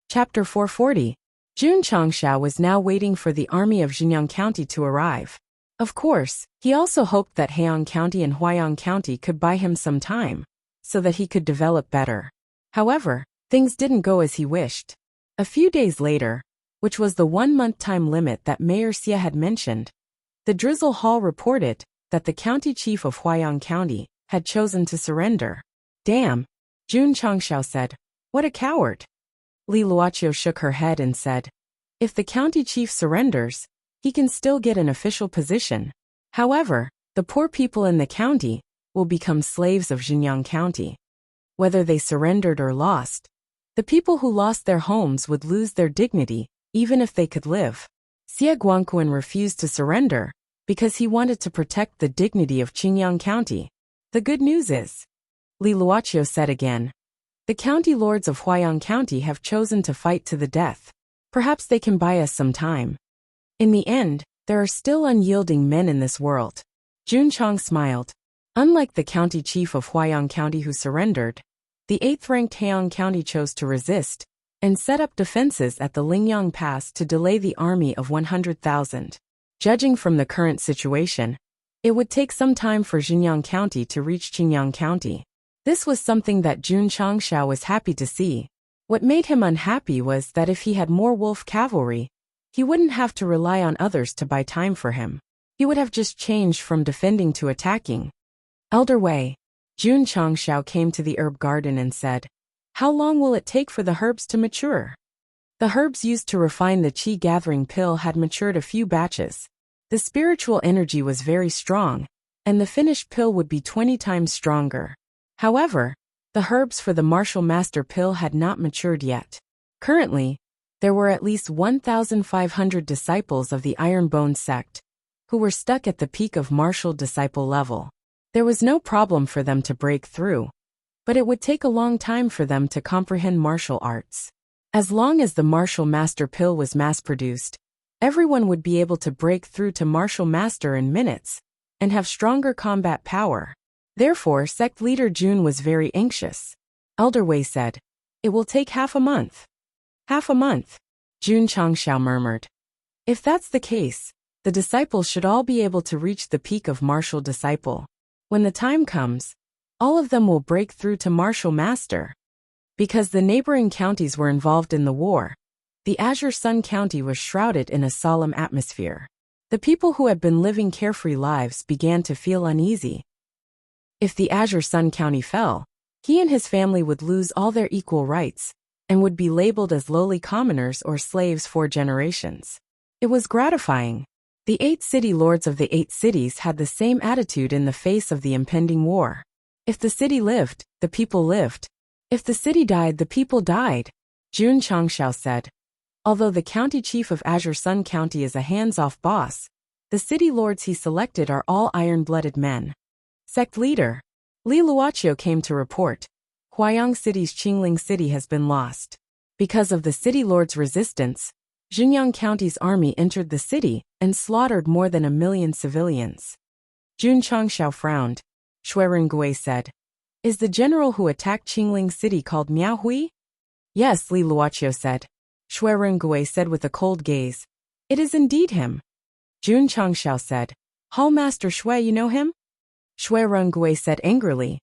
Chapter 440. Jun Changshao was now waiting for the army of Jinyang County to arrive. Of course, he also hoped that Haiyang County and Huaiyang County could buy him some time, so that he could develop better. However, things didn't go as he wished. A few days later, which was the 1-month time limit that Mayor Xia had mentioned, the Drizzle Hall reported that the county chief of Huaiyang County had chosen to surrender. Damn, Jun Changshao said. What a coward. Li Luoqiu shook her head and said, if the county chief surrenders, he can still get an official position. However, the poor people in the county will become slaves of Jinyang County. Whether they surrendered or lost, the people who lost their homes would lose their dignity, even if they could live. Xie Guangquan refused to surrender because he wanted to protect the dignity of Qingyang County. The good news is, Li Luoqiu said again, the county lords of Huaiyang County have chosen to fight to the death. Perhaps they can buy us some time. In the end, there are still unyielding men in this world. Jun Chang smiled. Unlike the county chief of Huaiyang County who surrendered, the 8th-ranked Haiyang County chose to resist and set up defenses at the Lingyang Pass to delay the army of 100,000. Judging from the current situation, it would take some time for Jinyang County to reach Qingyang County. This was something that Jun Changshao was happy to see. What made him unhappy was that if he had more wolf cavalry, he wouldn't have to rely on others to buy time for him. He would have just changed from defending to attacking. Elder Wei, Jun Changshao came to the herb garden and said, how long will it take for the herbs to mature? The herbs used to refine the qi gathering pill had matured a few batches. The spiritual energy was very strong, and the finished pill would be 20 times stronger. However, the herbs for the martial master pill had not matured yet. Currently, there were at least 1,500 disciples of the Iron Bone Sect, who were stuck at the peak of martial disciple level. There was no problem for them to break through, but it would take a long time for them to comprehend martial arts. As long as the martial master pill was mass-produced, everyone would be able to break through to martial master in minutes and have stronger combat power. Therefore, sect leader Jun was very anxious. Elder Wei said, it will take half a month. Half a month, Jun Changshao murmured. If that's the case, the disciples should all be able to reach the peak of martial disciple. When the time comes, all of them will break through to martial master. Because the neighboring counties were involved in the war, the Azure Sun County was shrouded in a solemn atmosphere. The people who had been living carefree lives began to feel uneasy. If the Azure Sun County fell, he and his family would lose all their equal rights and would be labeled as lowly commoners or slaves for generations. It was gratifying. The 8 city lords of the 8 cities had the same attitude in the face of the impending war. If the city lived, the people lived. If the city died, the people died, Jun Changshao said. Although the county chief of Azure Sun County is a hands-off boss, the city lords he selected are all iron-blooded men. Sect leader, Li Luoqiu came to report. Huaiyang City's Qingling City has been lost. Because of the city lord's resistance, Jinyang County's army entered the city and slaughtered more than 1 million civilians. Jun Changshao frowned. Shuirengui said, is the general who attacked Qingling City called Miao Hui? Yes, Li Luoqiu said. Shuirengui said with a cold gaze, it is indeed him. Jun Changshao said, Hall Master Shui, you know him? Shuirengui said angrily,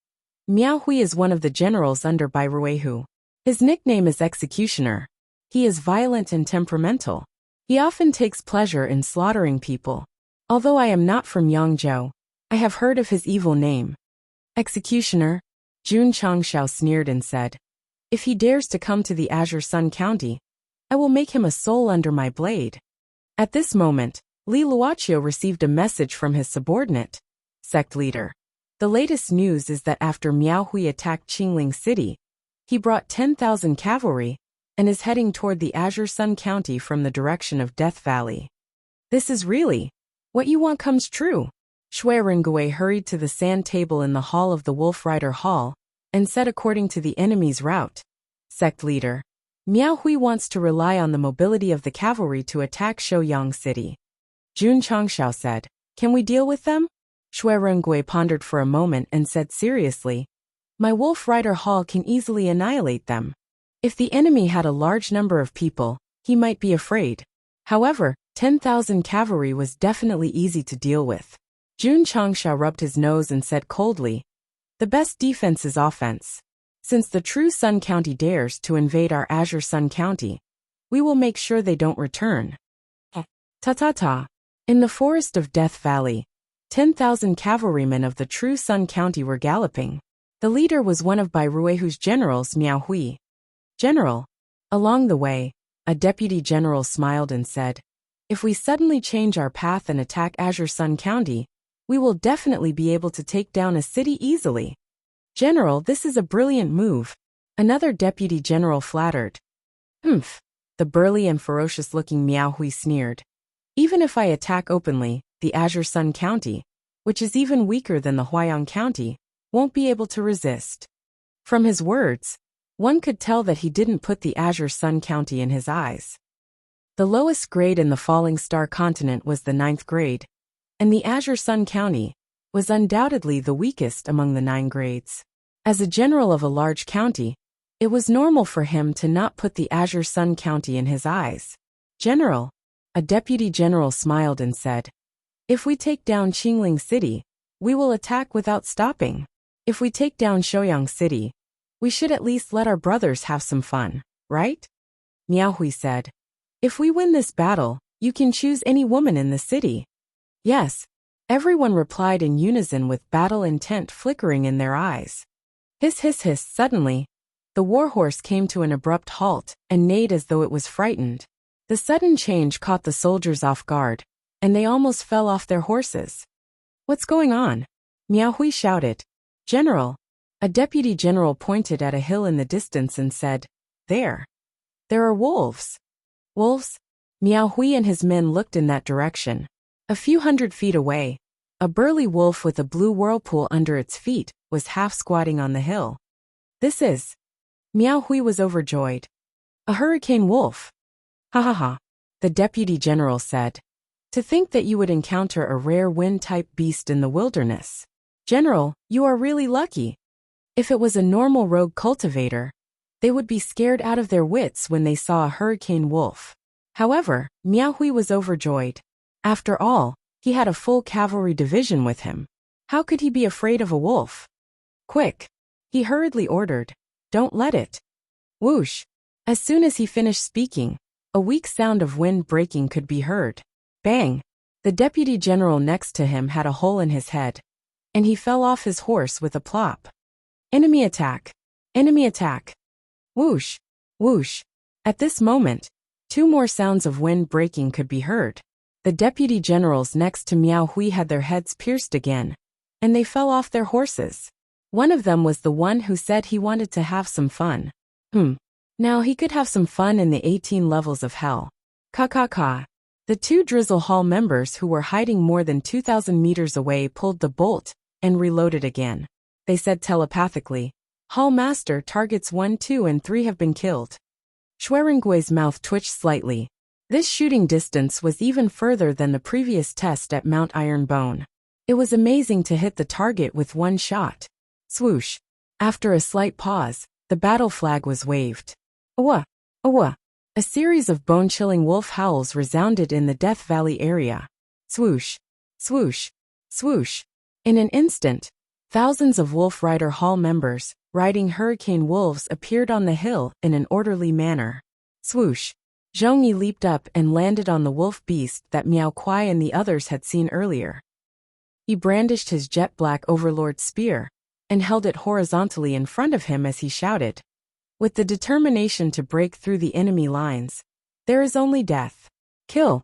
Miao Hui is one of the generals under Bai Ruihu. His nickname is Executioner. He is violent and temperamental. He often takes pleasure in slaughtering people. Although I am not from Yangzhou, I have heard of his evil name. Executioner, Jun Changshao sneered and said, if he dares to come to the Azure Sun County, I will make him a soul under my blade. At this moment, Li Luoqiu received a message from his subordinate, sect leader. The latest news is that after Miao Hui attacked Qingling City, he brought 10,000 cavalry and is heading toward the Azure Sun County from the direction of Death Valley. This is really what you want comes true. Shuirengui hurried to the sand table in the hall of the Wolf Rider Hall and said according to the enemy's route, sect leader, Miao Hui wants to rely on the mobility of the cavalry to attack Shouyang City. Jun Changshao said, can we deal with them? Shuirengui pondered for a moment and said seriously, my Wolf Rider Hall can easily annihilate them. If the enemy had a large number of people, he might be afraid. However, 10,000 cavalry was definitely easy to deal with. Jun Changsha rubbed his nose and said coldly, "The best defense is offense. Since the true Sun County dares to invade our Azure Sun County, we will make sure they don't return." Ta-ta-ta. In the forest of Death Valley, 10,000 cavalrymen of the true Sun County were galloping. The leader was one of Bai Ruihu's generals, Miao Hui. "General." Along the way, a deputy general smiled and said, "If we suddenly change our path and attack Azure Sun County, we will definitely be able to take down a city easily." "General, this is a brilliant move," another deputy general flattered. "Humph," the burly and ferocious-looking Miao Hui sneered. "Even if I attack openly, the Azure Sun County, which is even weaker than the Huayang County, won't be able to resist." From his words, one could tell that he didn't put the Azure Sun County in his eyes. The lowest grade in the Falling Star continent was the 9th grade, and the Azure Sun County was undoubtedly the weakest among the 9 grades. As a general of a large county, it was normal for him to not put the Azure Sun County in his eyes. "General," a deputy general smiled and said, "If we take down Qingling City, we will attack without stopping. If we take down Shouyang City, we should at least let our brothers have some fun, right?" Miao Hui said, "If we win this battle, you can choose any woman in the city." "Yes," everyone replied in unison with battle intent flickering in their eyes. Hiss hiss hiss. Suddenly, the warhorse came to an abrupt halt and neighed as though it was frightened. The sudden change caught the soldiers off guard, and they almost fell off their horses. "What's going on?" Miao Hui shouted. "General." A deputy general pointed at a hill in the distance and said, There are wolves." "Wolves?" Miao Hui and his men looked in that direction. A few hundred feet away, a burly wolf with a blue whirlpool under its feet was half squatting on the hill. "This is..." Miao Hui was overjoyed. "A hurricane wolf." "Ha ha ha," the deputy general said. "To think that you would encounter a rare wind-type beast in the wilderness. General, you are really lucky. If it was a normal rogue cultivator, they would be scared out of their wits when they saw a hurricane wolf." However, Miao Hui was overjoyed. After all, he had a full cavalry division with him. How could he be afraid of a wolf? "Quick," he hurriedly ordered. "Don't let it." Whoosh! As soon as he finished speaking, a weak sound of wind breaking could be heard. Bang! The deputy general next to him had a hole in his head, and he fell off his horse with a plop. "Enemy attack! Enemy attack!" Whoosh! Whoosh! At this moment, 2 more sounds of wind breaking could be heard. The deputy generals next to Miao Hui had their heads pierced again, and they fell off their horses. One of them was the one who said he wanted to have some fun. Now he could have some fun in the 18 levels of hell. Ka. The 2 Drizzle Hall members who were hiding more than 2,000 meters away pulled the bolt and reloaded again. They said telepathically, "Hall Master, targets 1, 2, and 3 have been killed." Schwerengui's mouth twitched slightly. This shooting distance was even further than the previous test at Mount Ironbone. It was amazing to hit the target with 1 shot. Swoosh! After a slight pause, the battle flag was waved. Awa! Awa! A series of bone-chilling wolf howls resounded in the Death Valley area. Swoosh! Swoosh! Swoosh! In an instant, thousands of Wolf Rider Hall members, riding hurricane wolves, appeared on the hill in an orderly manner. Swoosh! Zhongyi leaped up and landed on the wolf beast that Miao Kuai and the others had seen earlier. He brandished his jet-black overlord spear and held it horizontally in front of him as he shouted, "With the determination to break through the enemy lines, there is only death. Kill."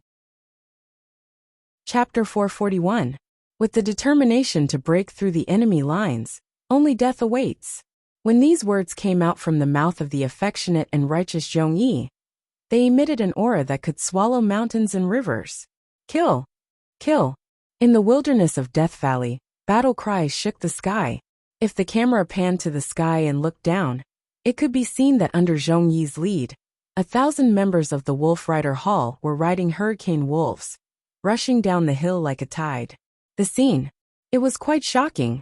Chapter 441. With the determination to break through the enemy lines, only death awaits. When these words came out from the mouth of the affectionate and righteous Zhongyi, they emitted an aura that could swallow mountains and rivers. Kill! Kill! In the wilderness of Death Valley, battle cries shook the sky. If the camera panned to the sky and looked down, it could be seen that under Zhongyi's lead, 1,000 members of the Wolf Rider Hall were riding hurricane wolves, rushing down the hill like a tide. The scene. It was quite shocking.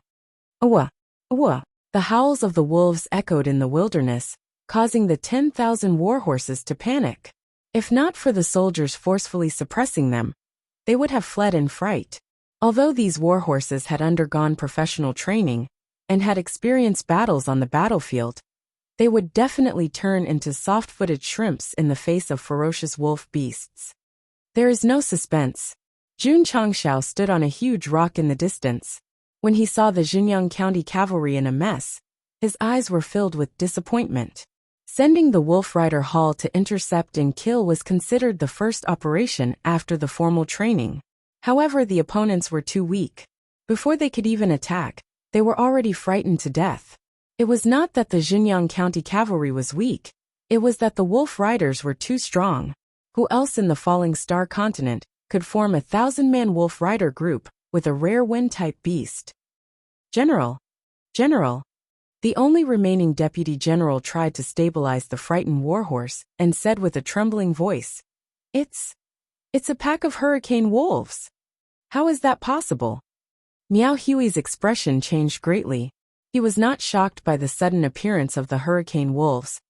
Awa! Awa! The howls of the wolves echoed in the wilderness, causing the 10,000 warhorses to panic. If not for the soldiers forcefully suppressing them, they would have fled in fright. Although these warhorses had undergone professional training and had experienced battles on the battlefield, they would definitely turn into soft-footed shrimps in the face of ferocious wolf beasts. There is no suspense. Jun Changshao stood on a huge rock in the distance. When he saw the Xinjiang County cavalry in a mess, his eyes were filled with disappointment. Sending the Wolf Rider Hall to intercept and kill was considered the first operation after the formal training. However, the opponents were too weak. Before they could even attack, they were already frightened to death. It was not that the Xinjiang County cavalry was weak, it was that the Wolf Riders were too strong. Who else in the Falling Star continent could form a 1,000-man Wolf Rider group with a rare wind-type beast? General! General! The only remaining deputy general tried to stabilize the frightened warhorse and said with a trembling voice, It's a pack of hurricane wolves. How is that possible? Miao Hui's expression changed greatly. He was not shocked by the sudden appearance of the hurricane wolves,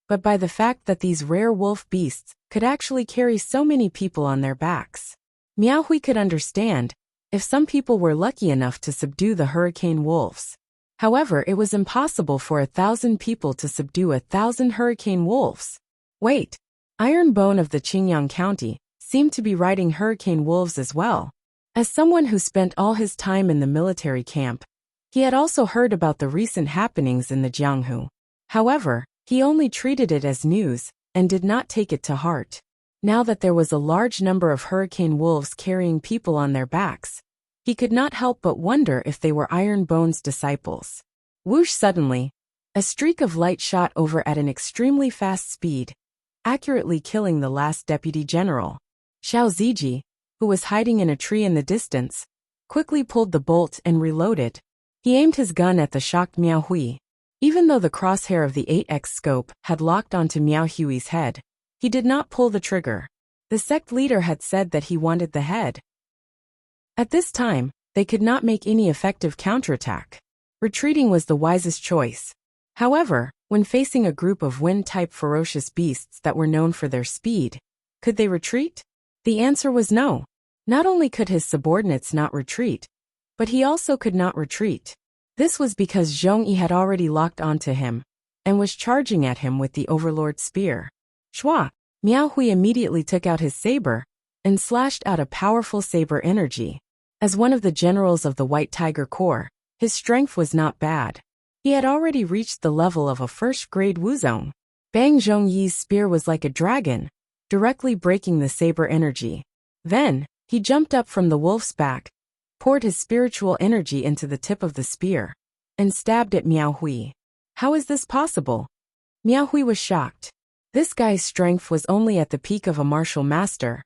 but by the fact that these rare wolf beasts could actually carry so many people on their backs. Miao Hui could understand if some people were lucky enough to subdue the hurricane wolves. However, it was impossible for 1,000 people to subdue 1,000 hurricane wolves. Wait, Iron Bone of the Qingyang County seemed to be riding hurricane wolves as well. As someone who spent all his time in the military camp, he had also heard about the recent happenings in the Jianghu. However, he only treated it as news and did not take it to heart. Now that there was a large number of hurricane wolves carrying people on their backs, he could not help but wonder if they were Iron Bone's disciples. Whoosh! Suddenly, a streak of light shot over at an extremely fast speed, accurately killing the last deputy general. Xiao Ziji, who was hiding in a tree in the distance, quickly pulled the bolt and reloaded. He aimed his gun at the shocked Miao Hui. Even though the crosshair of the 8x scope had locked onto Miao Hui's head, he did not pull the trigger. The sect leader had said that he wanted the head. At this time, they could not make any effective counterattack. Retreating was the wisest choice. However, when facing a group of wind-type ferocious beasts that were known for their speed, could they retreat? The answer was no. Not only could his subordinates not retreat, but he also could not retreat. This was because Zhong Yi had already locked onto him and was charging at him with the Overlord Spear. Shua! Miao Hui immediately took out his saber and slashed out a powerful saber energy. As one of the generals of the White Tiger Corps, his strength was not bad. He had already reached the level of a first-grade Wuzong. Bang! Zhong Yi's spear was like a dragon, directly breaking the saber energy. Then, he jumped up from the wolf's back, poured his spiritual energy into the tip of the spear, and stabbed at Miao Hui. How is this possible? Miao Hui was shocked. This guy's strength was only at the peak of a martial master,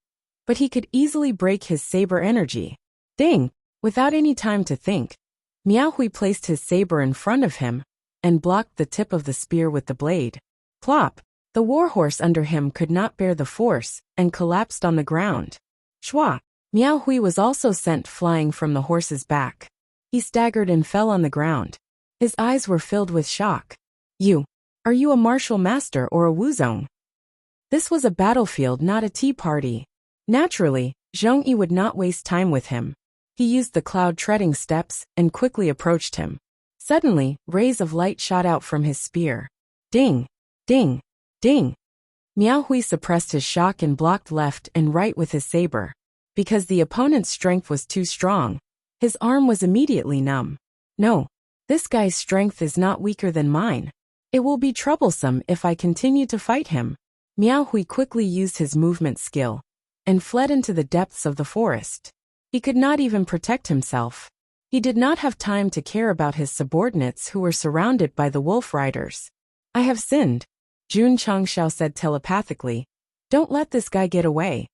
but he could easily break his saber energy. Ding! Without any time to think, Miao Hui placed his saber in front of him and blocked the tip of the spear with the blade. Plop! The warhorse under him could not bear the force and collapsed on the ground. Shua! Miao Hui was also sent flying from the horse's back. He staggered and fell on the ground. His eyes were filled with shock. Are you a martial master or a Wuzong? This was a battlefield, not a tea party. Naturally, Zhong Yi would not waste time with him. He used the cloud treading steps and quickly approached him. Suddenly, rays of light shot out from his spear. Ding! Ding! Ding! Miao Hui suppressed his shock and blocked left and right with his saber. Because the opponent's strength was too strong, his arm was immediately numb. No, this guy's strength is not weaker than mine. It will be troublesome if I continue to fight him. Miao Hui quickly used his movement skill and fled into the depths of the forest. He could not even protect himself. He did not have time to care about his subordinates who were surrounded by the wolf riders. I have sinned, Jun Changshao said telepathically. Don't let this guy get away.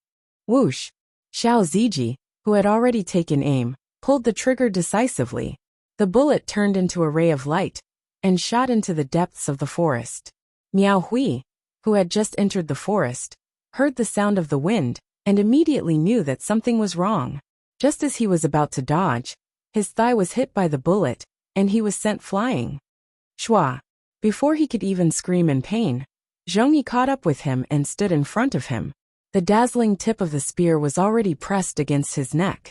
Whoosh! Xiao Ziji, who had already taken aim, pulled the trigger decisively. The bullet turned into a ray of light and shot into the depths of the forest. Miao Hui, who had just entered the forest, heard the sound of the wind and immediately knew that something was wrong. Just as he was about to dodge, his thigh was hit by the bullet and he was sent flying. Shua! Before he could even scream in pain, Zheng Yi caught up with him and stood in front of him. The dazzling tip of the spear was already pressed against his neck.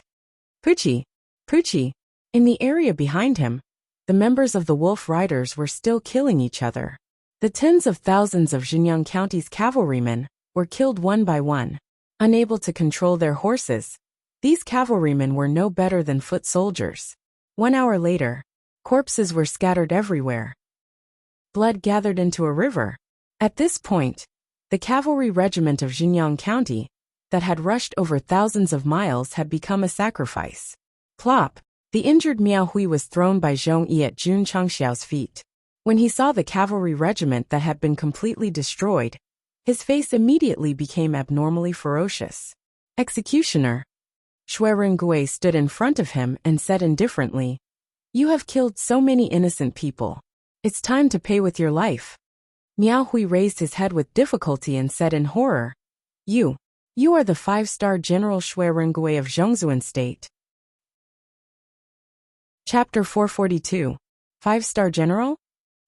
Pucci! Pucci! In the area behind him, the members of the Wolf Riders were still killing each other. The tens of thousands of Xinjiang County's cavalrymen were killed one by one. Unable to control their horses, these cavalrymen were no better than foot soldiers. 1 hour later, corpses were scattered everywhere. Blood gathered into a river. At this point, the cavalry regiment of Xinjiang County, that had rushed over thousands of miles, had become a sacrifice. Plop! The injured Miao Hui was thrown by Zhong Yi at Jun Changxiao's feet. When he saw the cavalry regiment that had been completely destroyed, his face immediately became abnormally ferocious. Executioner! Shui Rengui stood in front of him and said indifferently, "You have killed so many innocent people. It's time to pay with your life." Miao Hui raised his head with difficulty and said in horror, You are the 5-star General Shui Rengui of Zhongzuan State." Chapter 442. 5-star General?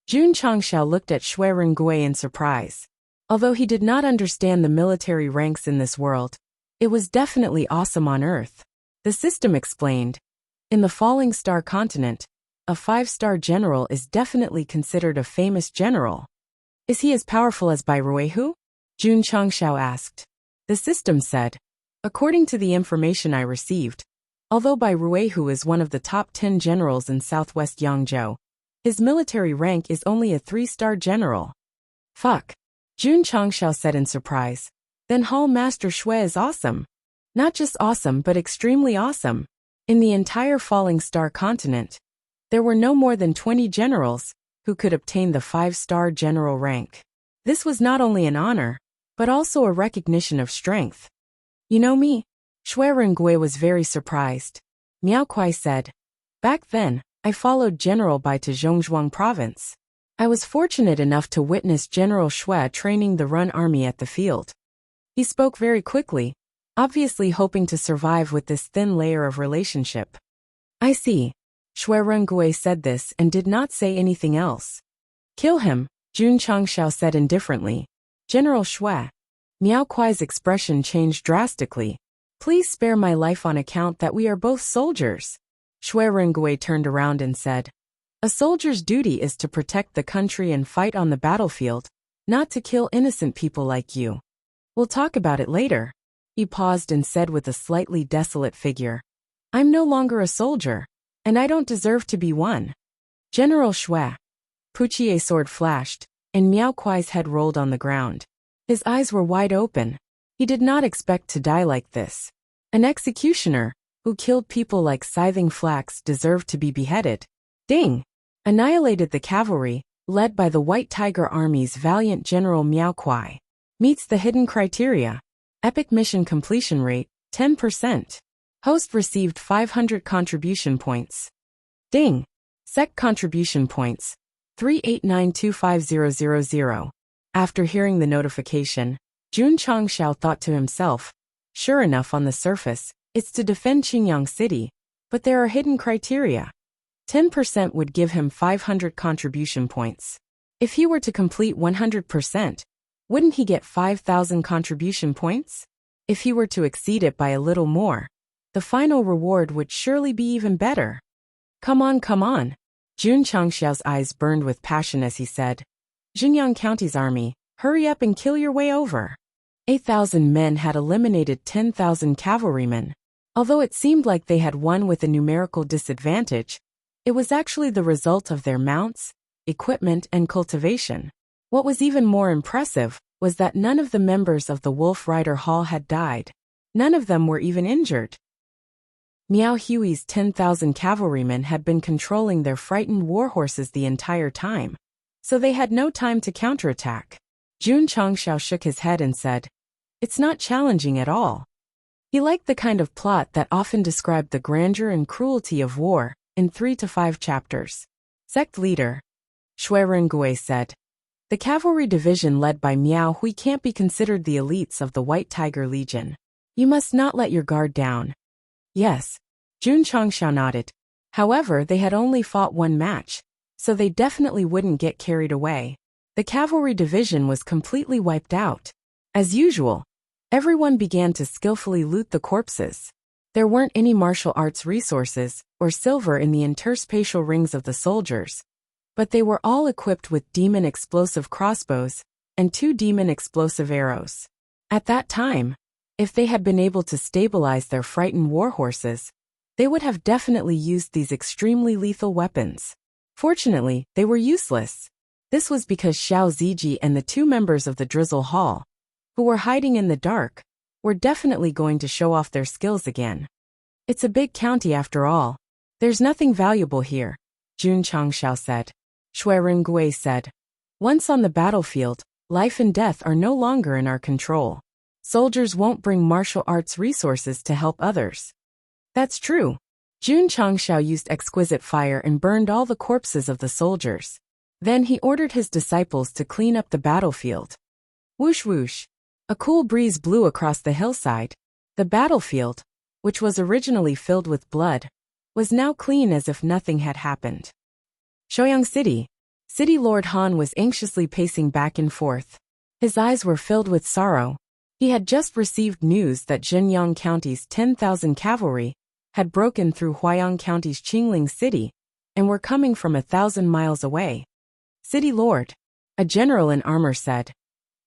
Jun Changxiao looked at Shui Rengui in surprise. Although he did not understand the military ranks in this world, it was definitely awesome on Earth. The system explained. In the Falling Star continent, a 5-star general is definitely considered a famous general. Is he as powerful as Bai Ruihu? Jun Changxiao asked. The system said, according to the information I received, although Bai Ruihu is one of the top 10 generals in southwest Yangzhou, his military rank is only a 3-star general. Fuck. Jun Changxiao said in surprise. Then Hall Master Shui is awesome. Not just awesome but extremely awesome. In the entire Falling Star continent, there were no more than 20 generals who could obtain the 5-star general rank. This was not only an honor, but also a recognition of strength. You know me? Shui Rengui was very surprised. Miao Kuai said, "Back then, I followed General Bai to Zhongzhuang province. I was fortunate enough to witness General Shui training the Run army at the field." He spoke very quickly, obviously hoping to survive with this thin layer of relationship. "I see." Shui Rengui said this and did not say anything else. "Kill him," Jun Changxiao said indifferently. "General Shui." Miao Kuai's expression changed drastically. "Please spare my life on account that we are both soldiers." Shui Rengui turned around and said, "A soldier's duty is to protect the country and fight on the battlefield, not to kill innocent people like you. We'll talk about it later." He paused and said with a slightly desolate figure, "I'm no longer a soldier, and I don't deserve to be one." General Shui. Puchie's sword flashed, and Miao Kuai's head rolled on the ground. His eyes were wide open. He did not expect to die like this. An executioner, who killed people like Scything Flax, deserved to be beheaded. Ding! Annihilated the cavalry, led by the White Tiger Army's valiant General Miao Kuai. Meets the hidden criteria. Epic mission completion rate, 10%. Host received 500 contribution points. Ding! Sect contribution points, 38925,000. After hearing the notification, Jun Changxiao thought to himself, sure enough, on the surface, it's to defend Qingyang City, but there are hidden criteria. 10% would give him 500 contribution points. If he were to complete 100%, wouldn't he get 5,000 contribution points? If he were to exceed it by a little more, the final reward would surely be even better. Come on, come on. Jun Changxiao's eyes burned with passion as he said, Xinjiang County's army, hurry up and kill your way over. 8,000 men had eliminated 10,000 cavalrymen. Although it seemed like they had won with a numerical disadvantage, it was actually the result of their mounts, equipment, and cultivation. What was even more impressive was that none of the members of the Wolf Rider Hall had died. None of them were even injured. Miao Hui's 10,000 cavalrymen had been controlling their frightened warhorses the entire time, so they had no time to counterattack. Jun Changxiao shook his head and said, "It's not challenging at all." He liked the kind of plot that often described the grandeur and cruelty of war in 3 to 5 chapters. Sect leader, Shui Rengui said, "The cavalry division led by Miao Hui can't be considered the elites of the White Tiger Legion. You must not let your guard down." Yes, Jun Changxiao nodded. However, they had only fought one match, so they definitely wouldn't get carried away. The cavalry division was completely wiped out. As usual, everyone began to skillfully loot the corpses. There weren't any martial arts resources or silver in the interspatial rings of the soldiers, but they were all equipped with demon explosive crossbows and 2 demon explosive arrows. At that time, if they had been able to stabilize their frightened warhorses, they would have definitely used these extremely lethal weapons. Fortunately, they were useless. This was because Xiao Ziji and the 2 members of the Drizzle Hall, who were hiding in the dark, were definitely going to show off their skills again. It's a big county after all. There's nothing valuable here, Jun Changshao said. Shui Rengui said. Once on the battlefield, life and death are no longer in our control. Soldiers won't bring martial arts resources to help others. That's true. Jun Changshao used exquisite fire and burned all the corpses of the soldiers. Then he ordered his disciples to clean up the battlefield. Whoosh whoosh. A cool breeze blew across the hillside. The battlefield, which was originally filled with blood, was now clean as if nothing had happened. Shouyang City. City Lord Han was anxiously pacing back and forth. His eyes were filled with sorrow. He had just received news that Zhenyang County's 10,000 cavalry had broken through Huayang County's Qingling City and were coming from 1,000 miles away. City Lord, a general in armor said,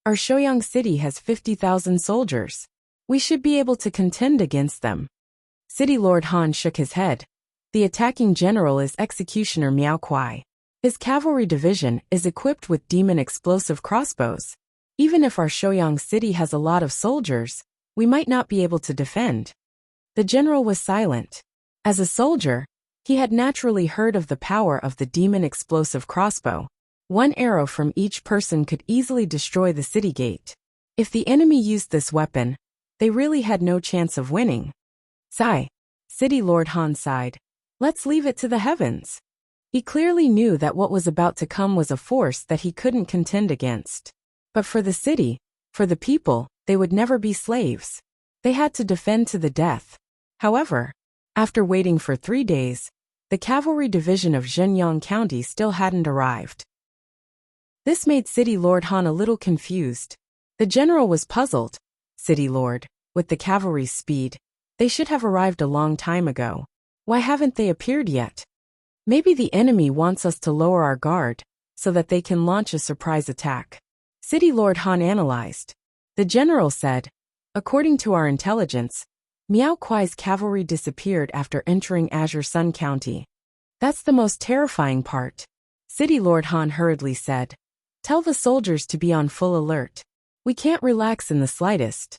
our Shouyang City has 50,000 soldiers. We should be able to contend against them. City Lord Han shook his head. The attacking general is Executioner Miao Kuai. His cavalry division is equipped with demon explosive crossbows. Even if our Shouyang City has a lot of soldiers, we might not be able to defend. The general was silent. As a soldier, he had naturally heard of the power of the demon explosive crossbow. 1 arrow from each person could easily destroy the city gate. If the enemy used this weapon, they really had no chance of winning. Sigh. City Lord Han sighed. Let's leave it to the heavens. He clearly knew that what was about to come was a force that he couldn't contend against. But for the city, for the people, they would never be slaves. They had to defend to the death. However, after waiting for 3 days, the cavalry division of Zhenyang County still hadn't arrived. This made City Lord Han a little confused. The general was puzzled. City Lord, with the cavalry's speed, they should have arrived a long time ago. Why haven't they appeared yet? Maybe the enemy wants us to lower our guard, so that they can launch a surprise attack. City Lord Han analyzed. The general said, according to our intelligence, Miao Kuai's cavalry disappeared after entering Azure Sun County. That's the most terrifying part. City Lord Han hurriedly said, tell the soldiers to be on full alert. We can't relax in the slightest.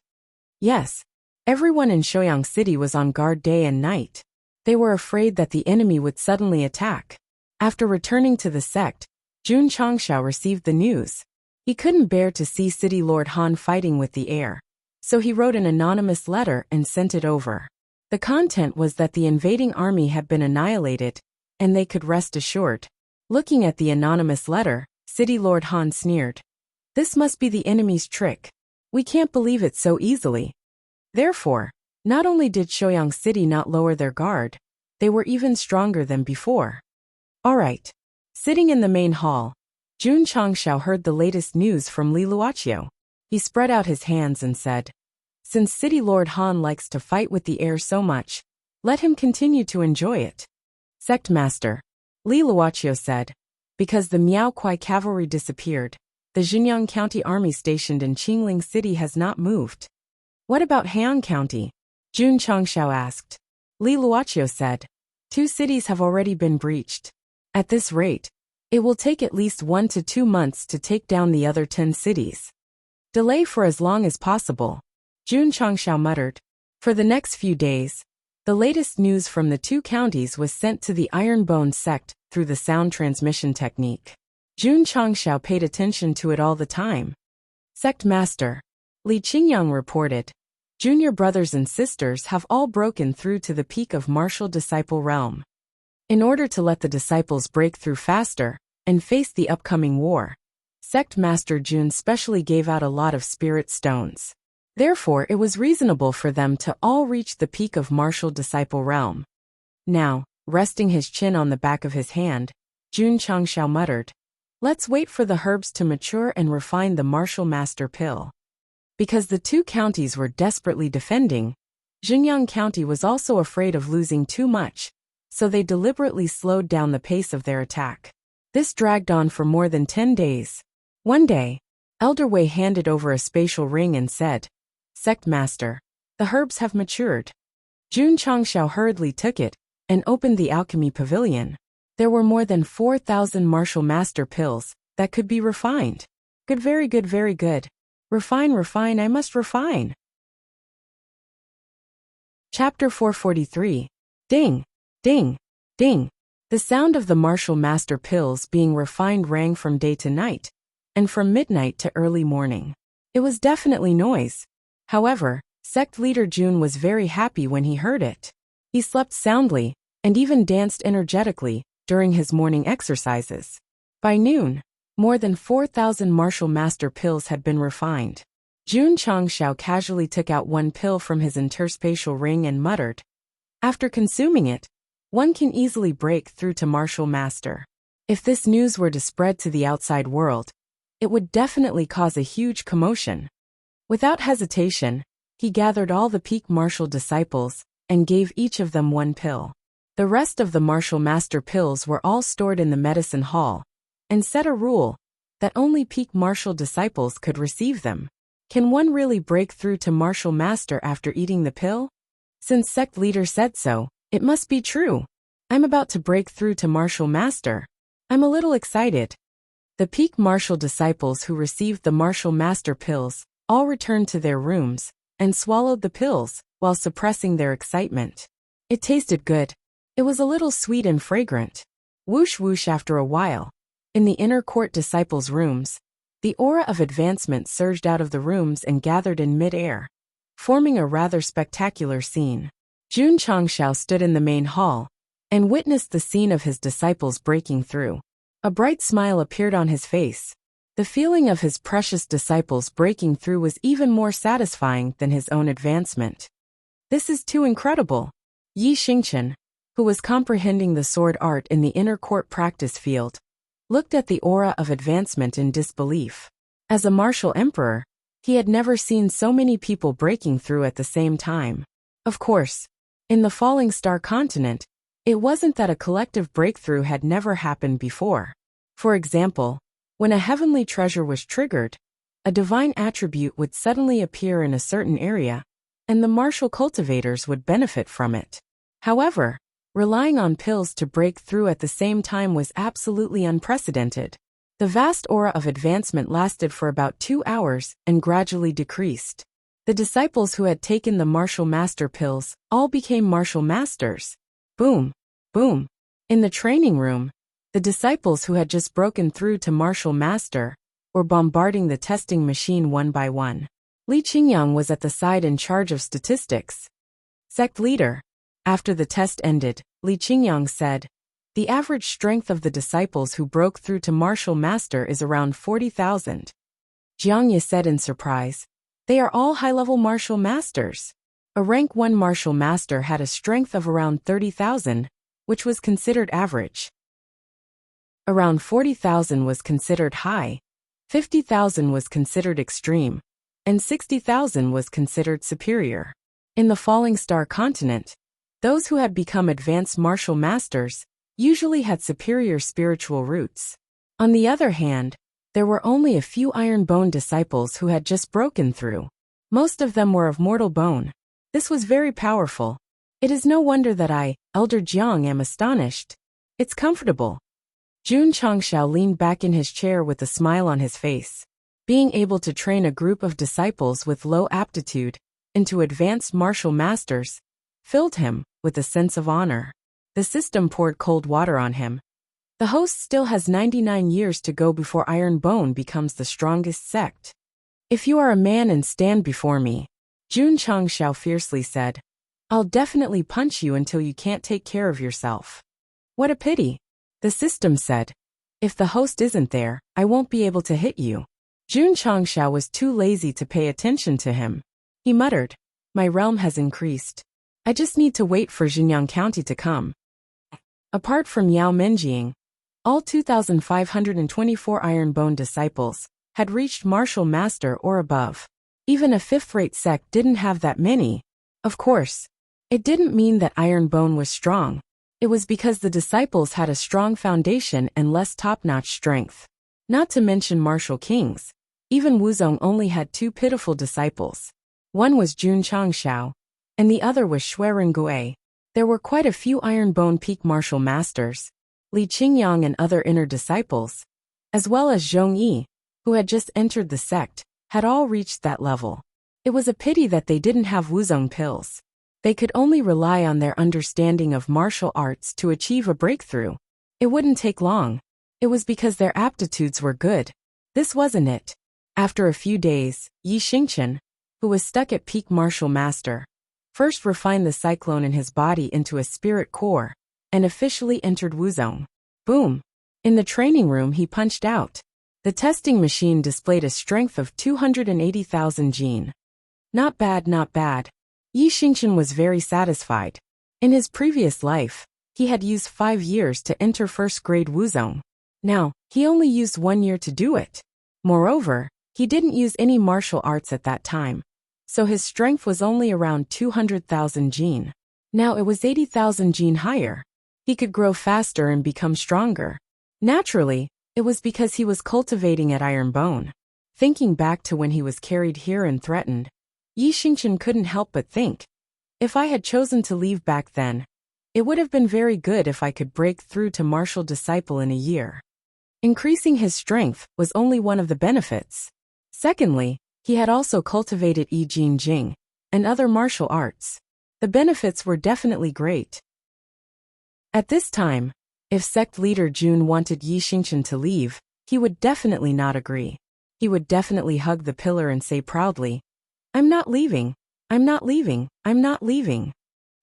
Yes, everyone in Shouyang City was on guard day and night. They were afraid that the enemy would suddenly attack. After returning to the sect, Jun Changshao received the news. He couldn't bear to see City Lord Han fighting with the air, so he wrote an anonymous letter and sent it over. The content was that the invading army had been annihilated, and they could rest assured. Looking at the anonymous letter, City Lord Han sneered. This must be the enemy's trick. We can't believe it so easily. Therefore, not only did Shouyang City not lower their guard, they were even stronger than before. All right. Sitting in the main hall, Jun Changshao heard the latest news from Li Luoqiu. He spread out his hands and said, since City Lord Han likes to fight with the air so much, let him continue to enjoy it. Sect Master, Li Luoqiu said, because the Miao Kuai cavalry disappeared, the Zhenyang County army stationed in Qingling City has not moved. What about Heian County? Jun Changshao asked. Li Luoqiu said, 2 cities have already been breached. At this rate, it will take at least 1 to 2 months to take down the other 10 cities. Delay for as long as possible. Jun Changshao muttered. For the next few days, the latest news from the 2 counties was sent to the Ironbone sect through the sound transmission technique. Jun Changshao paid attention to it all the time. Sect Master, Li Qingyang reported, junior brothers and sisters have all broken through to the peak of martial disciple realm. In order to let the disciples break through faster and face the upcoming war, Sect Master Jun specially gave out a lot of spirit stones. Therefore, it was reasonable for them to all reach the peak of martial disciple realm. Now, resting his chin on the back of his hand, Jun Changshao muttered. Let's wait for the herbs to mature and refine the martial master pill. Because the two counties were desperately defending, Zhejiang County was also afraid of losing too much, so they deliberately slowed down the pace of their attack. This dragged on for more than 10 days. One day, Elder Wei handed over a spatial ring and said, Sect Master, the herbs have matured. Jun Changshao hurriedly took it and opened the alchemy pavilion. There were more than 4,000 martial master pills that could be refined. Good, very good, very good. Refine, refine, I must refine. Chapter 443. Ding, ding, ding. The sound of the martial master pills being refined rang from day to night, and from midnight to early morning. It was definitely noise. However, Sect leader Jun was very happy when he heard it. He slept soundly, and even danced energetically during his morning exercises. By noon, more than 4,000 martial master pills had been refined. Jun Changshao casually took out one pill from his interspatial ring and muttered, after consuming it, one can easily break through to martial master. If this news were to spread to the outside world, it would definitely cause a huge commotion. Without hesitation, he gathered all the peak martial disciples and gave each of them one pill. The rest of the martial master pills were all stored in the medicine hall, and set a rule that only peak martial disciples could receive them. Can one really break through to martial master after eating the pill? Since sect leader said so, it must be true. I'm about to break through to martial master. I'm a little excited. The peak martial disciples who received the martial master pills all returned to their rooms and swallowed the pills while suppressing their excitement. It tasted good. It was a little sweet and fragrant. Whoosh whoosh. After a while, in the inner court disciples' rooms, the aura of advancement surged out of the rooms and gathered in mid-air, forming a rather spectacular scene. Jun Changshao stood in the main hall and witnessed the scene of his disciples breaking through. A bright smile appeared on his face. The feeling of his precious disciples breaking through was even more satisfying than his own advancement. This is too incredible. Yi Xingchen, who was comprehending the sword art in the inner court practice field, looked at the aura of advancement in disbelief. As a martial emperor, he had never seen so many people breaking through at the same time. Of course, in the Falling Star continent, it wasn't that a collective breakthrough had never happened before. For example, when a heavenly treasure was triggered, a divine attribute would suddenly appear in a certain area, and the martial cultivators would benefit from it. However, relying on pills to break through at the same time was absolutely unprecedented. The vast aura of advancement lasted for about 2 hours and gradually decreased. The disciples who had taken the martial master pills all became martial masters. Boom, boom. In the training room, the disciples who had just broken through to martial master were bombarding the testing machine one by one. Li Qingyang was at the side in charge of statistics. Sect leader. After the test ended, Li Qingyang said, the average strength of the disciples who broke through to martial master is around 40,000. Jiang Ye said in surprise, they are all high-level martial masters. A rank 1 martial master had a strength of around 30,000, which was considered average. Around 40,000 was considered high, 50,000 was considered extreme, and 60,000 was considered superior. In the Falling Star continent, those who had become advanced martial masters usually had superior spiritual roots. On the other hand, there were only a few iron bone disciples who had just broken through. Most of them were of mortal bone. This was very powerful. It is no wonder that I, Elder Jiang, am astonished. It's comfortable. Jun Changshao leaned back in his chair with a smile on his face. Being able to train a group of disciples with low aptitude into advanced martial masters filled him with a sense of honor. The system poured cold water on him. The host still has 99 years to go before Iron Bone becomes the strongest sect. If you are a man and stand before me, Jun Changshao fiercely said, I'll definitely punch you until you can't take care of yourself. What a pity. The system said, if the host isn't there, I won't be able to hit you. Jun Changshao was too lazy to pay attention to him. He muttered, my realm has increased. I just need to wait for Zhejiang County to come. Apart from Yao Menjing, All 2,524 Ironbone disciples had reached martial master or above. Even a fifth-rate sect didn't have that many. Of course, it didn't mean that Ironbone was strong. It was because the disciples had a strong foundation and less top-notch strength. Not to mention martial kings. Even Wuzong only had 2 pitiful disciples. One was Jun Changshao, and the other was Shuirengue. There were quite a few Ironbone peak martial masters, Li Qingyang and other inner disciples, as well as Zhong Yi, who had just entered the sect, had all reached that level. It was a pity that they didn't have Wuzong pills. They could only rely on their understanding of martial arts to achieve a breakthrough. It wouldn't take long. It was because their aptitudes were good. This wasn't it. After a few days, Yi Xingchen, who was stuck at peak martial master, first refined the cyclone in his body into a spirit core, and officially entered Wuzong. Boom! In the training room he punched out. The testing machine displayed a strength of 280,000 jin. Not bad, not bad. Yi Xingchen was very satisfied. In his previous life, he had used 5 years to enter first-grade Wuzong. Now, he only used 1 year to do it. Moreover, he didn't use any martial arts at that time, so his strength was only around 200,000 jin. Now it was 80,000 jin higher. He could grow faster and become stronger. Naturally, it was because he was cultivating at Ironbone. Thinking back to when he was carried here and threatened, Yi Xingchen couldn't help but think, if I had chosen to leave back then, it would have been very good if I could break through to martial disciple in a year. Increasing his strength was only one of the benefits. Secondly, he had also cultivated Yi Jing and other martial arts. The benefits were definitely great. At this time, if sect leader Jun wanted Yi Xingchen to leave, he would definitely not agree. He would definitely hug the pillar and say proudly, "I'm not leaving, I'm not leaving, I'm not leaving."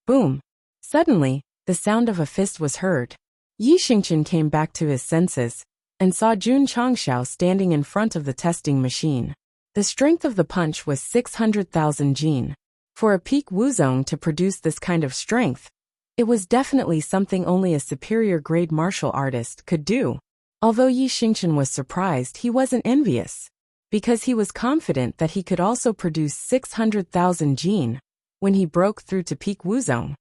Boom! Suddenly, the sound of a fist was heard. Yi Xingchen came back to his senses and saw Jun Changshao standing in front of the testing machine. The strength of the punch was 600,000 jin. For a peak Wuzong to produce this kind of strength, it was definitely something only a superior grade martial artist could do. Although Yi Xingchen was surprised, he wasn't envious, because he was confident that he could also produce 600,000 jin when he broke through to peak Wuzong.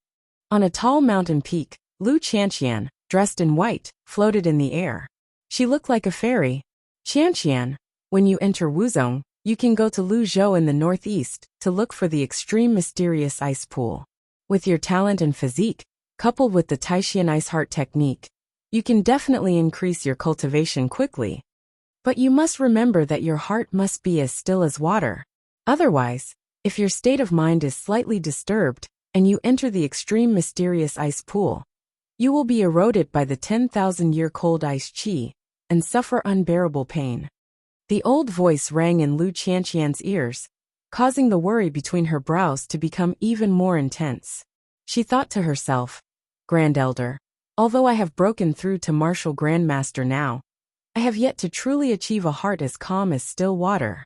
On a tall mountain peak, Lu Qianqian, dressed in white, floated in the air. She looked like a fairy. Qianqian, when you enter Wuzong, you can go to Luzhou in the northeast to look for the extreme mysterious ice pool. With your talent and physique, coupled with the Taishan ice heart technique, you can definitely increase your cultivation quickly. But you must remember that your heart must be as still as water. Otherwise, if your state of mind is slightly disturbed and you enter the extreme mysterious ice pool, you will be eroded by the 10,000-year cold ice qi and suffer unbearable pain. The old voice rang in Lu Qianqian's ears, causing the worry between her brows to become even more intense. She thought to herself, "Grand Elder, although I have broken through to martial grandmaster now, I have yet to truly achieve a heart as calm as still water."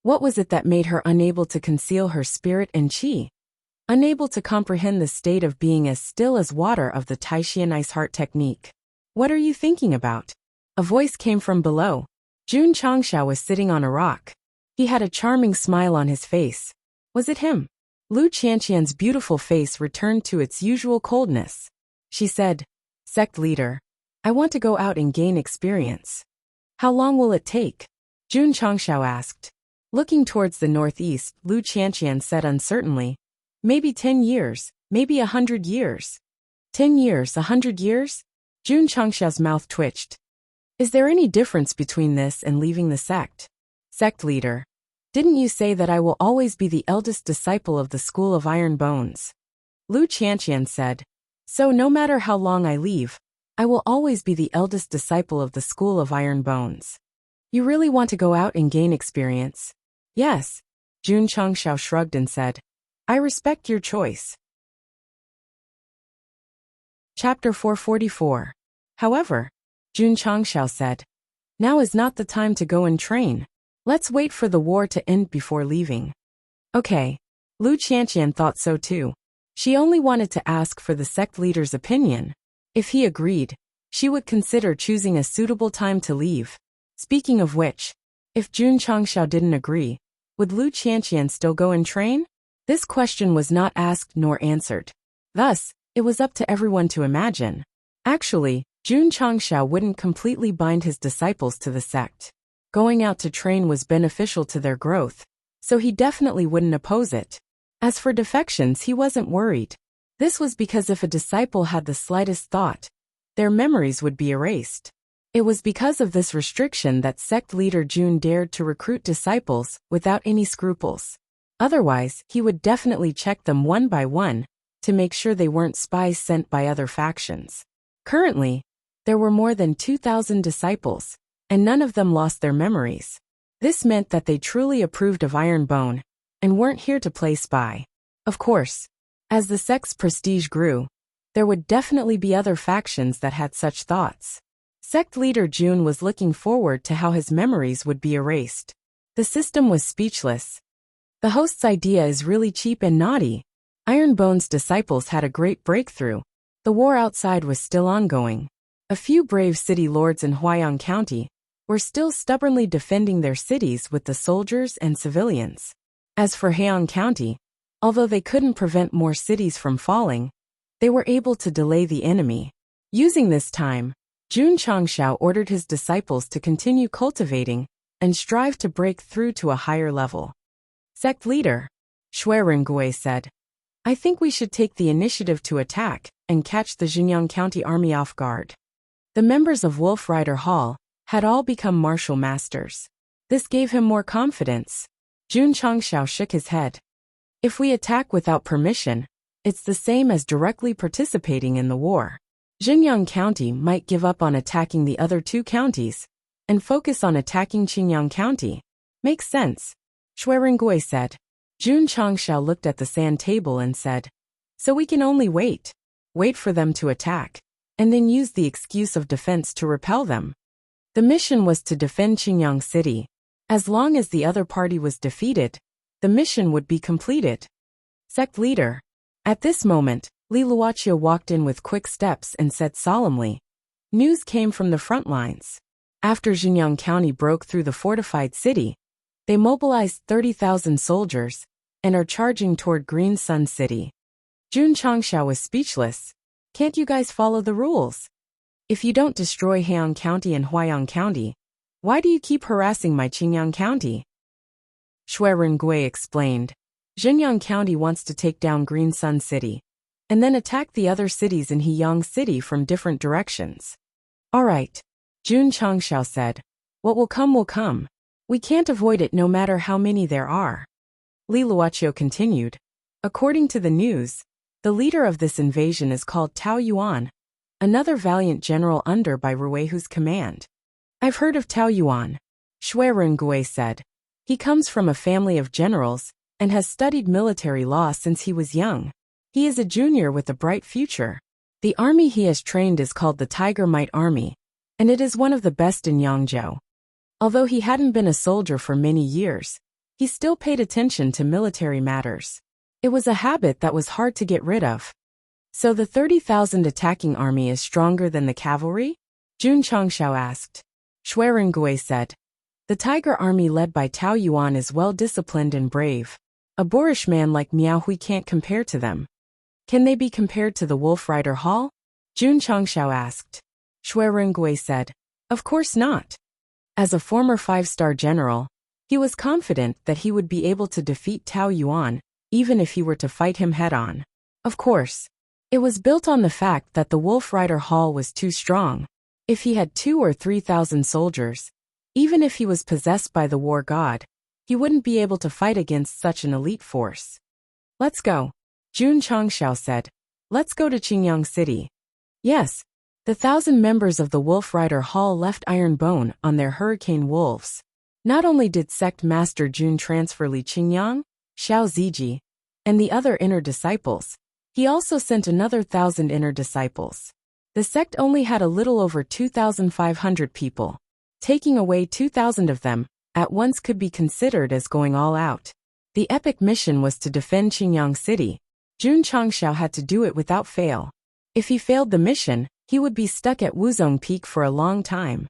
What was it that made her unable to conceal her spirit and qi? Unable to comprehend the state of being as still as water of the Taishan ice heart technique. "What are you thinking about?" A voice came from below. Jun Changshao was sitting on a rock. He had a charming smile on his face. Was it him? Lu Qianqian's beautiful face returned to its usual coldness. She said, "Sect leader, I want to go out and gain experience." "How long will it take?" Jun Changshao asked. Looking towards the northeast, Lu Qianqian said uncertainly, "Maybe 10 years, maybe 100 years." 10 years, 100 years? Jun Changsha's mouth twitched. Is there any difference between this and leaving the sect? Sect leader, didn't you say that I will always be the eldest disciple of the School of Iron Bones? Lu Qianqian said, so no matter how long I leave, I will always be the eldest disciple of the School of Iron Bones. You really want to go out and gain experience? Yes. Jun Changshao shrugged and said, I respect your choice. Chapter 444. However, Jun Changshao said, now is not the time to go and train. Let's wait for the war to end before leaving. Okay. Lu Qianqian thought so too. She only wanted to ask for the sect leader's opinion. If he agreed, she would consider choosing a suitable time to leave. Speaking of which, if Jun Changxiao didn't agree, would Lu Qianqian still go and train? This question was not asked nor answered. Thus, it was up to everyone to imagine. Actually, Jun Changxiao wouldn't completely bind his disciples to the sect. Going out to train was beneficial to their growth, so he definitely wouldn't oppose it. As for defections, he wasn't worried. This was because if a disciple had the slightest thought, their memories would be erased. It was because of this restriction that sect leader Jun dared to recruit disciples without any scruples. Otherwise, he would definitely check them one by one to make sure they weren't spies sent by other factions. Currently, there were more than 2,000 disciples, and none of them lost their memories. This meant that they truly approved of Iron Bone and weren't here to play spy. Of course, as the sect's prestige grew, there would definitely be other factions that had such thoughts. Sect leader Jun was looking forward to how his memories would be erased. The system was speechless. The host's idea is really cheap and naughty. Iron Bone's disciples had a great breakthrough. The war outside was still ongoing. A few brave city lords in Huayang County were still stubbornly defending their cities with the soldiers and civilians. As for Heian County, although they couldn't prevent more cities from falling, they were able to delay the enemy. Using this time, Jun Changxiao ordered his disciples to continue cultivating and strive to break through to a higher level. Sect leader, Shui Rengui said, I think we should take the initiative to attack and catch the Xinjiang County army off guard. The members of Wolf Rider Hall had all become martial masters. This gave him more confidence. Jun Changxiao shook his head. If we attack without permission, it's the same as directly participating in the war. Xinjiang County might give up on attacking the other two counties and focus on attacking Qingyang County. Makes sense, Shui Rengui said. Jun Changxiao looked at the sand table and said, so we can only wait for them to attack, and then use the excuse of defense to repel them. The mission was to defend Qingyang City. As long as the other party was defeated, the mission would be completed. Sect leader. At this moment, Li Luochio walked in with quick steps and said solemnly, news came from the front lines. After Xinjiang County broke through the fortified city, they mobilized 30,000 soldiers and are charging toward Green Sun City. Jun Changxiao was speechless. Can't you guys follow the rules? If you don't destroy Heian County and Huayang County, why do you keep harassing my Qingyang County? Shui Rengui explained. Xinjiang County wants to take down Green Sun City, and then attack the other cities in Heiyang City from different directions. All right, Jun Changxiao said. What will come will come. We can't avoid it no matter how many there are. Li Luochio continued. According to the news, the leader of this invasion is called Tao Yuan, another valiant general under Bai Ruihu's command. I've heard of Tao Yuan, Shui Rengui said. He comes from a family of generals and has studied military law since he was young. He is a junior with a bright future. The army he has trained is called the Tiger Might Army, and it is one of the best in Yangzhou. Although he hadn't been a soldier for many years, he still paid attention to military matters. It was a habit that was hard to get rid of. So the 30,000 attacking army is stronger than the cavalry? Jun Changxiao asked. Shui Rengui said. The Tiger army led by Tao Yuan is well-disciplined and brave. A boorish man like Miao Hui can't compare to them. Can they be compared to the Wolf Rider Hall? Jun Changxiao asked. Shui Rengui said. Of course not. As a former 5-star general, he was confident that he would be able to defeat Tao Yuan, even if he were to fight him head-on. Of course, it was built on the fact that the Wolf Rider Hall was too strong. If he had 2,000 or 3,000 soldiers, even if he was possessed by the war god, he wouldn't be able to fight against such an elite force. Let's go, Jun Changxiao said. Let's go to Qingyang City. Yes, the 1,000 members of the Wolf Rider Hall left Iron Bone on their hurricane wolves. Not only did Sect Master Jun transfer Li Qingyang, Xiao Ziji, and the other inner disciples, he also sent another 1,000 inner disciples. The sect only had a little over 2,500 people. Taking away 2,000 of them at once could be considered as going all out. The epic mission was to defend Qingyang City. Jun Changxiao had to do it without fail. If he failed the mission, He would be stuck at Wuzong Peak for a long time.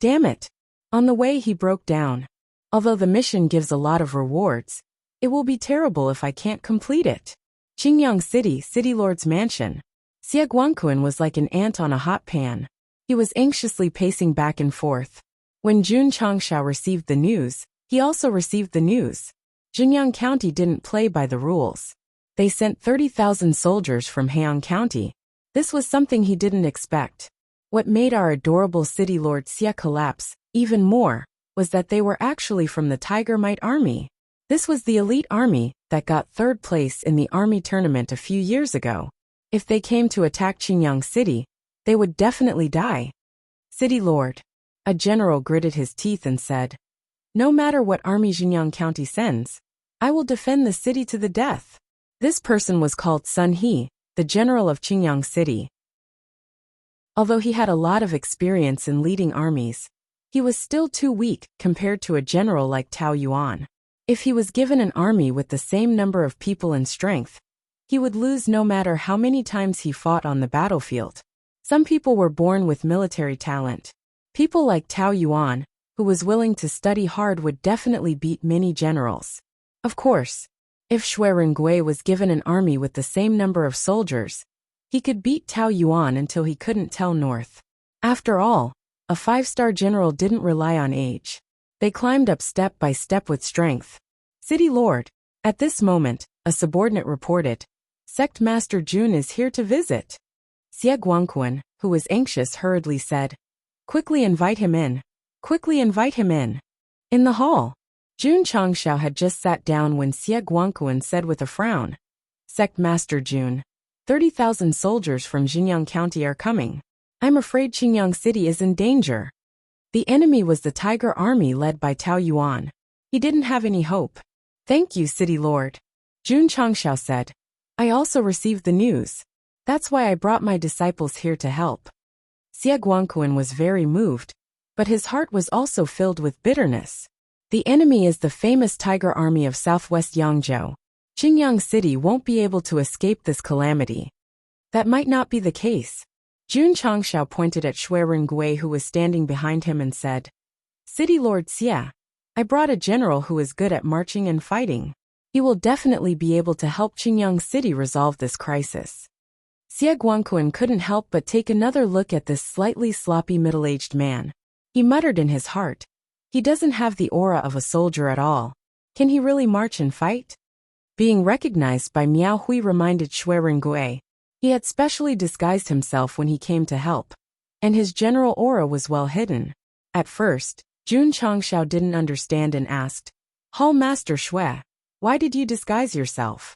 Damn it! On the way he broke down. Although the mission gives a lot of rewards, it will be terrible if I can't complete it. Qingyang City, City Lord's mansion. Xie Guangquan was like an ant on a hot pan. He was anxiously pacing back and forth. When Jun Changshao received the news, he also received the news. Jinyang County didn't play by the rules. They sent 30,000 soldiers from Heian County. This was something he didn't expect. What made our adorable city lord Xie collapse even more was that they were actually from the Tiger Might Army. This was the elite army that got third place in the army tournament a few years ago. If they came to attack Qingyang City, they would definitely die. City Lord. A general gritted his teeth and said, "No matter what army Jinyang County sends, I will defend the city to the death." This person was called Sun He, the general of Qingyang City. Although he had a lot of experience in leading armies, he was still too weak compared to a general like Tao Yuan. If he was given an army with the same number of people and strength, he would lose no matter how many times he fought on the battlefield. Some people were born with military talent. People like Tao Yuan, who was willing to study hard, would definitely beat many generals. Of course, if Xue Rengui was given an army with the same number of soldiers, he could beat Tao Yuan until he couldn't tell north. After all, a 5-star general didn't rely on age. They climbed up step by step with strength. City Lord. At this moment, a subordinate reported, "Sect Master Jun is here to visit." Xie Guangquan, who was anxious, hurriedly said, "Quickly invite him in. Quickly invite him in." In the hall, Jun Changshao had just sat down when Xie Guangquan said with a frown, "Sect Master Jun, 30,000 soldiers from Jinyang County are coming. I'm afraid Qingyang City is in danger." The enemy was the Tiger Army led by Tao Yuan. He didn't have any hope. "Thank you, City Lord," Jun Changshao said. "I also received the news. That's why I brought my disciples here to help." Xie Guangquan was very moved, but his heart was also filled with bitterness. The enemy is the famous Tiger Army of Southwest Yangzhou. Qingyang City won't be able to escape this calamity. That might not be the case. Jun Changshao pointed at Xue Rengui, who was standing behind him, and said, "City Lord Xie, I brought a general who is good at marching and fighting. He will definitely be able to help Qingyang City resolve this crisis." Xie Guangquan couldn't help but take another look at this slightly sloppy middle-aged man. He muttered in his heart, "He doesn't have the aura of a soldier at all. Can he really march and fight?" Being recognized by Miao Hui reminded Xue Rengui. He had specially disguised himself when he came to help, and his general aura was well hidden. At first, Jun Changshao didn't understand and asked, "Hall Master Xue, why did you disguise yourself?"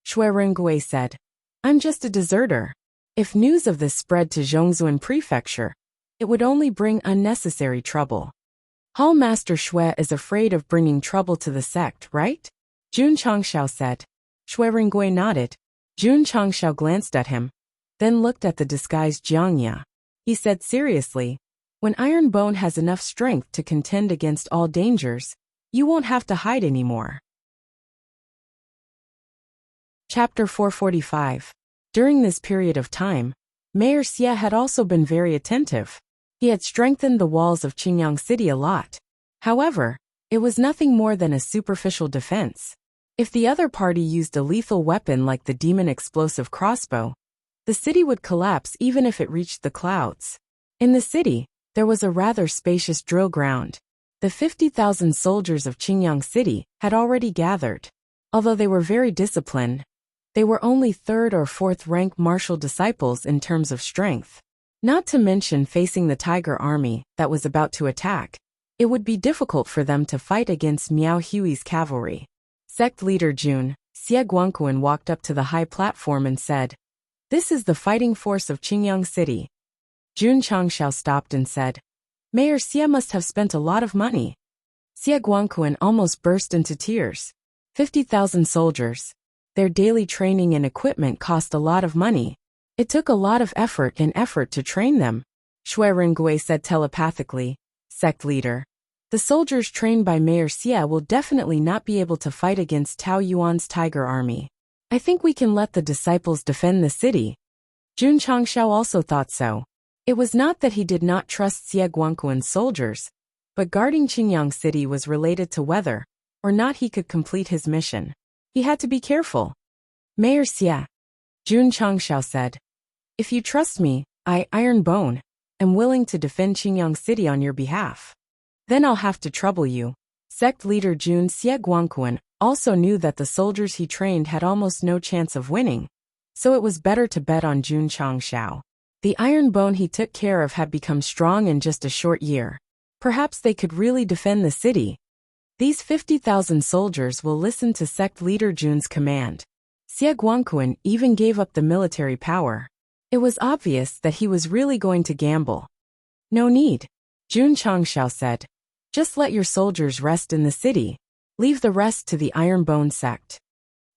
Xue Rengui said, "I'm just a deserter. If news of this spread to Zhongzuan Prefecture, it would only bring unnecessary trouble." "Hall Master Xue is afraid of bringing trouble to the sect, right?" Jun Changshao said. Xue Rengui nodded. Jun Changshao glanced at him, then looked at the disguised Jiangya. He said seriously, "When Iron Bone has enough strength to contend against all dangers, you won't have to hide anymore." Chapter 445. During this period of time, Mayor Xie had also been very attentive. He had strengthened the walls of Qingyang City a lot. However, it was nothing more than a superficial defense. If the other party used a lethal weapon like the demon explosive crossbow, the city would collapse even if it reached the clouds. In the city, there was a rather spacious drill ground. The 50,000 soldiers of Qingyang City had already gathered. Although they were very disciplined, they were only 3rd or 4th rank martial disciples in terms of strength. Not to mention facing the Tiger Army that was about to attack, it would be difficult for them to fight against Miao Hui's cavalry. Sect leader Jun, Xie Guangquan walked up to the high platform and said, "This is the fighting force of Qingyang City." Jun Changshao stopped and said, "Mayor Xie must have spent a lot of money." Xie Guangquan almost burst into tears. 50,000 soldiers. Their daily training and equipment cost a lot of money. It took a lot of effort to train them. Xue Rengui said telepathically, "Sect leader, the soldiers trained by Mayor Xie will definitely not be able to fight against Tao Yuan's Tiger Army. I think we can let the disciples defend the city." Jun Changshao also thought so. It was not that he did not trust Xie Guangquan's soldiers, but guarding Qingyang City was related to whether or not he could complete his mission. He had to be careful. Mayor Xie, Jun Changshao said, if you trust me, I, Iron Bone, am willing to defend Qingyang City on your behalf. Then I'll have to trouble you. Sect leader Jun Xie Guangquan also knew that the soldiers he trained had almost no chance of winning, so it was better to bet on Jun Changshao. The Iron Bone he took care of had become strong in just a short year. Perhaps they could really defend the city. These 50,000 soldiers will listen to Sect leader Jun's command. Xie Guangquan even gave up the military power. It was obvious that he was really going to gamble. No need, Jun Changshao said. Just let your soldiers rest in the city. Leave the rest to the Iron Bone sect.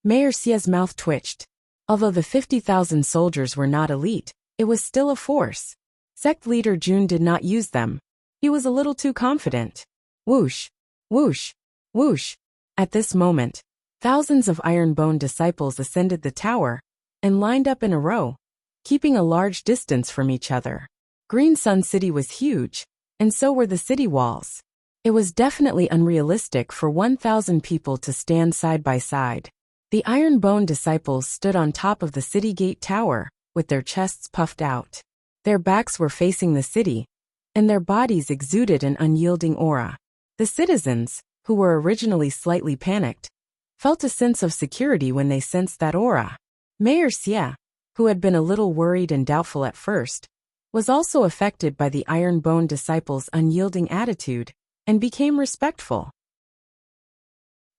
Mayor Xie's mouth twitched. Although the 50,000 soldiers were not elite, it was still a force. Sect leader Jun did not use them. He was a little too confident. Whoosh, whoosh, whoosh. At this moment, thousands of Iron Bone disciples ascended the tower and lined up in a row, keeping a large distance from each other. Green Sun City was huge, and so were the city walls. It was definitely unrealistic for 1,000 people to stand side by side. The Iron Bone disciples stood on top of the city gate tower, with their chests puffed out. Their backs were facing the city, and their bodies exuded an unyielding aura. The citizens, who were originally slightly panicked, felt a sense of security when they sensed that aura. Mayor Xie, who had been a little worried and doubtful at first, was also affected by the Iron Bone disciples' unyielding attitude, and became respectful.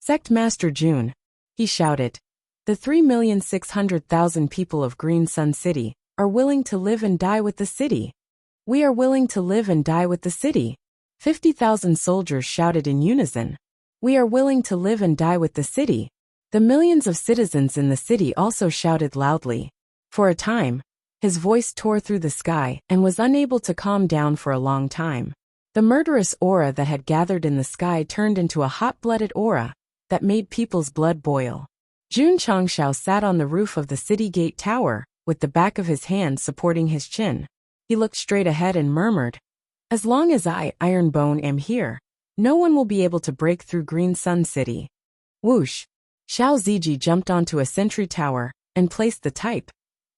Sect Master Jun, he shouted, the 3,600,000 people of Green Sun City are willing to live and die with the city. We are willing to live and die with the city. 50,000 soldiers shouted in unison. We are willing to live and die with the city. The millions of citizens in the city also shouted loudly. For a time, his voice tore through the sky and was unable to calm down for a long time. The murderous aura that had gathered in the sky turned into a hot-blooded aura that made people's blood boil. Jun Changshao sat on the roof of the city gate tower, with the back of his hand supporting his chin. He looked straight ahead and murmured, as long as I, Iron Bone, am here, no one will be able to break through Green Sun City. Whoosh! Xiao Ziji jumped onto a sentry tower and placed the Type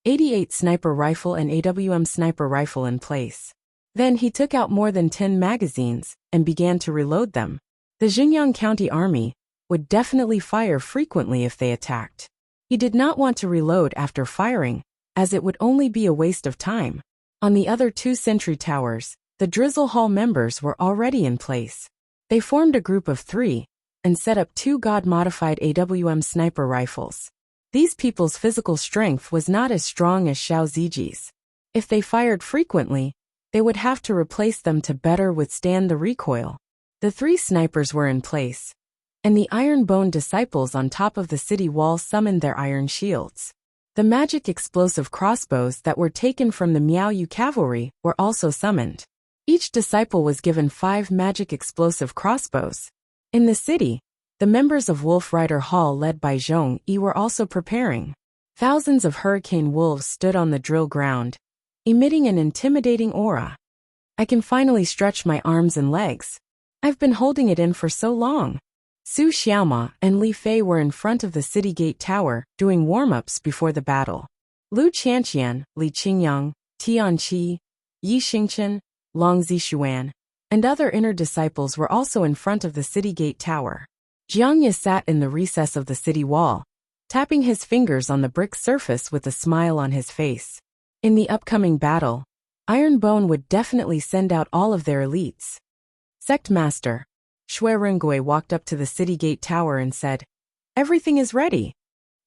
88 sniper rifle and AWM sniper rifle in place. Then he took out more than 10 magazines and began to reload them. The Xinjiang County Army would definitely fire frequently if they attacked. He did not want to reload after firing, as it would only be a waste of time. On the other two sentry towers, the Drizzle Hall members were already in place. They formed a group of 3 and set up 2 God-modified AWM sniper rifles. These people's physical strength was not as strong as Xiao Ziji's. If they fired frequently, they would have to replace them to better withstand the recoil. The 3 snipers were in place, and the Iron Bone disciples on top of the city wall summoned their iron shields. The magic explosive crossbows that were taken from the Miaoyu cavalry were also summoned. Each disciple was given 5 magic explosive crossbows. In the city, the members of Wolf Rider Hall led by Zhong Yi were also preparing. Thousands of hurricane wolves stood on the drill ground, emitting an intimidating aura. I can finally stretch my arms and legs. I've been holding it in for so long. Su Xiaoma and Li Fei were in front of the city gate tower, doing warm-ups before the battle. Lu Qianqian, Li Qingyang, Tian Qi, Yi Xingchen, Long Zixuan, and other inner disciples were also in front of the city gate tower. Jiang Ye sat in the recess of the city wall, tapping his fingers on the brick surface with a smile on his face. In the upcoming battle, Iron Bone would definitely send out all of their elites. Sect Master Shui Rengui walked up to the city gate tower and said, everything is ready.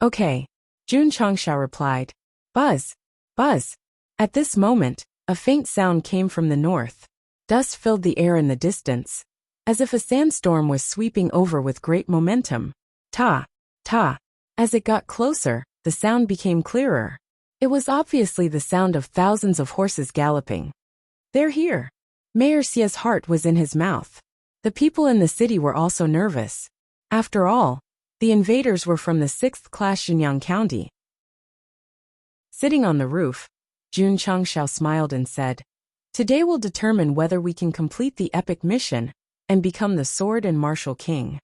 Okay, Jun Changshao replied. Buzz, buzz. At this moment, a faint sound came from the north. Dust filled the air in the distance, as if a sandstorm was sweeping over with great momentum. Ta, ta. As it got closer, the sound became clearer. It was obviously the sound of thousands of horses galloping. They're here. Mayor Xie's heart was in his mouth. The people in the city were also nervous. After all, the invaders were from the 6th class Xinjiang County. Sitting on the roof, Jun Changshao smiled and said, "Today will determine whether we can complete the epic mission and become the sword and martial king."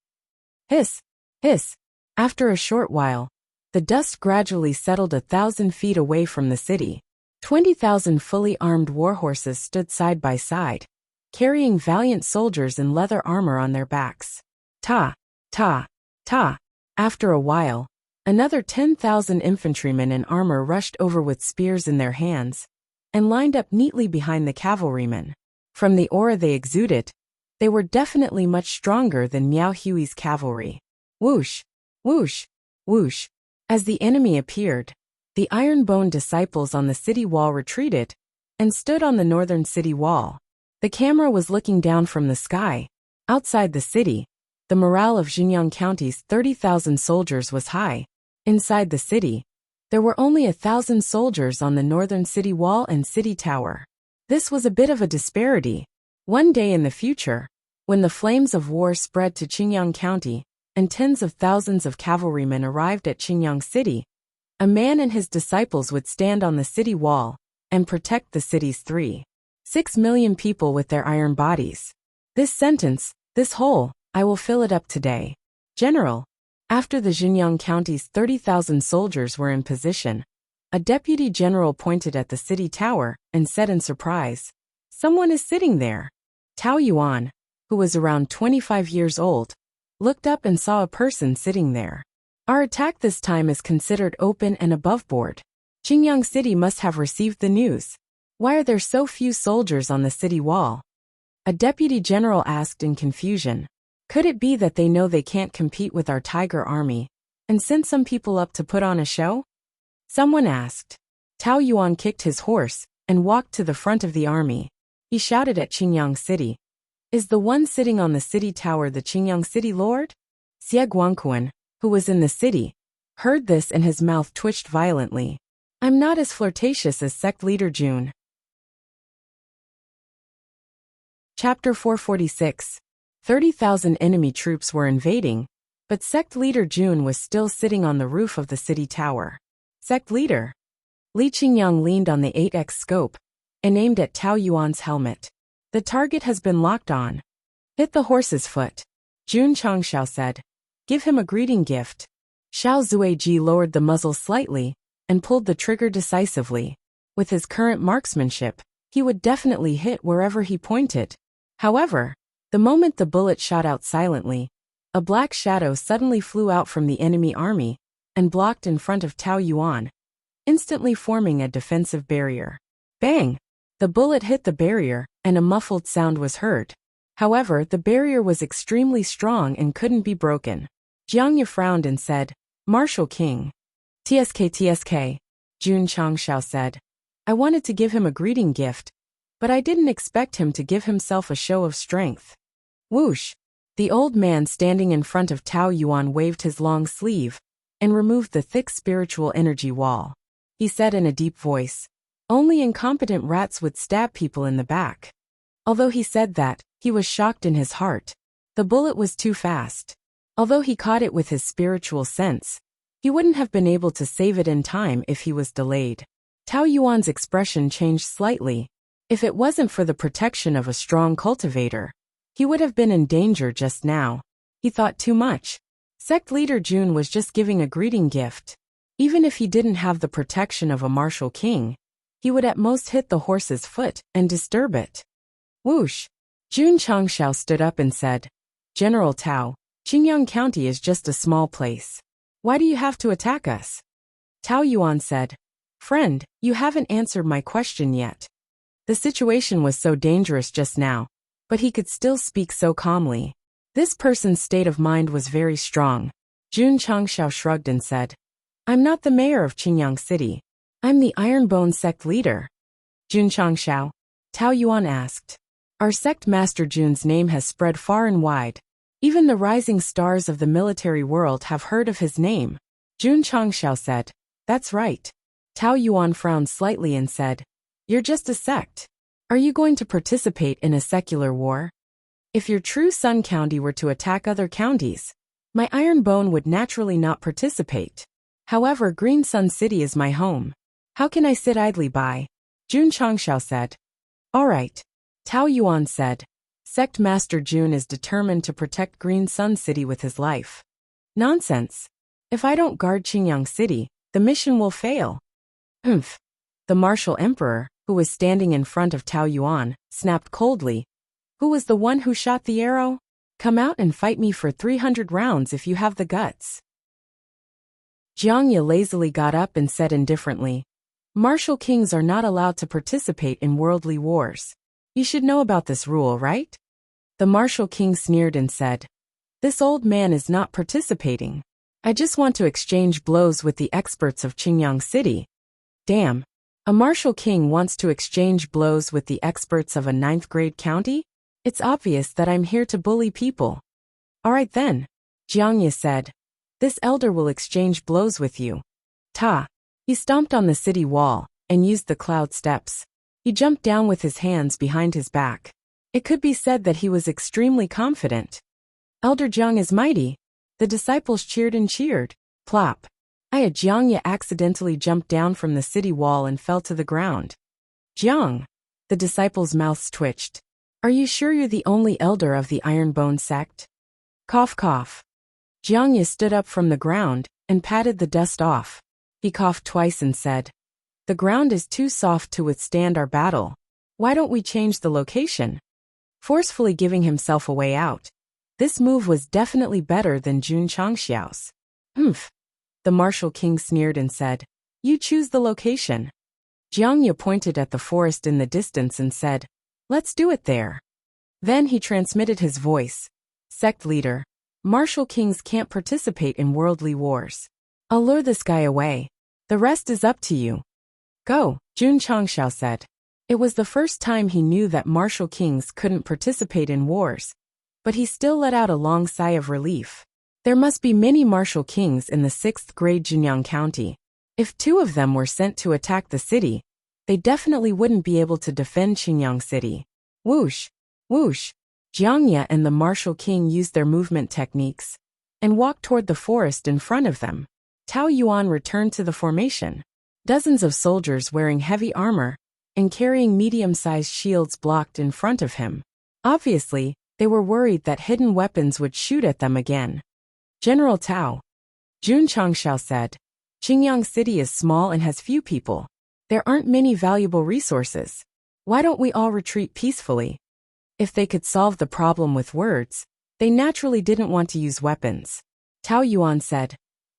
Hiss, hiss. After a short while, the dust gradually settled 1,000 feet away from the city. 20,000 fully armed warhorses stood side by side, carrying valiant soldiers in leather armor on their backs. Ta, ta, ta. After a while, another 10,000 infantrymen in armor rushed over with spears in their hands and lined up neatly behind the cavalrymen. From the aura they exuded, they were definitely much stronger than Miao Hui's cavalry. Whoosh, whoosh, whoosh. As the enemy appeared, the iron-boned disciples on the city wall retreated and stood on the northern city wall. The camera was looking down from the sky. Outside the city, the morale of Xinjiang County's 30,000 soldiers was high. Inside the city, there were only 1,000 soldiers on the northern city wall and city tower. This was a bit of a disparity. One day in the future, when the flames of war spread to Xinjiang County and tens of thousands of cavalrymen arrived at Xinjiang City, a man and his disciples would stand on the city wall and protect the city's 3.6 million people with their iron bodies. This sentence, this hole, I will fill it up today. General. After the Xinjiang County's 30,000 soldiers were in position, a deputy general pointed at the city tower and said in surprise, "Someone is sitting there." Tao Yuan, who was around 25 years old, looked up and saw a person sitting there. "Our attack this time is considered open and above board. Xinjiang City must have received the news. Why are there so few soldiers on the city wall?" A deputy general asked in confusion. "Could it be that they know they can't compete with our tiger army and send some people up to put on a show?" Someone asked. Tao Yuan kicked his horse and walked to the front of the army. He shouted at Xinjiang City, "Is the one sitting on the city tower the Xinjiang City Lord?" Xie Guangquan, who was in the city, heard this and his mouth twitched violently. "I'm not as flirtatious as Sect Leader Jun." Chapter 446. 30,000 enemy troops were invading, but Sect Leader Jun was still sitting on the roof of the city tower. "Sect Leader." Li Qingyang leaned on the 8x scope and aimed at Tao Yuan's helmet. "The target has been locked on. Hit the horse's foot." Jun Changshao said. "Give him a greeting gift." Xiao Zuiji lowered the muzzle slightly and pulled the trigger decisively. With his current marksmanship, he would definitely hit wherever he pointed. However, the moment the bullet shot out silently, a black shadow suddenly flew out from the enemy army and blocked in front of Tao Yuan, instantly forming a defensive barrier. Bang! The bullet hit the barrier, and a muffled sound was heard. However, the barrier was extremely strong and couldn't be broken. Jiang Ye frowned and said, "Martial King." "TSK." Jun Changshao said. "I wanted to give him a greeting gift, but I didn't expect him to give himself a show of strength." Whoosh! The old man standing in front of Tao Yuan waved his long sleeve and removed the thick spiritual energy wall. He said in a deep voice, "Only incompetent rats would stab people in the back." Although he said that, he was shocked in his heart. The bullet was too fast. Although he caught it with his spiritual sense, he wouldn't have been able to save it in time if he was delayed. Tao Yuan's expression changed slightly. If it wasn't for the protection of a strong cultivator, he would have been in danger just now. He thought too much. Sect Leader Jun was just giving a greeting gift. Even if he didn't have the protection of a martial king, he would at most hit the horse's foot and disturb it. Whoosh! Jun Changshao stood up and said, "General Tao, Xinjiang County is just a small place. Why do you have to attack us?" Tao Yuan said, "Friend, you haven't answered my question yet." The situation was so dangerous just now, but he could still speak so calmly. This person's state of mind was very strong. Jun Changshao shrugged and said, "I'm not the mayor of Xinjiang City. I'm the Ironbone Sect leader." Jun Changshao, Tao Yuan asked. "Our sect master Jun's name has spread far and wide. Even the rising stars of the military world have heard of his name." Jun Changshao said, "That's right." Tao Yuan frowned slightly and said, "You're just a sect. Are you going to participate in a secular war? If your true Sun County were to attack other counties, my Ironbone would naturally not participate. However, Green Sun City is my home. How can I sit idly by?" Jun Changshao said. All right. Tao Yuan said. Sect Master Jun is determined to protect Green Sun City with his life. Nonsense. If I don't guard Qingyang City, the mission will fail. Humph. The martial emperor, who was standing in front of Tao Yuan, snapped coldly. Who was the one who shot the arrow? Come out and fight me for 300 rounds if you have the guts. Jiangye lazily got up and said indifferently. Martial kings are not allowed to participate in worldly wars. You should know about this rule, right? The martial king sneered and said. This old man is not participating. I just want to exchange blows with the experts of Qingyang City. Damn. A martial king wants to exchange blows with the experts of a 9th grade county? It's obvious that I'm here to bully people. All right then, Jiangye said. This elder will exchange blows with you. Ta. He stomped on the city wall and used the cloud steps. He jumped down with his hands behind his back. It could be said that he was extremely confident. Elder Jiang is mighty. The disciples cheered and cheered. Plop. Jiangye accidentally jumped down from the city wall and fell to the ground. Jiang. The disciples' mouths twitched. Are you sure you're the only elder of the Ironbone sect? Cough cough. Jiangye stood up from the ground and patted the dust off. He coughed twice and said, The ground is too soft to withstand our battle. Why don't we change the location? Forcefully giving himself a way out. This move was definitely better than Jun Changxiao's. Humph. The martial king sneered and said, You choose the location. Jiangye pointed at the forest in the distance and said, Let's do it there. Then he transmitted his voice. Sect leader, martial kings can't participate in worldly wars. I'll lure this guy away. The rest is up to you. Go, Jun Changxiao said. It was the first time he knew that martial kings couldn't participate in wars, but he still let out a long sigh of relief. There must be many martial kings in the 6th grade Jinyang County. If 2 of them were sent to attack the city, they definitely wouldn't be able to defend Qingyang City. Whoosh, whoosh. Jiangye and the martial king used their movement techniques and walked toward the forest in front of them. Tao Yuan returned to the formation. Dozens of soldiers wearing heavy armor and carrying medium-sized shields blocked in front of him. Obviously, they were worried that hidden weapons would shoot at them again. General Tao. Jun Changxiao said. Qingyang City is small and has few people. There aren't many valuable resources. Why don't we all retreat peacefully? If they could solve the problem with words, they naturally didn't want to use weapons. Tao Yuan said.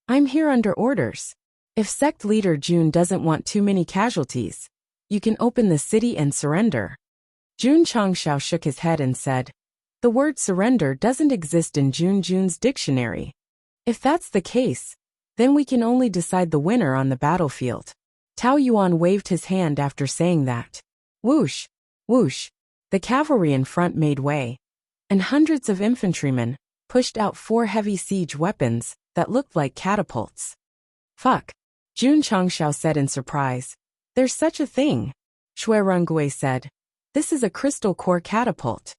I'm here under orders. If sect leader Jun doesn't want too many casualties, you can open the city and surrender. Jun Changxiao shook his head and said, The word surrender doesn't exist in Jun's dictionary. If that's the case, then we can only decide the winner on the battlefield. Tao Yuan waved his hand after saying that. Whoosh, whoosh. The cavalry in front made way, and hundreds of infantrymen pushed out 4 heavy siege weapons that looked like catapults. Fuck, Jun Changxiao said in surprise. There's such a thing. Shui Rongui said. This is a crystal core catapult.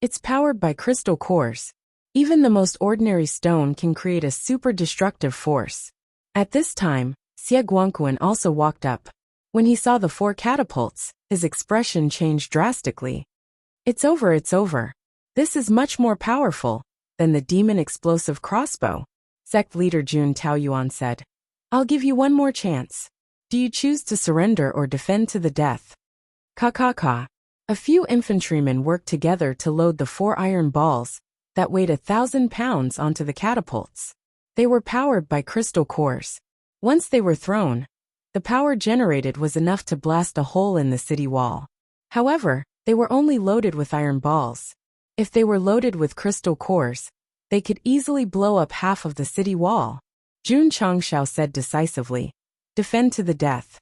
It's powered by crystal cores. Even the most ordinary stone can create a super destructive force. At this time, Xie Guangquan also walked up. When he saw the 4 catapults, his expression changed drastically. It's over, it's over. This is much more powerful than the demon explosive crossbow. Sect leader Jun Taoyuan said. I'll give you one more chance. Do you choose to surrender or defend to the death? Ka. A few infantrymen worked together to load the 4 iron balls that weighed 1,000 pounds onto the catapults. They were powered by crystal cores. Once they were thrown, the power generated was enough to blast a hole in the city wall. However, they were only loaded with iron balls. If they were loaded with crystal cores, they could easily blow up half of the city wall. Jun Changxiao said decisively, Defend to the death.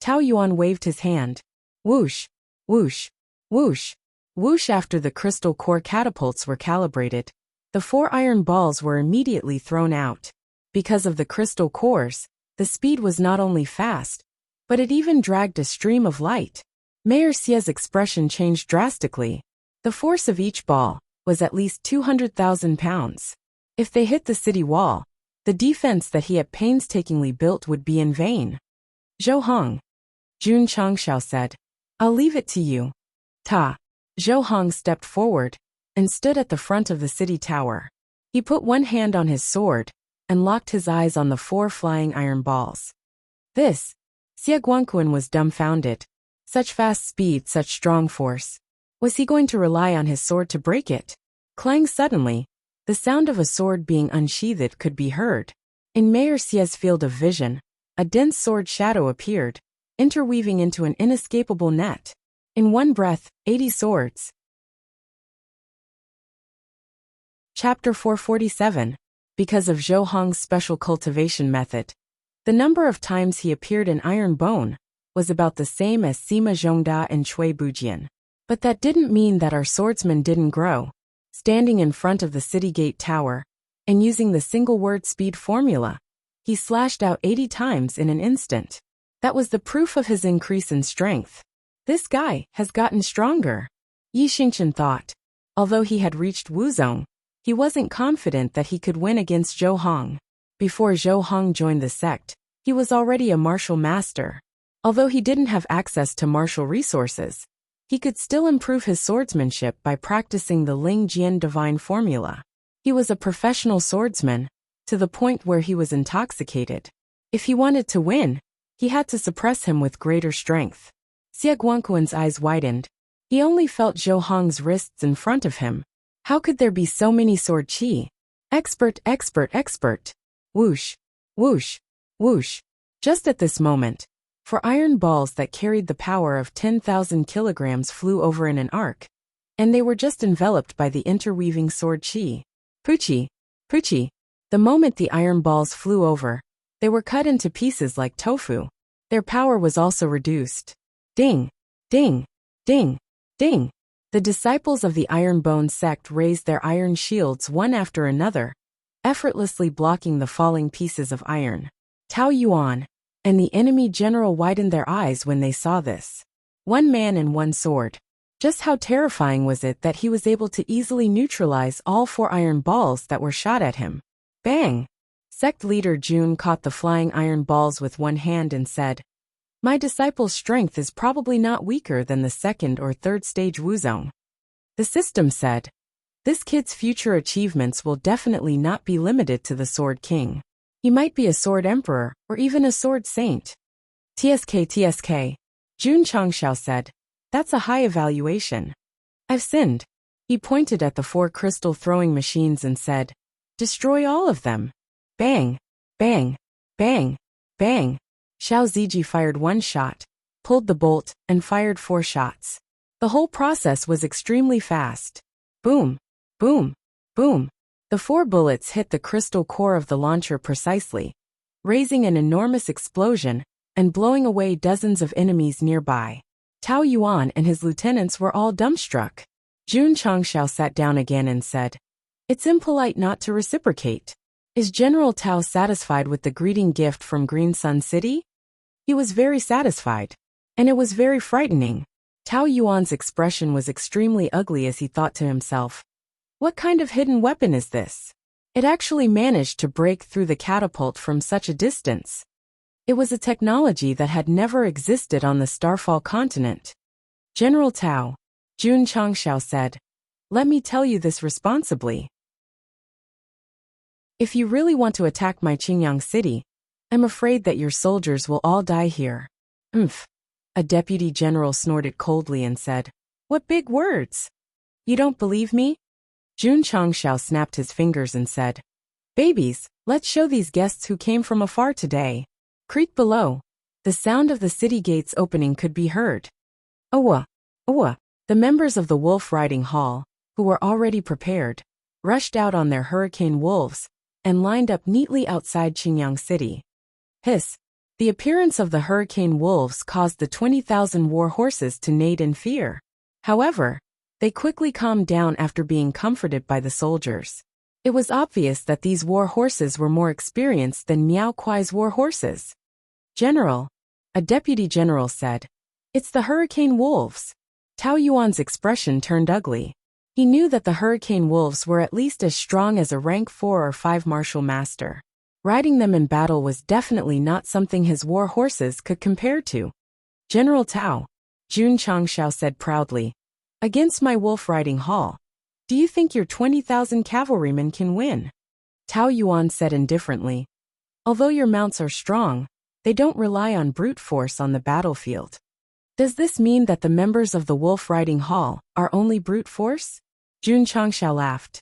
Tao Yuan waved his hand. Whoosh, whoosh, whoosh, whoosh. After the crystal core catapults were calibrated, the 4 iron balls were immediately thrown out. Because of the crystal cores, the speed was not only fast, but it even dragged a stream of light. Mayor Xie's expression changed drastically. The force of each ball was at least 200,000 pounds. If they hit the city wall, the defense that he had painstakingly built would be in vain. Zhou Hong. Jun Changshao said. I'll leave it to you. Ta. Zhou Hong stepped forward and stood at the front of the city tower. He put one hand on his sword and locked his eyes on the 4 flying iron balls. This. Xie Guangquan was dumbfounded. Such fast speed, such strong force. Was he going to rely on his sword to break it? Clang suddenly. The sound of a sword being unsheathed could be heard. In Mayor Xie's field of vision, a dense sword shadow appeared, interweaving into an inescapable net. In one breath, 80 swords. Chapter 447. Because of Zhou Hong's special cultivation method, the number of times he appeared in Iron Bone was about the same as Sima Zhongda and Cui Bujian. But that didn't mean that our swordsman didn't grow. Standing in front of the city gate tower, and using the single-word speed formula, he slashed out 80 times in an instant. That was the proof of his increase in strength. This guy has gotten stronger. Yi Xingchen thought. Although he had reached Wuzong, he wasn't confident that he could win against Zhou Hong. Before Zhou Hong joined the sect, he was already a martial master. Although he didn't have access to martial resources, he could still improve his swordsmanship by practicing the Ling Jian divine formula. He was a professional swordsman, to the point where he was intoxicated. If he wanted to win, he had to suppress him with greater strength. Xie Guangquan's eyes widened. He only felt Zhou Hong's wrists in front of him. How could there be so many sword qi? Expert, expert, expert. Whoosh, whoosh, whoosh. Just at this moment, 4 iron balls that carried the power of 10,000 kilograms flew over in an arc, and they were just enveloped by the interweaving sword qi. Puchi, puchi. The moment the iron balls flew over, they were cut into pieces like tofu. Their power was also reduced. Ding, ding, ding, ding. The disciples of the Iron Bone sect raised their iron shields one after another, effortlessly blocking the falling pieces of iron. Tao Yuan and the enemy general widened their eyes when they saw this. 1 man and 1 sword. Just how terrifying was it that he was able to easily neutralize all 4 iron balls that were shot at him? Bang! Sect leader Jun caught the flying iron balls with one hand and said, My disciple's strength is probably not weaker than the 2nd or 3rd stage Wuzong. The system said, This kid's future achievements will definitely not be limited to the Sword King. He might be a Sword Emperor, or even a Sword Saint. TSK, Jun Changshao said. That's a high evaluation. I've sinned. He pointed at the 4 crystal throwing machines and said, Destroy all of them. Bang, bang, bang, bang. Xiao Ziji fired 1 shot, pulled the bolt, and fired 4 shots. The whole process was extremely fast. Boom, boom, boom. The 4 bullets hit the crystal core of the launcher precisely, raising an enormous explosion and blowing away dozens of enemies nearby. Tao Yuan and his lieutenants were all dumbstruck. Jun Changshao sat down again and said, It's impolite not to reciprocate. Is General Tao satisfied with the greeting gift from Green Sun City? He was very satisfied. And it was very frightening. Tao Yuan's expression was extremely ugly as he thought to himself, What kind of hidden weapon is this? It actually managed to break through the catapult from such a distance. It was a technology that had never existed on the Starfall continent. General Tao, Jun Changshao said, Let me tell you this responsibly. If you really want to attack my Qingyang city, I'm afraid that your soldiers will all die here. Umph. A deputy general snorted coldly and said, What big words! You don't believe me? Jun Changshao snapped his fingers and said, Babies, let's show these guests who came from afar today. Creek below. The sound of the city gates opening could be heard. Owa, owa. The members of the wolf riding hall, who were already prepared, rushed out on their hurricane wolves and lined up neatly outside Qingyang City. Hiss. The appearance of the hurricane wolves caused the 20,000 war horses to neigh in fear. However, they quickly calmed down after being comforted by the soldiers. It was obvious that these war horses were more experienced than Miao Kuai's war horses. General, a deputy general said, It's the hurricane wolves. Tao Yuan's expression turned ugly. He knew that the hurricane wolves were at least as strong as a rank 4 or 5 martial master. Riding them in battle was definitely not something his war horses could compare to. General Tao, Jun Changshao said proudly. Against my wolf riding hall. Do you think your 20,000 cavalrymen can win? Tao Yuan said indifferently. Although your mounts are strong, they don't rely on brute force on the battlefield. Does this mean that the members of the wolf riding hall are only brute force? Jun Changshao laughed.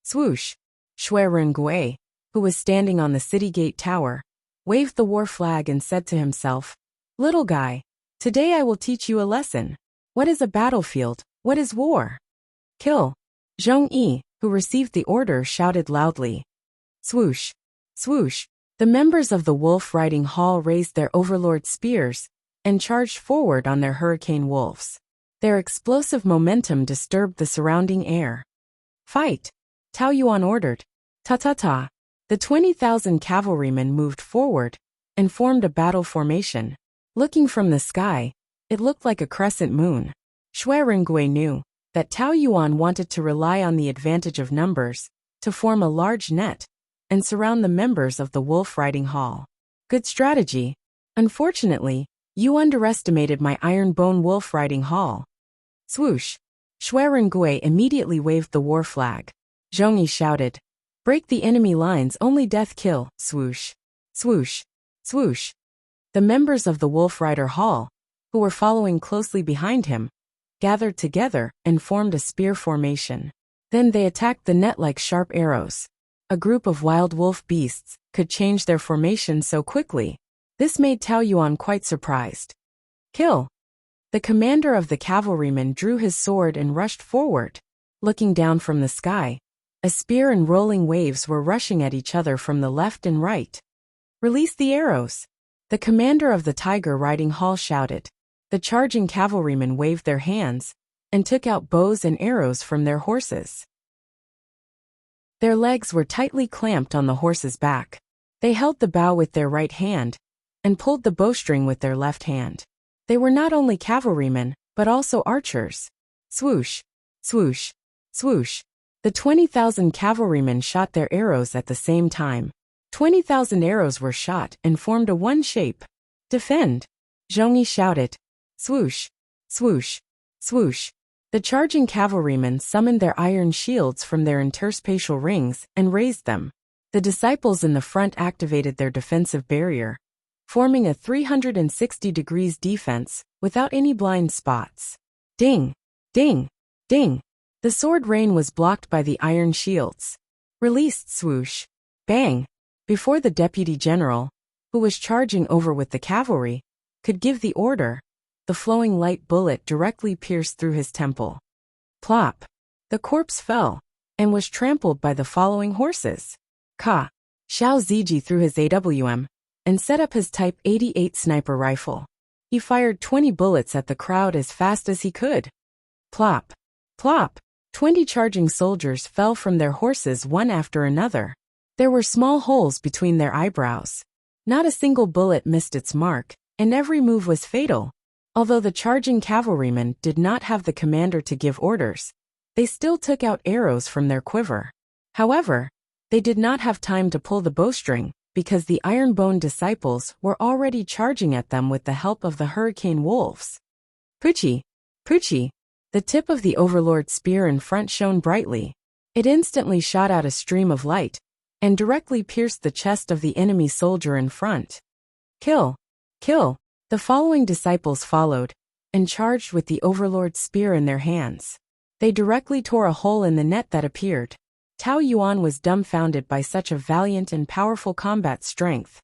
Swoosh! Shui Rengui, who was standing on the city gate tower, waved the war flag and said to himself, Little guy, today I will teach you a lesson. What is a battlefield? What is war? Kill! Zhong Yi, who received the order, shouted loudly. Swoosh! Swoosh! The members of the wolf riding hall raised their overlord spears and charged forward on their hurricane wolves. Their explosive momentum disturbed the surrounding air. Fight! Tao Yuan ordered. Ta-ta-ta! The 20,000 cavalrymen moved forward and formed a battle formation. Looking from the sky, it looked like a crescent moon. Shui Rengui knew that Tao Yuan wanted to rely on the advantage of numbers to form a large net and surround the members of the wolf riding hall. Good strategy. Unfortunately, you underestimated my iron bone wolf riding hall. Swoosh! Shui Rengui immediately waved the war flag. Zhong Yi shouted, Break the enemy lines, only death kill. Swoosh! Swoosh! Swoosh! The members of the wolf rider hall, who were following closely behind him, gathered together and formed a spear formation. Then they attacked the net like sharp arrows. A group of wild wolf beasts could change their formation so quickly. This made Tao Yuan quite surprised. Kill! The commander of the cavalrymen drew his sword and rushed forward. Looking down from the sky, a spear and rolling waves were rushing at each other from the left and right. Release the arrows! The commander of the tiger riding hall shouted. The charging cavalrymen waved their hands and took out bows and arrows from their horses. Their legs were tightly clamped on the horse's back. They held the bow with their right hand and pulled the bowstring with their left hand. They were not only cavalrymen, but also archers. Swoosh! Swoosh! Swoosh! The 20,000 cavalrymen shot their arrows at the same time. 20,000 arrows were shot and formed a one shape. Defend! Zhong Yi shouted. Swoosh! Swoosh! Swoosh! The charging cavalrymen summoned their iron shields from their interspatial rings and raised them. The disciples in the front activated their defensive barrier, forming a 360 degrees defense without any blind spots. Ding! Ding! Ding! The sword rain was blocked by the iron shields. Released. Swoosh! Bang! Before the deputy general, who was charging over with the cavalry, could give the order, the flowing light bullet directly pierced through his temple. Plop! The corpse fell and was trampled by the following horses. Ka! Xiao Ziji threw his AWM and set up his Type 88 sniper rifle. He fired 20 bullets at the crowd as fast as he could. Plop! Plop! 20 charging soldiers fell from their horses one after another. There were small holes between their eyebrows. Not a single bullet missed its mark, and every move was fatal. Although the charging cavalrymen did not have the commander to give orders, they still took out arrows from their quiver. However, they did not have time to pull the bowstring, because the iron-boned disciples were already charging at them with the help of the hurricane wolves. Puchi! Puchi! The tip of the overlord spear in front shone brightly. It instantly shot out a stream of light, and directly pierced the chest of the enemy soldier in front. Kill! Kill! The following disciples followed, and charged with the overlord's spear in their hands. They directly tore a hole in the net that appeared. Tao Yuan was dumbfounded by such a valiant and powerful combat strength.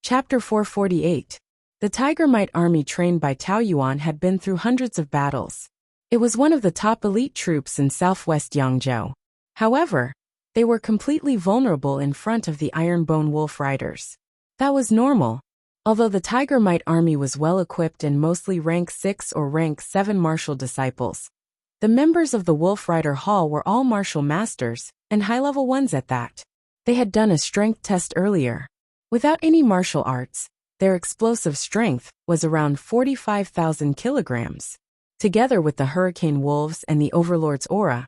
Chapter 448. The Tiger Might army trained by Tao Yuan had been through hundreds of battles. It was one of the top elite troops in southwest Yangzhou. However, they were completely vulnerable in front of the Ironbone Wolf Riders. That was normal. Although the Tiger Might army was well-equipped and mostly rank 6 or rank 7 martial disciples, the members of the Wolf Rider Hall were all martial masters, and high-level ones at that. They had done a strength test earlier. Without any martial arts, their explosive strength was around 45,000 kilograms. Together with the Hurricane Wolves and the Overlord's aura,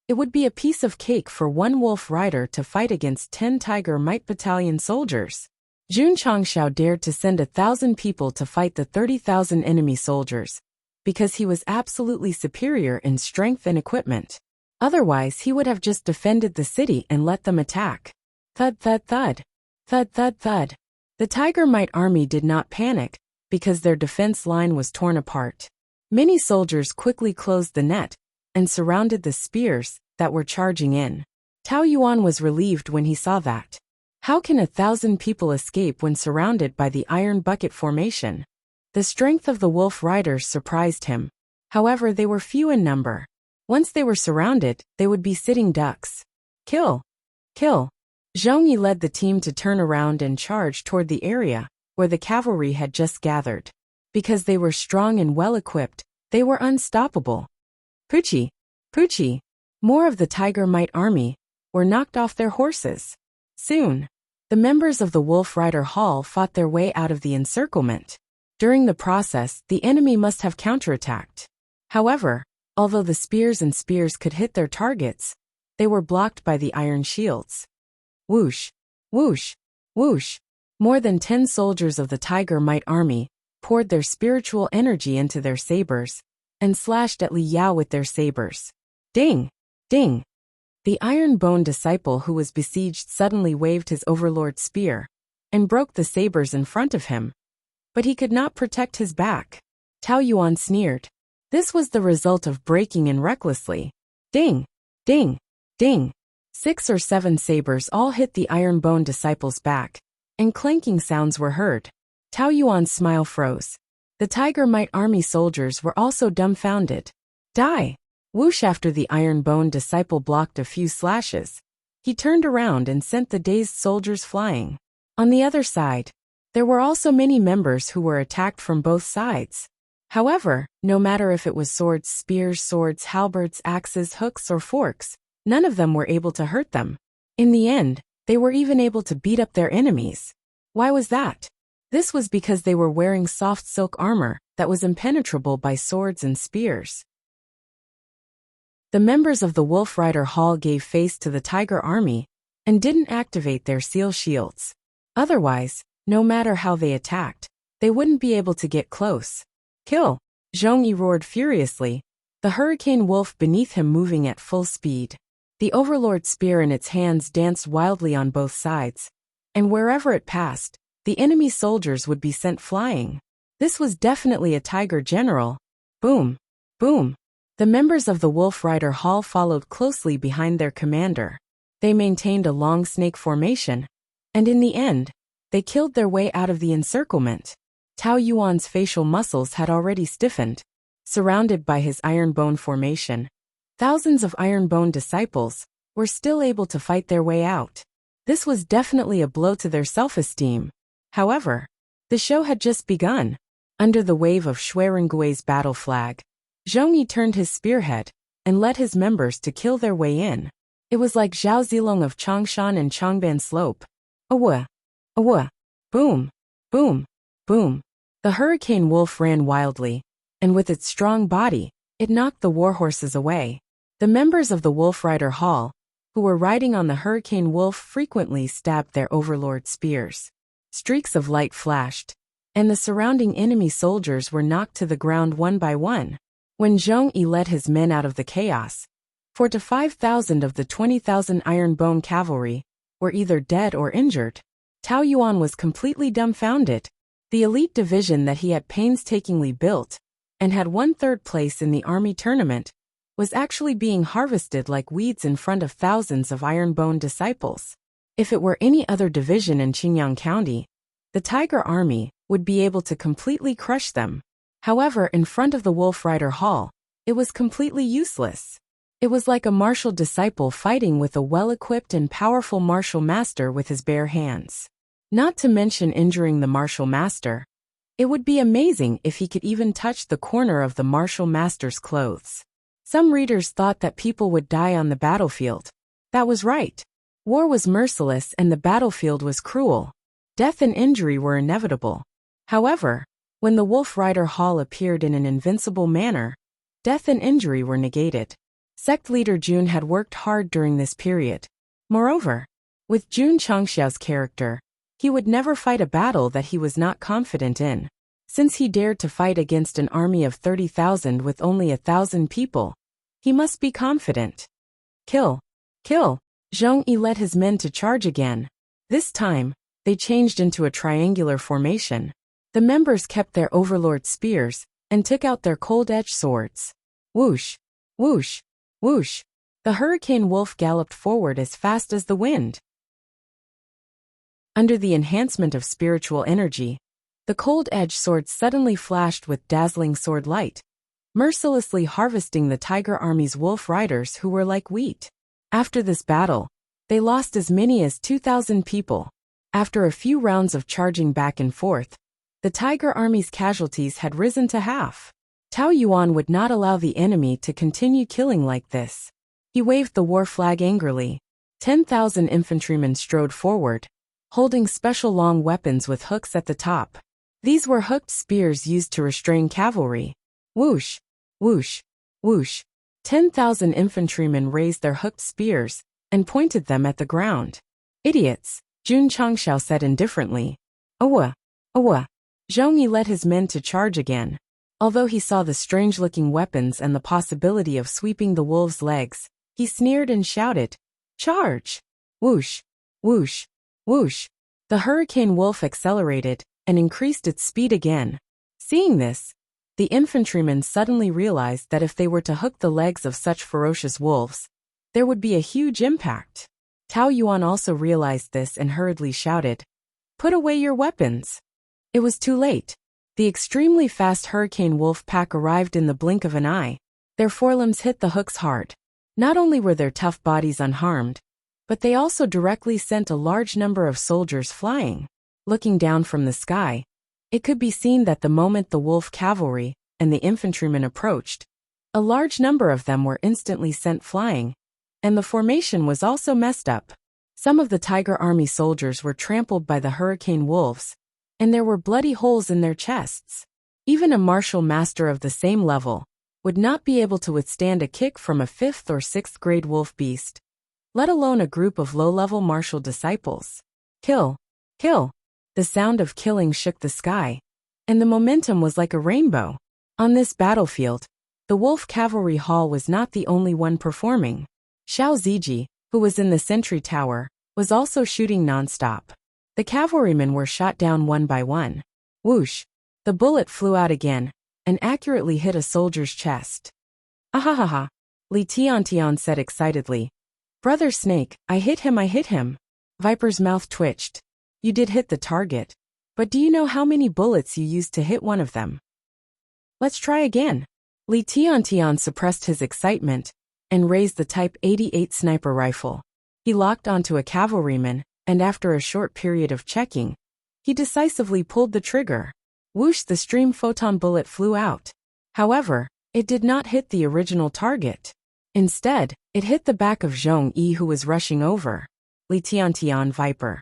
it would be a piece of cake for one Wolf Rider to fight against 10 Tiger Might Battalion soldiers. Jun Changshao dared to send 1,000 people to fight the 30,000 enemy soldiers, because he was absolutely superior in strength and equipment. Otherwise, he would have just defended the city and let them attack. Thud, thud, thud. Thud, thud, thud. The Tiger Might army did not panic, because their defense line was torn apart. Many soldiers quickly closed the net and surrounded the spears that were charging in. Tao Yuan was relieved when he saw that. How can 1,000 people escape when surrounded by the Iron Bucket formation? The strength of the Wolf Riders surprised him. However, they were few in number. Once they were surrounded, they would be sitting ducks. Kill! Kill! Zhong Yi led the team to turn around and charge toward the area where the cavalry had just gathered. Because they were strong and well-equipped, they were unstoppable. Poochie! Poochie! More of the Tiger Might army were knocked off their horses. Soon, the members of the Wolf Rider Hall fought their way out of the encirclement. During the process, the enemy must have counterattacked. However, although the spears could hit their targets, they were blocked by the iron shields. Whoosh! Whoosh! Whoosh! More than 10 soldiers of the Tiger Might army poured their spiritual energy into their sabers and slashed at Li Yao with their sabers. Ding! Ding! The Iron Bone disciple who was besieged suddenly waved his overlord spear and broke the sabers in front of him. But he could not protect his back. Tao Yuan sneered. This was the result of breaking in recklessly. Ding! Ding! Ding! 6 or 7 sabers all hit the Iron Bone disciple's back, and clanking sounds were heard. Tao Yuan's smile froze. The Tiger Might army soldiers were also dumbfounded. Die! Whoosh! After the Iron Bone disciple blocked a few slashes, he turned around and sent the dazed soldiers flying. On the other side, there were also many members who were attacked from both sides. However, no matter if it was swords, spears, swords, halberds, axes, hooks, or forks, none of them were able to hurt them. In the end, they were even able to beat up their enemies. Why was that? This was because they were wearing soft silk armor that was impenetrable by swords and spears. The members of the Wolf Rider Hall gave face to the Tiger Army and didn't activate their seal shields. Otherwise, no matter how they attacked, they wouldn't be able to get close. Kill! Zhong Yi roared furiously, the hurricane wolf beneath him moving at full speed. The overlord spear in its hands danced wildly on both sides, and wherever it passed, the enemy soldiers would be sent flying. This was definitely a tiger general. Boom! Boom! The members of the Wolf Rider Hall followed closely behind their commander. They maintained a long snake formation, and in the end, they killed their way out of the encirclement. Tao Yuan's facial muscles had already stiffened. Surrounded by his Iron Bone formation, thousands of Iron Bone disciples were still able to fight their way out. This was definitely a blow to their self-esteem. However, the show had just begun. Under the wave of Shuirengui's battle flag, Zhong Yi turned his spearhead and led his members to kill their way in. It was like Zhao Zilong of Chongshan and Chongban Slope. Awa! Awa! Boom! Boom! Boom! The hurricane wolf ran wildly, and with its strong body, it knocked the warhorses away. The members of the Wolf Rider Hall, who were riding on the hurricane wolf, frequently stabbed their overlord spears. Streaks of light flashed, and the surrounding enemy soldiers were knocked to the ground one by one. When Zhong Yi led his men out of the chaos, 4 to 5,000 of the 20,000 Iron Bone cavalry were either dead or injured. Tao Yuan was completely dumbfounded. The elite division that he had painstakingly built and had won 3rd place in the army tournament was actually being harvested like weeds in front of thousands of Iron Bone disciples. If it were any other division in Qingyang County, the Tiger Army would be able to completely crush them. However, in front of the Wolf Rider Hall, it was completely useless. It was like a martial disciple fighting with a well-equipped and powerful martial master with his bare hands. Not to mention injuring the martial master. It would be amazing if he could even touch the corner of the martial master's clothes. Some readers thought that people would die on the battlefield. That was right. War was merciless and the battlefield was cruel. Death and injury were inevitable. However, when the Wolf Rider Hall appeared in an invincible manner, death and injury were negated. Sect leader Jun had worked hard during this period. Moreover, with Jun Changshao's character, He would never fight a battle that he was not confident in. Since he dared to fight against an army of 30,000 with only 1,000 people, he must be confident. Kill! Kill! Zhong Yi led his men to charge again. This time, they changed into a triangular formation. The members kept their overlord spears and took out their cold-edged swords. Whoosh! Whoosh! Whoosh! The hurricane wolf galloped forward as fast as the wind. Under the enhancement of spiritual energy, the cold-edged sword suddenly flashed with dazzling sword light, mercilessly harvesting the tiger army's wolf riders who were like wheat. After this battle, they lost as many as 2,000 people. After a few rounds of charging back and forth, the tiger army's casualties had risen to half. Tao Yuan would not allow the enemy to continue killing like this. He waved the war flag angrily. 10,000 infantrymen strode forward, holding special long weapons with hooks at the top. These were hooked spears used to restrain cavalry. Whoosh! Whoosh! Whoosh! 10,000 infantrymen raised their hooked spears and pointed them at the ground. Idiots, Jun Changshao said indifferently. Awa! Awa! Zhong Yi led his men to charge again. Although he saw the strange-looking weapons and the possibility of sweeping the wolves' legs, he sneered and shouted, "Charge!" Whoosh! Whoosh! Whoosh! The hurricane wolf accelerated and increased its speed again. Seeing this, the infantrymen suddenly realized that if they were to hook the legs of such ferocious wolves, there would be a huge impact. Tao Yuan also realized this and hurriedly shouted, "Put away your weapons!" It was too late. The extremely fast hurricane wolf pack arrived in the blink of an eye. Their forelimbs hit the hooks hard. Not only were their tough bodies unharmed, but they also directly sent a large number of soldiers flying. Looking down from the sky, it could be seen that the moment the wolf cavalry and the infantrymen approached, a large number of them were instantly sent flying, and the formation was also messed up. Some of the Tiger Army soldiers were trampled by the hurricane wolves, and there were bloody holes in their chests. Even a martial master of the same level would not be able to withstand a kick from a 5th or 6th grade wolf beast, let alone a group of low-level martial disciples. Kill! Kill! The sound of killing shook the sky, and the momentum was like a rainbow. On this battlefield, the wolf cavalry hall was not the only one performing. Xiao Ziji, who was in the sentry tower, was also shooting non-stop. The cavalrymen were shot down one by one. Whoosh! The bullet flew out again and accurately hit a soldier's chest. Ahahaha! Li Tiantian said excitedly. "Brother Snake, I hit him, I hit him." Viper's mouth twitched. "You did hit the target, but do you know how many bullets you used to hit one of them?" "Let's try again." Li Tiantian suppressed his excitement and raised the Type 88 sniper rifle. He locked onto a cavalryman, and after a short period of checking, he decisively pulled the trigger. Whoosh! The stream photon bullet flew out. However, it did not hit the original target. Instead, it hit the back of Zhong Yi, who was rushing over. Li Tiantian Viper.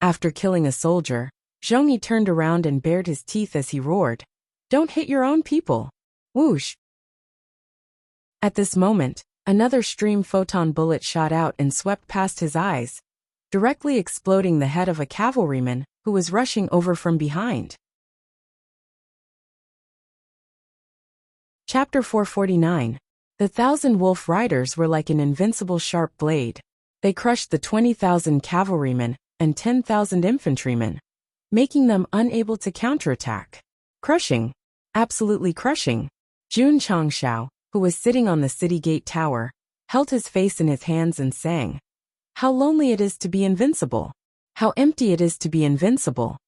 After killing a soldier, Zhong Yi turned around and bared his teeth as he roared, "Don't hit your own people!" Whoosh! At this moment, another stream photon bullet shot out and swept past his eyes, directly exploding the head of a cavalryman who was rushing over from behind. Chapter 449. The 1,000 wolf riders were like an invincible sharp blade. They crushed the 20,000 cavalrymen and 10,000 infantrymen, making them unable to counterattack. Crushing. Absolutely crushing. Jun Changshao, who was sitting on the city gate tower, held his face in his hands and sang, "How lonely it is to be invincible. How empty it is to be invincible."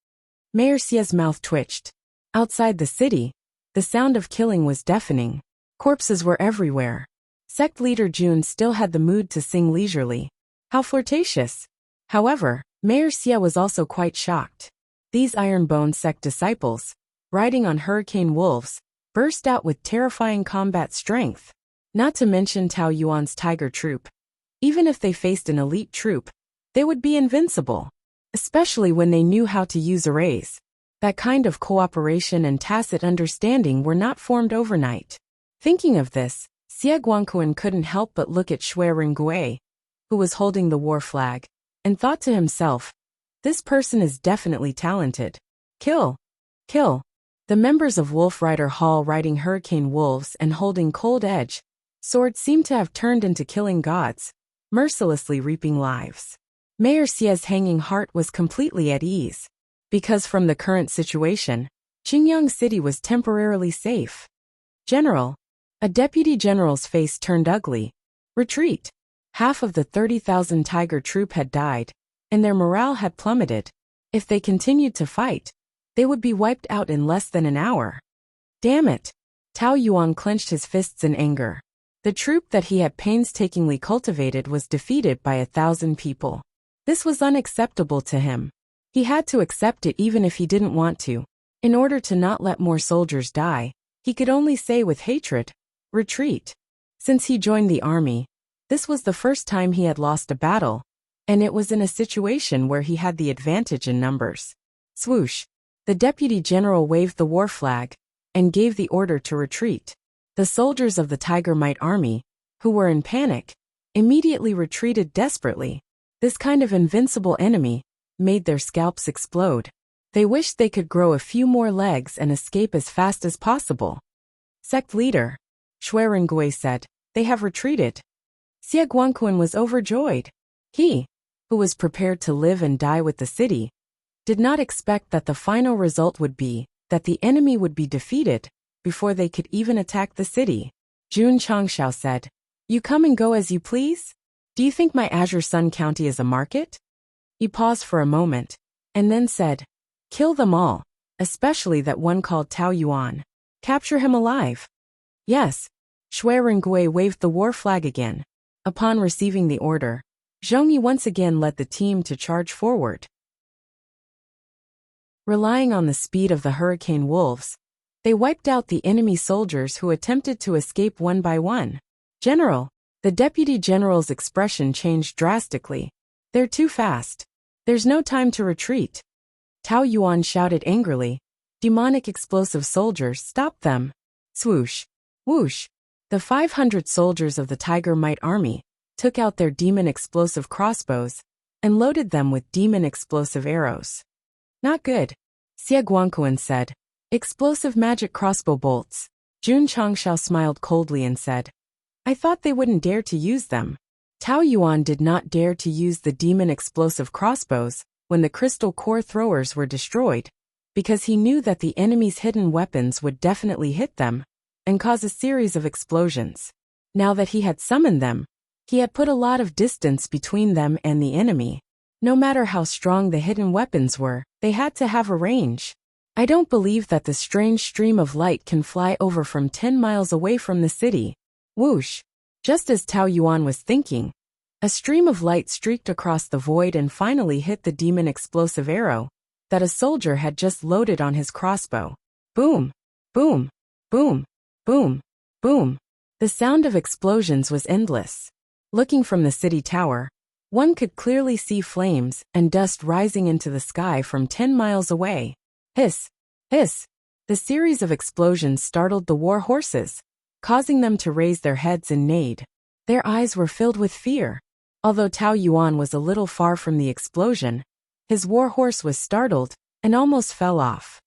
Mayor Xia's mouth twitched. Outside the city, the sound of killing was deafening. Corpses were everywhere. Sect leader Jun still had the mood to sing leisurely. How flirtatious. However, Mayor Xia was also quite shocked. These iron-boned Sect disciples, riding on hurricane wolves, burst out with terrifying combat strength. Not to mention Tao Yuan's tiger troop. Even if they faced an elite troop, they would be invincible. Especially when they knew how to use arrays. That kind of cooperation and tacit understanding were not formed overnight. Thinking of this, Xie Guangquan couldn't help but look at Shui Rengue, who was holding the war flag, and thought to himself, This person is definitely talented. Kill! Kill! The members of Wolf Rider Hall riding hurricane wolves and holding cold edge swords seemed to have turned into killing gods, mercilessly reaping lives. Mayor Xia's hanging heart was completely at ease, because from the current situation, Qingyang City was temporarily safe. General. A deputy general's face turned ugly. Retreat. Half of the 30,000 tiger troop had died, and their morale had plummeted. If they continued to fight, they would be wiped out in less than an hour. Damn it! Tao Yuan clenched his fists in anger. The troop that he had painstakingly cultivated was defeated by 1,000 people. This was unacceptable to him. He had to accept it even if he didn't want to. In order to not let more soldiers die, he could only say with hatred, retreat. Since he joined the army, this was the first time he had lost a battle, and it was in a situation where he had the advantage in numbers. Swoosh! The deputy general waved the war flag and gave the order to retreat. The soldiers of the Tiger Might army, who were in panic, immediately retreated desperately. This kind of invincible enemy made their scalps explode. They wished they could grow a few more legs and escape as fast as possible. Sect leader, Shui Rengui said, they have retreated. Xie Guangquan was overjoyed. He, who was prepared to live and die with the city, did not expect that the final result would be that the enemy would be defeated before they could even attack the city. Jun Changshao said, "You come and go as you please? Do you think my Azure Sun County is a market?" He paused for a moment, and then said, "Kill them all, especially that one called Tao Yuan. Capture him alive." Yes. Shui Rengui waved the war flag again. Upon receiving the order, Zhongyi once again led the team to charge forward. Relying on the speed of the hurricane wolves, they wiped out the enemy soldiers who attempted to escape one by one. "General," the deputy general's expression changed drastically. "They're too fast. There's no time to retreat." Tao Yuan shouted angrily. "Demonic explosive soldiers, stop them." Swoosh! Whoosh! The 500 soldiers of the Tiger Might army took out their demon explosive crossbows and loaded them with demon explosive arrows. "Not good," Xie Guangquan said. "Explosive magic crossbow bolts." Jun Changshao smiled coldly and said, "I thought they wouldn't dare to use them." Tao Yuan did not dare to use the demon explosive crossbows when the crystal core throwers were destroyed, because he knew that the enemy's hidden weapons would definitely hit them and cause a series of explosions. Now that he had summoned them, he had put a lot of distance between them and the enemy. No matter how strong the hidden weapons were, they had to have a range. "I don't believe that the strange stream of light can fly over from 10 miles away from the city." Whoosh! Just as Tao Yuan was thinking, a stream of light streaked across the void and finally hit the demon explosive arrow that a soldier had just loaded on his crossbow. Boom! Boom! Boom! Boom! Boom! The sound of explosions was endless. Looking from the city tower, one could clearly see flames and dust rising into the sky from 10 miles away. Hiss! Hiss! The series of explosions startled the war horses, causing them to raise their heads and neighed. Their eyes were filled with fear. Although Tao Yuan was a little far from the explosion, his war horse was startled and almost fell off.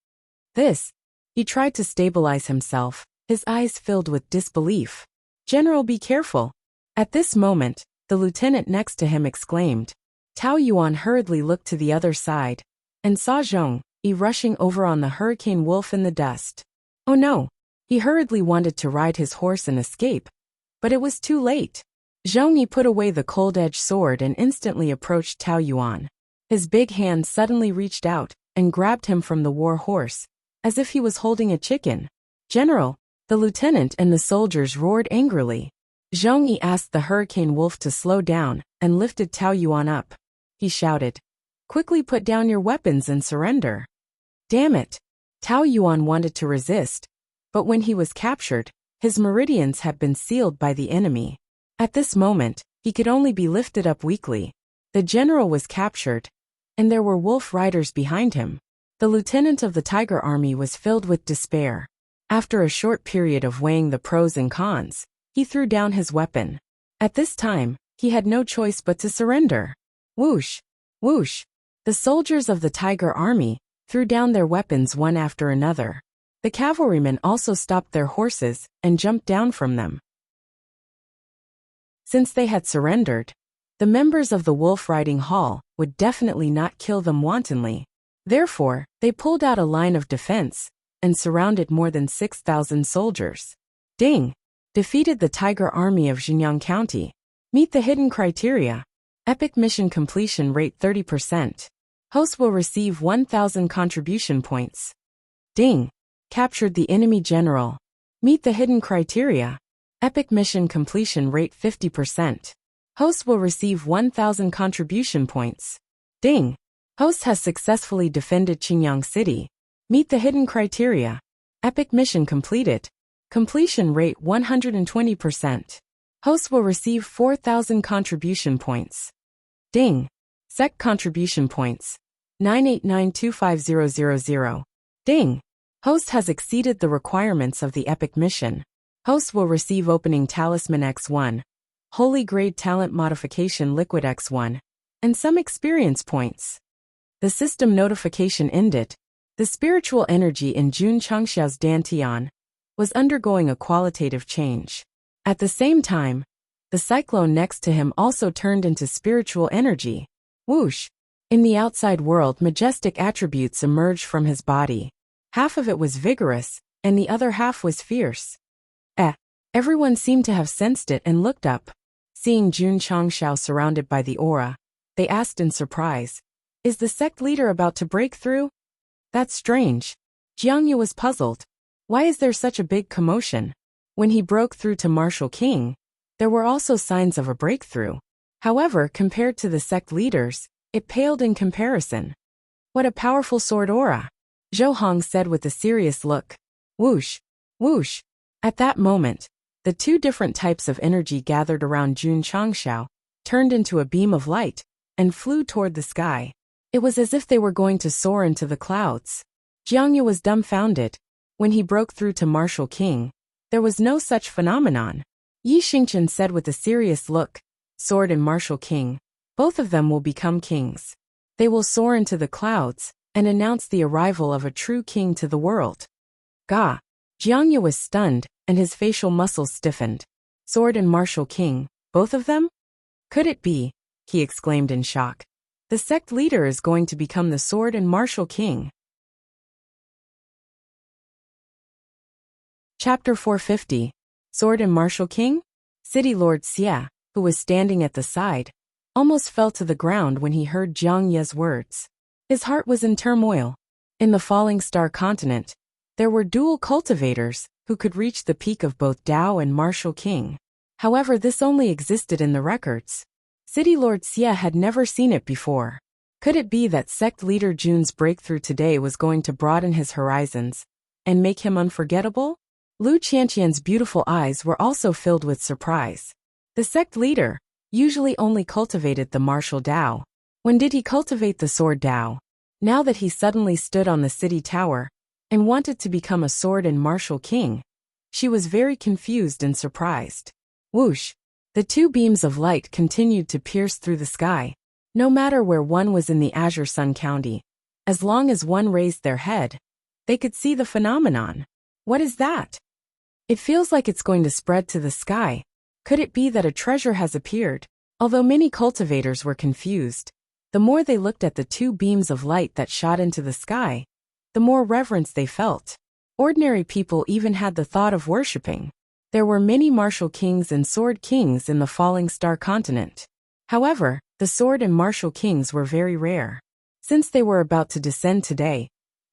He tried to stabilize himself, his eyes filled with disbelief. "General, be careful." At this moment, the lieutenant next to him exclaimed. Tao Yuan hurriedly looked to the other side and saw Zhongyi rushing over on the hurricane wolf in the dust. Oh no! He hurriedly wanted to ride his horse and escape, but it was too late. Zhongyi put away the cold-edged sword and instantly approached Tao Yuan. His big hand suddenly reached out and grabbed him from the war horse, as if he was holding a chicken. "General!" The lieutenant and the soldiers roared angrily. Zhongyi asked the hurricane wolf to slow down and lifted Tao Yuan up. He shouted, "Quickly put down your weapons and surrender." Damn it! Tao Yuan wanted to resist, but when he was captured, his meridians had been sealed by the enemy. At this moment, he could only be lifted up weakly. The general was captured, and there were wolf riders behind him. The lieutenant of the Tiger Army was filled with despair. After a short period of weighing the pros and cons, he threw down his weapon. At this time, he had no choice but to surrender. Whoosh! Whoosh! The soldiers of the Tiger Army threw down their weapons one after another. The cavalrymen also stopped their horses and jumped down from them. Since they had surrendered, the members of the wolf riding hall would definitely not kill them wantonly. Therefore, they pulled out a line of defense and surrounded more than 6,000 soldiers. Ding! Defeated the Tiger Army of Xinjiang County. Meet the hidden criteria. Epic mission completion rate 30%. Host will receive 1,000 contribution points. Ding! Captured the enemy general. Meet the hidden criteria. Epic mission completion rate 50%. Host will receive 1,000 contribution points. Ding! Host has successfully defended Qingyang City. Meet the hidden criteria. Epic mission completed. Completion rate 120%. Host will receive 4,000 contribution points. Ding! Sect contribution points. 9892500. Ding! Host has exceeded the requirements of the epic mission. Host will receive opening talisman X1, holy grade talent modification liquid X1, and some experience points. The system notification ended. The spiritual energy in Jun Changxiao's Dantian was undergoing a qualitative change. At the same time, the cyclone next to him also turned into spiritual energy. Whoosh! In the outside world, majestic attributes emerged from his body. Half of it was vigorous, and the other half was fierce. Everyone seemed to have sensed it and looked up. Seeing Jun Changxiao surrounded by the aura, they asked in surprise, "Is the sect leader about to break through?" "That's strange." Jiangyu was puzzled. Why is there such a big commotion? When he broke through to Martial King, there were also signs of a breakthrough. However, compared to the sect leaders, it paled in comparison. "What a powerful sword aura," Zhou Hong said with a serious look. Whoosh! Whoosh! At that moment, the two different types of energy gathered around Jun Changxiao turned into a beam of light and flew toward the sky. It was as if they were going to soar into the clouds. Jiangyu was dumbfounded. When he broke through to Martial King, there was no such phenomenon. Yi Xingchen said with a serious look, "Sword and Martial King, both of them will become kings. They will soar into the clouds and announce the arrival of a true king to the world." Ga! Jiangyu was stunned, and his facial muscles stiffened. Sword and Martial King, both of them? Could it be? He exclaimed in shock. The sect leader is going to become the Sword and Martial King. Chapter 450. Sword and Martial King? City Lord Xia, who was standing at the side, almost fell to the ground when he heard Jiang Ye's words. His heart was in turmoil. In the Falling Star continent, there were dual cultivators who could reach the peak of both Dao and Martial King. However, this only existed in the records. City Lord Xia had never seen it before. Could it be that sect leader Jun's breakthrough today was going to broaden his horizons and make him unforgettable? Lu Qianqian's beautiful eyes were also filled with surprise. The sect leader usually only cultivated the martial Dao. When did he cultivate the sword Dao? Now that he suddenly stood on the city tower and wanted to become a sword and martial king, she was very confused and surprised. Whoosh! The two beams of light continued to pierce through the sky. No matter where one was in the Azure Sun County, as long as one raised their head, they could see the phenomenon. What is that? It feels like it's going to spread to the sky. Could it be that a treasure has appeared? Although many cultivators were confused, the more they looked at the two beams of light that shot into the sky, the more reverence they felt. Ordinary people even had the thought of worshipping. There were many martial kings and sword kings in the Falling Star continent. However, the sword and martial kings were very rare. Since they were about to descend today,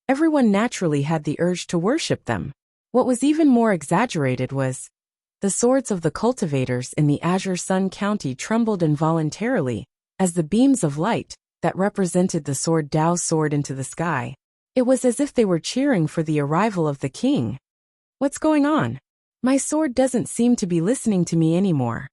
everyone naturally had the urge to worship them. What was even more exaggerated was, the swords of the cultivators in the Azure Sun County trembled involuntarily as the beams of light that represented the sword Dao soared into the sky. It was as if they were cheering for the arrival of the king. What's going on? My sword doesn't seem to be listening to me anymore.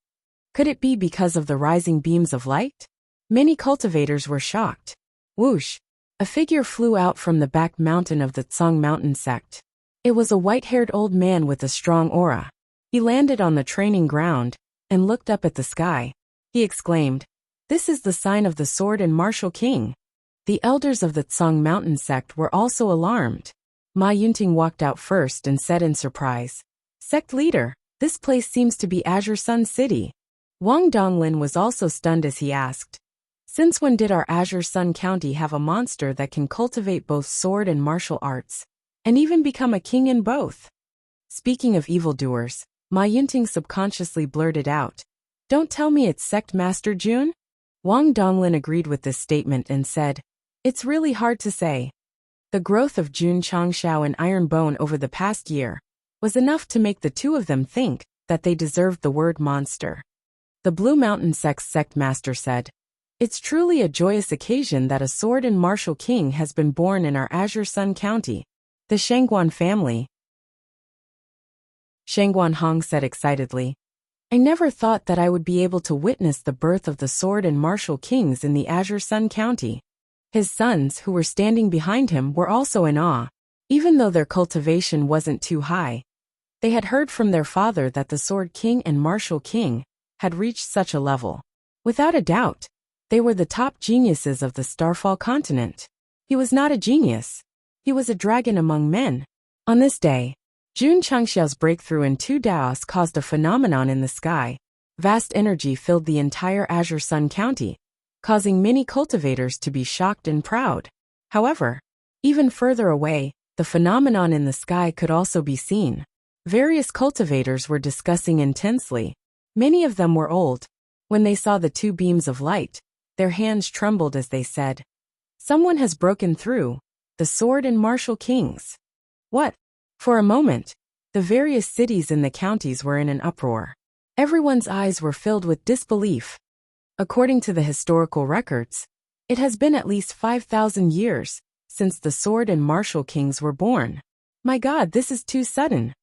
Could it be because of the rising beams of light? Many cultivators were shocked. Whoosh! A figure flew out from the back mountain of the Tsang Mountain sect. It was a white-haired old man with a strong aura. He landed on the training ground and looked up at the sky. He exclaimed, "This is the sign of the sword and martial king." The elders of the Tsang Mountain sect were also alarmed. Ma Yunting walked out first and said in surprise, "Sect leader, this place seems to be Azure Sun City." Wang Donglin was also stunned as he asked, "Since when did our Azure Sun County have a monster that can cultivate both sword and martial arts, and even become a king in both?" Speaking of evildoers, Ma Yunting subconsciously blurted out, "Don't tell me it's Sect Master Jun?" Wang Donglin agreed with this statement and said, "It's really hard to say." The growth of Jun Changshao and Iron Bone over the past year was enough to make the two of them think that they deserved the word monster. The Blue Mountain Sect's sect master said, "It's truly a joyous occasion that a sword and martial king has been born in our Azure Sun County, the Shangguan family." Shangguan Hong said excitedly, "I never thought that I would be able to witness the birth of the sword and martial kings in the Azure Sun County." His sons, who were standing behind him, were also in awe. Even though their cultivation wasn't too high, they had heard from their father that the Sword King and Martial King had reached such a level. Without a doubt, they were the top geniuses of the Starfall continent. He was not a genius. He was a dragon among men. On this day, Jun Changxiao's breakthrough in two Daos caused a phenomenon in the sky. Vast energy filled the entire Azure Sun County, causing many cultivators to be shocked and proud. However, even further away, the phenomenon in the sky could also be seen. Various cultivators were discussing intensely. Many of them were old. When they saw the two beams of light, their hands trembled as they said, "Someone has broken through, the sword and martial kings." What? For a moment, the various cities in the counties were in an uproar. Everyone's eyes were filled with disbelief. According to the historical records, it has been at least 5,000 years since the sword and martial kings were born. My God, this is too sudden.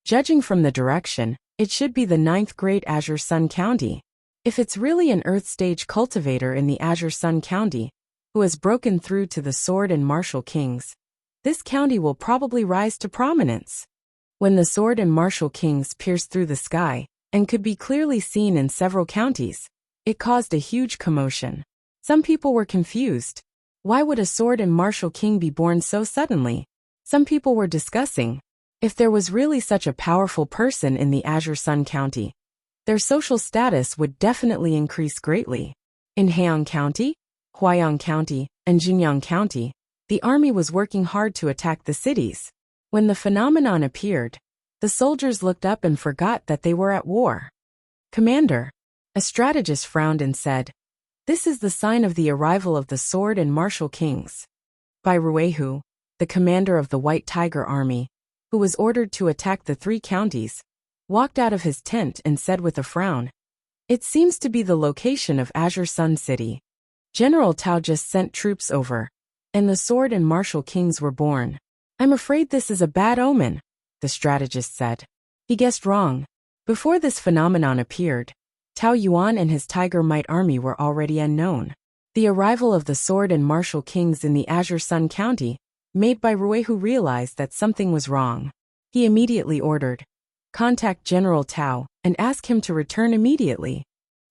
Judging from the direction, it should be the 9th Great Azure Sun County. If it's really an Earth Stage cultivator in the Azure Sun County, who has broken through to the Sword and Martial Kings, this county will probably rise to prominence. When the Sword and Martial Kings pierced through the sky, and could be clearly seen in several counties, it caused a huge commotion. Some people were confused. Why would a Sword and Martial King be born so suddenly? Some people were discussing, if there was really such a powerful person in the Azure Sun County, their social status would definitely increase greatly. In Heian County, Huaiyang County, and Jinyang County, the army was working hard to attack the cities. When the phenomenon appeared, the soldiers looked up and forgot that they were at war. "Commander," a strategist frowned and said, "This is the sign of the arrival of the Sword and Martial Kings." Bai Ruihu, the commander of the White Tiger Army, who was ordered to attack the three counties, walked out of his tent and said with a frown, "It seems to be the location of Azure Sun City. General Tao just sent troops over, and the Sword and Martial Kings were born. I'm afraid this is a bad omen," the strategist said. He guessed wrong. Before this phenomenon appeared, Tao Yuan and his Tiger Might army were already unknown. The arrival of the Sword and Martial Kings in the Azure Sun County made Bai Ruihu realize that something was wrong. He immediately ordered, "Contact General Tao and ask him to return immediately."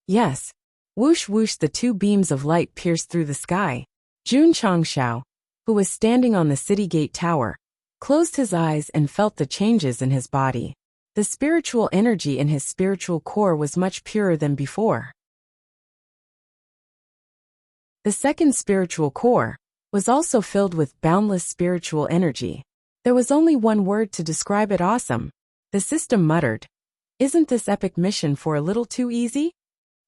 Yes. Whoosh whoosh, the two beams of light pierced through the sky. Jun Changshao, who was standing on the city gate tower, closed his eyes and felt the changes in his body. The spiritual energy in his spiritual core was much purer than before. The second spiritual core was also filled with boundless spiritual energy. There was only one word to describe it: awesome. The system muttered, "Isn't this epic mission for a little too easy?"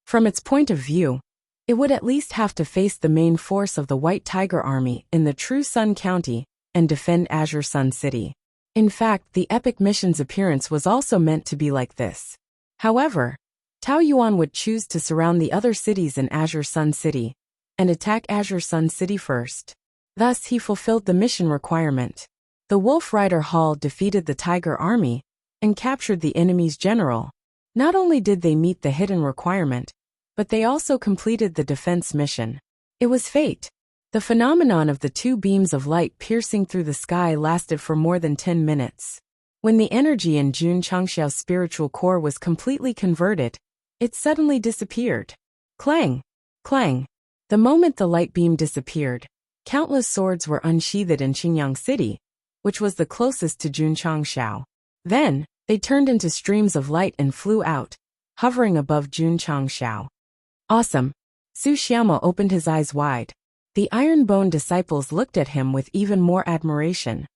From its point of view, it would at least have to face the main force of the White Tiger Army in the True Sun County and defend Azure Sun City. In fact, the epic mission's appearance was also meant to be like this. However, Tao Yuan would choose to surround the other cities in Azure Sun City and attack Azure Sun City first. Thus, he fulfilled the mission requirement. The Wolf Rider Hall defeated the Tiger Army and captured the enemy's general. Not only did they meet the hidden requirement, but they also completed the defense mission. It was fate. The phenomenon of the two beams of light piercing through the sky lasted for more than 10 minutes. When the energy in Jun Changxiao's spiritual core was completely converted, it suddenly disappeared. Clang! Clang! The moment the light beam disappeared, Countless swords were unsheathed in Qingyang City, which was the closest to Junchangsha. Then, they turned into streams of light and flew out, hovering above Junchangsha. Awesome! Su Xiaomo opened his eyes wide. The iron-bone disciples looked at him with even more admiration.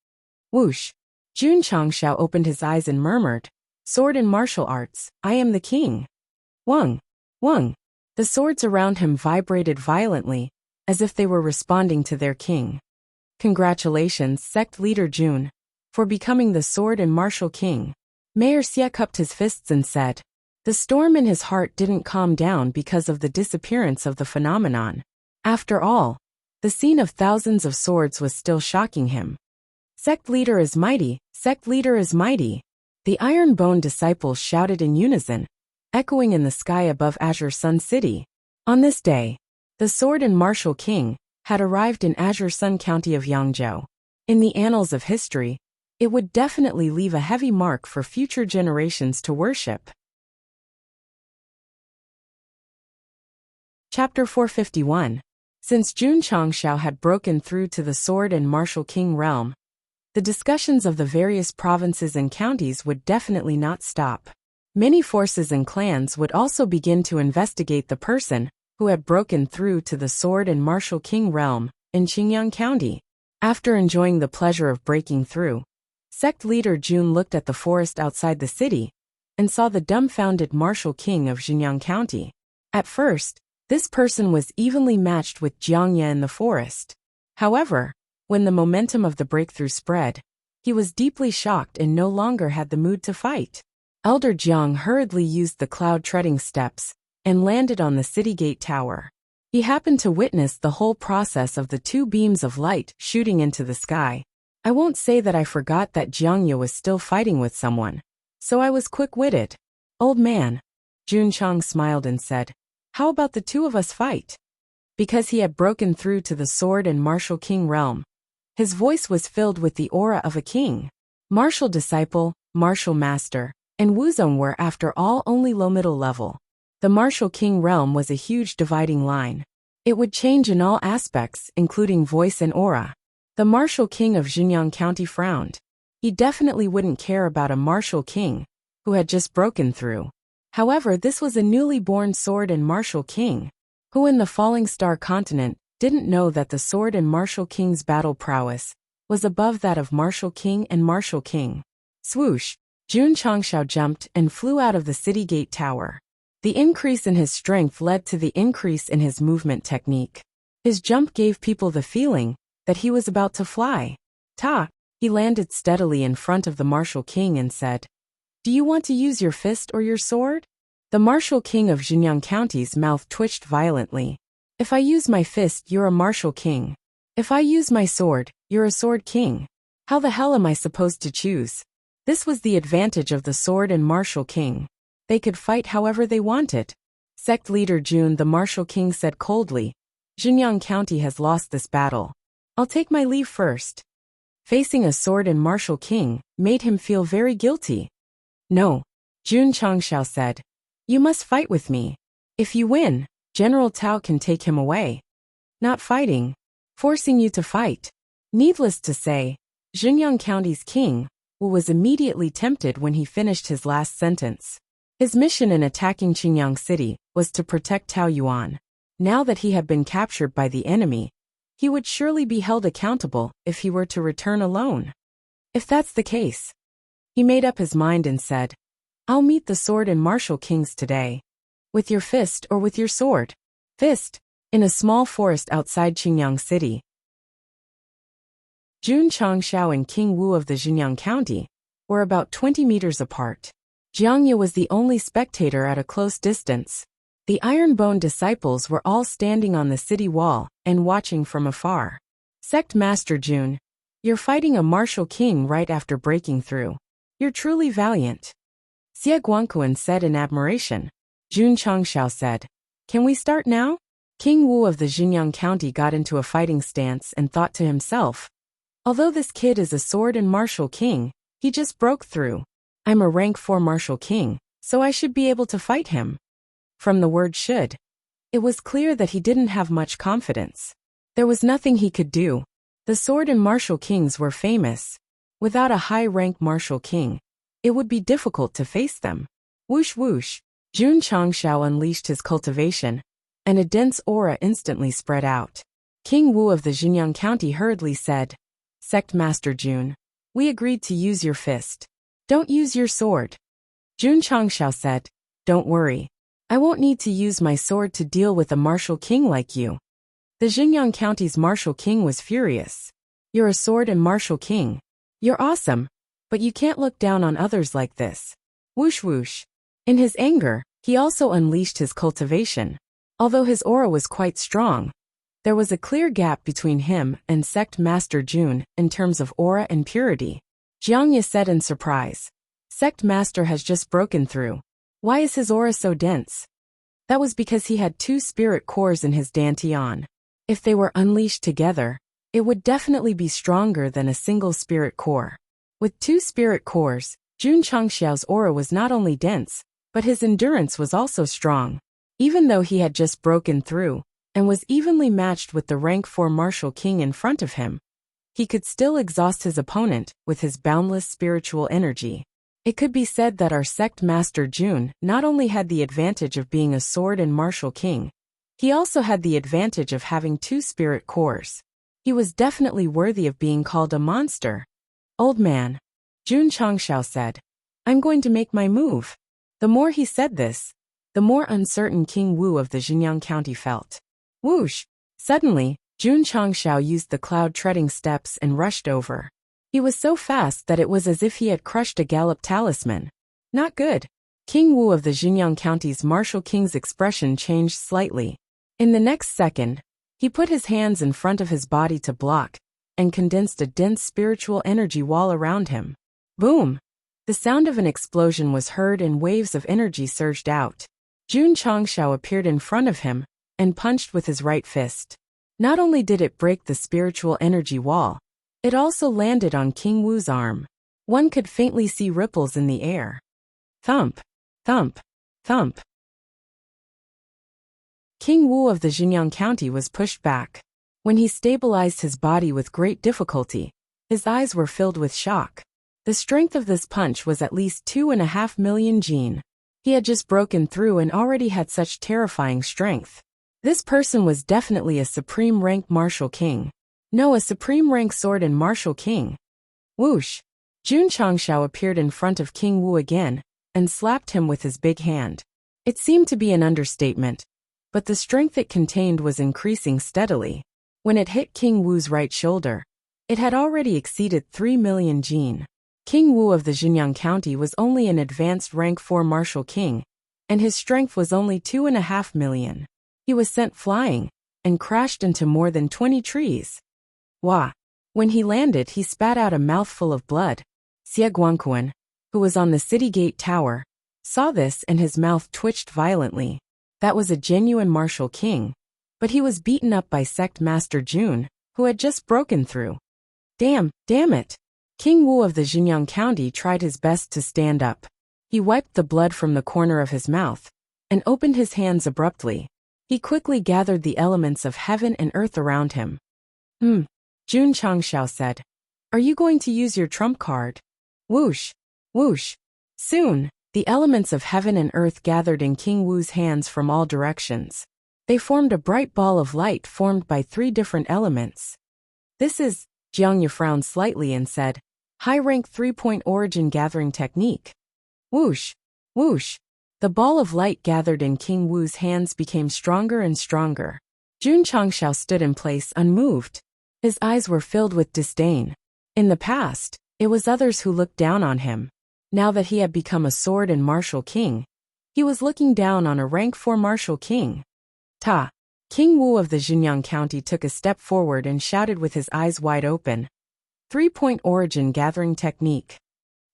Whoosh! Junchangsha opened his eyes and murmured, "Sword and martial arts, I am the king." Wang! Wang! The swords around him vibrated violently, as if they were responding to their king. Congratulations, sect leader Jun, for becoming the sword and martial king. Mayor Xie cupped his fists and said. The storm in his heart didn't calm down because of the disappearance of the phenomenon. After all, the scene of thousands of swords was still shocking him. Sect leader is mighty, sect leader is mighty. The Iron Bone disciples shouted in unison, echoing in the sky above Azure Sun City. On this day, the sword and martial king had arrived in Azure Sun County of Yangzhou. In the annals of history, it would definitely leave a heavy mark for future generations to worship. Chapter 451. Since Jun Changshao had broken through to the sword and martial king realm, the discussions of the various provinces and counties would definitely not stop. Many forces and clans would also begin to investigate the person who had broken through to the sword and martial king realm in Qingyang County. After enjoying the pleasure of breaking through, sect leader Jun looked at the forest outside the city and saw the dumbfounded martial king of Xinjiang County. At first, this person was evenly matched with Jiang Ye in the forest. However, when the momentum of the breakthrough spread, he was deeply shocked and no longer had the mood to fight. Elder Jiang hurriedly used the cloud-treading steps and landed on the city gate tower. He happened to witness the whole process of the two beams of light shooting into the sky. I won't say that I forgot that Jiang Ye was still fighting with someone, so I was quick-witted. Old man. Jun Chang smiled and said, how about the two of us fight? Because he had broken through to the sword and martial king realm, his voice was filled with the aura of a king. Martial disciple, martial master, and Wuzong were after all only low-middle level. The martial king realm was a huge dividing line. It would change in all aspects, including voice and aura. The martial king of Xinjiang County frowned. He definitely wouldn't care about a martial king who had just broken through. However, this was a newly born sword and martial king, who in the Falling Star continent didn't know that the sword and martial king's battle prowess was above that of martial king and martial king. Swoosh! Jun Changshao jumped and flew out of the city gate tower. The increase in his strength led to the increase in his movement technique. His jump gave people the feeling that he was about to fly. Ta! He landed steadily in front of the martial king and said, do you want to use your fist or your sword? The martial king of Xinjiang County's mouth twitched violently. If I use my fist, you're a martial king. If I use my sword, you're a sword king. How the hell am I supposed to choose? This was the advantage of the sword and martial king. They could fight however they wanted. Sect leader Jun, the martial king, said coldly, Xinjiang County has lost this battle. I'll take my leave first. Facing a sword and martial king made him feel very guilty. No, Jun Changshao said. You must fight with me. If you win, General Tao can take him away. Not fighting. Forcing you to fight. Needless to say, Xinjiang County's king Wu was immediately tempted when he finished his last sentence. His mission in attacking Qingyang City was to protect Tao Yuan. Now that he had been captured by the enemy, he would surely be held accountable if he were to return alone. If that's the case, he made up his mind and said, I'll meet the sword and martial kings today. With your fist or with your sword? Fist. In a small forest outside Qingyang City. Jun Changshao and King Wu of the Xinjiang County were about 20 meters apart. Jiang Ye was the only spectator at a close distance. The Iron Bone disciples were all standing on the city wall and watching from afar. Sect Master Jun, you're fighting a martial king right after breaking through. You're truly valiant. Xie Guangquan said in admiration. Jun Changshao said, can we start now? King Wu of the Xinjiang County got into a fighting stance and thought to himself, although this kid is a sword and martial king, he just broke through. I'm a rank 4 martial king, so I should be able to fight him. From the word should, it was clear that he didn't have much confidence. There was nothing he could do. The sword and martial kings were famous. Without a high-rank martial king, it would be difficult to face them. Whoosh whoosh, Jun Changshao unleashed his cultivation, and a dense aura instantly spread out. King Wu of the Xinjiang County hurriedly said, "Sect Master Jun, we agreed to use your fist. Don't use your sword." Jun Changshao said, "Don't worry. I won't need to use my sword to deal with a martial king like you." The Xinjiang County's martial king was furious. "You're a sword and martial king. You're awesome, but you can't look down on others like this." Whoosh whoosh. In his anger, he also unleashed his cultivation. Although his aura was quite strong, there was a clear gap between him and Sect Master Jun in terms of aura and purity. Jiang Ye said in surprise, "Sect Master has just broken through. Why is his aura so dense?" That was because he had 2 spirit cores in his dantian. If they were unleashed together, it would definitely be stronger than a single spirit core. With 2 spirit cores, Jun Changxiao's aura was not only dense, but his endurance was also strong. Even though he had just broken through, and was evenly matched with the rank 4 martial king in front of him, he could still exhaust his opponent with his boundless spiritual energy. It could be said that our Sect Master Jun not only had the advantage of being a sword and martial king, he also had the advantage of having 2 spirit cores. He was definitely worthy of being called a monster. "Old man," Jun Changshao said, "I'm going to make my move." The more he said this, the more uncertain King Wu of the Xinjiang County felt. Whoosh! Suddenly, Jun Changshao used the cloud-treading steps and rushed over. He was so fast that it was as if he had crushed a gallop talisman. Not good. King Wu of the Xinjiang County's martial king's expression changed slightly. In the next second, he put his hands in front of his body to block, and condensed a dense spiritual energy wall around him. Boom! The sound of an explosion was heard and waves of energy surged out. Jun Changshao appeared in front of him, and punched with his right fist. Not only did it break the spiritual energy wall, it also landed on King Wu's arm. One could faintly see ripples in the air. Thump! Thump! Thump! King Wu of the Xinjiang County was pushed back. When he stabilized his body with great difficulty, his eyes were filled with shock. The strength of this punch was at least 2.5 million jin. He had just broken through and already had such terrifying strength. This person was definitely a supreme rank martial king. No, a supreme rank sword and martial king. Whoosh! Jun Changshao appeared in front of King Wu again, and slapped him with his big hand. It seemed to be an understatement, but the strength it contained was increasing steadily. When it hit King Wu's right shoulder, it had already exceeded 3 million jin. King Wu of the Xinjiang County was only an advanced rank 4 martial king, and his strength was only 2.5 million. He was sent flying, and crashed into more than 20 trees. Wah! When he landed, he spat out a mouthful of blood. Xie Guangquan, who was on the city gate tower, saw this and his mouth twitched violently. That was a genuine martial king, but he was beaten up by Sect Master Jun, who had just broken through. Damn it! King Wu of the Xinjiang County tried his best to stand up. He wiped the blood from the corner of his mouth, and opened his hands abruptly. He quickly gathered the elements of heaven and earth around him. Jun Changshao said, "Are you going to use your trump card?" Whoosh! Whoosh! Soon, the elements of heaven and earth gathered in King Wu's hands from all directions. They formed a bright ball of light formed by 3 different elements. "This is," Jiang Ye frowned slightly and said, "high-rank 3-point origin gathering technique." Whoosh! Whoosh! The ball of light gathered in King Wu's hands became stronger and stronger. Jun Changshao stood in place unmoved. His eyes were filled with disdain. In the past, it was others who looked down on him. Now that he had become a sword and martial king, he was looking down on a rank 4 martial king. Ta! King Wu of the Xinjiang County took a step forward and shouted with his eyes wide open. 3-point origin gathering technique.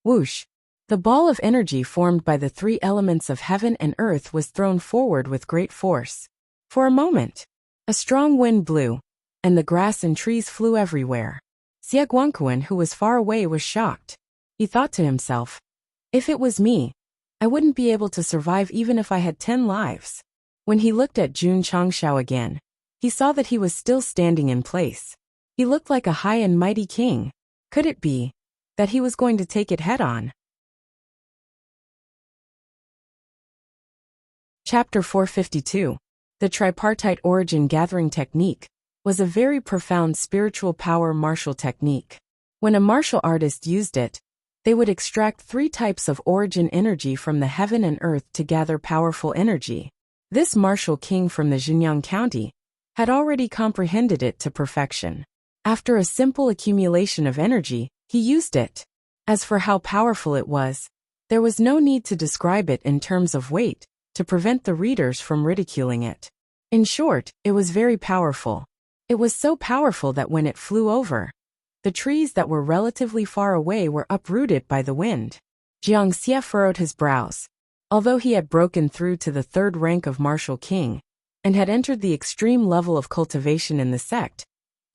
Whoosh! The ball of energy formed by the 3 elements of heaven and earth was thrown forward with great force. For a moment, a strong wind blew, and the grass and trees flew everywhere. Xie Guangquan, who was far away, was shocked. He thought to himself, "If it was me, I wouldn't be able to survive even if I had 10 lives." When he looked at Jun Changshao again, he saw that he was still standing in place. He looked like a high and mighty king. Could it be that he was going to take it head-on? Chapter 452. The Tripartite Origin Gathering Technique was a very profound spiritual power martial technique. When a martial artist used it, they would extract 3 types of origin energy from the heaven and earth to gather powerful energy. This martial king from the Xinjiang County had already comprehended it to perfection. After a simple accumulation of energy, he used it. As for how powerful it was, there was no need to describe it in terms of weight to prevent the readers from ridiculing it. In short, it was very powerful. It was so powerful that when it flew over, the trees that were relatively far away were uprooted by the wind. Jiang Xie furrowed his brows. Although he had broken through to the 3rd rank of martial king and had entered the extreme level of cultivation in the sect,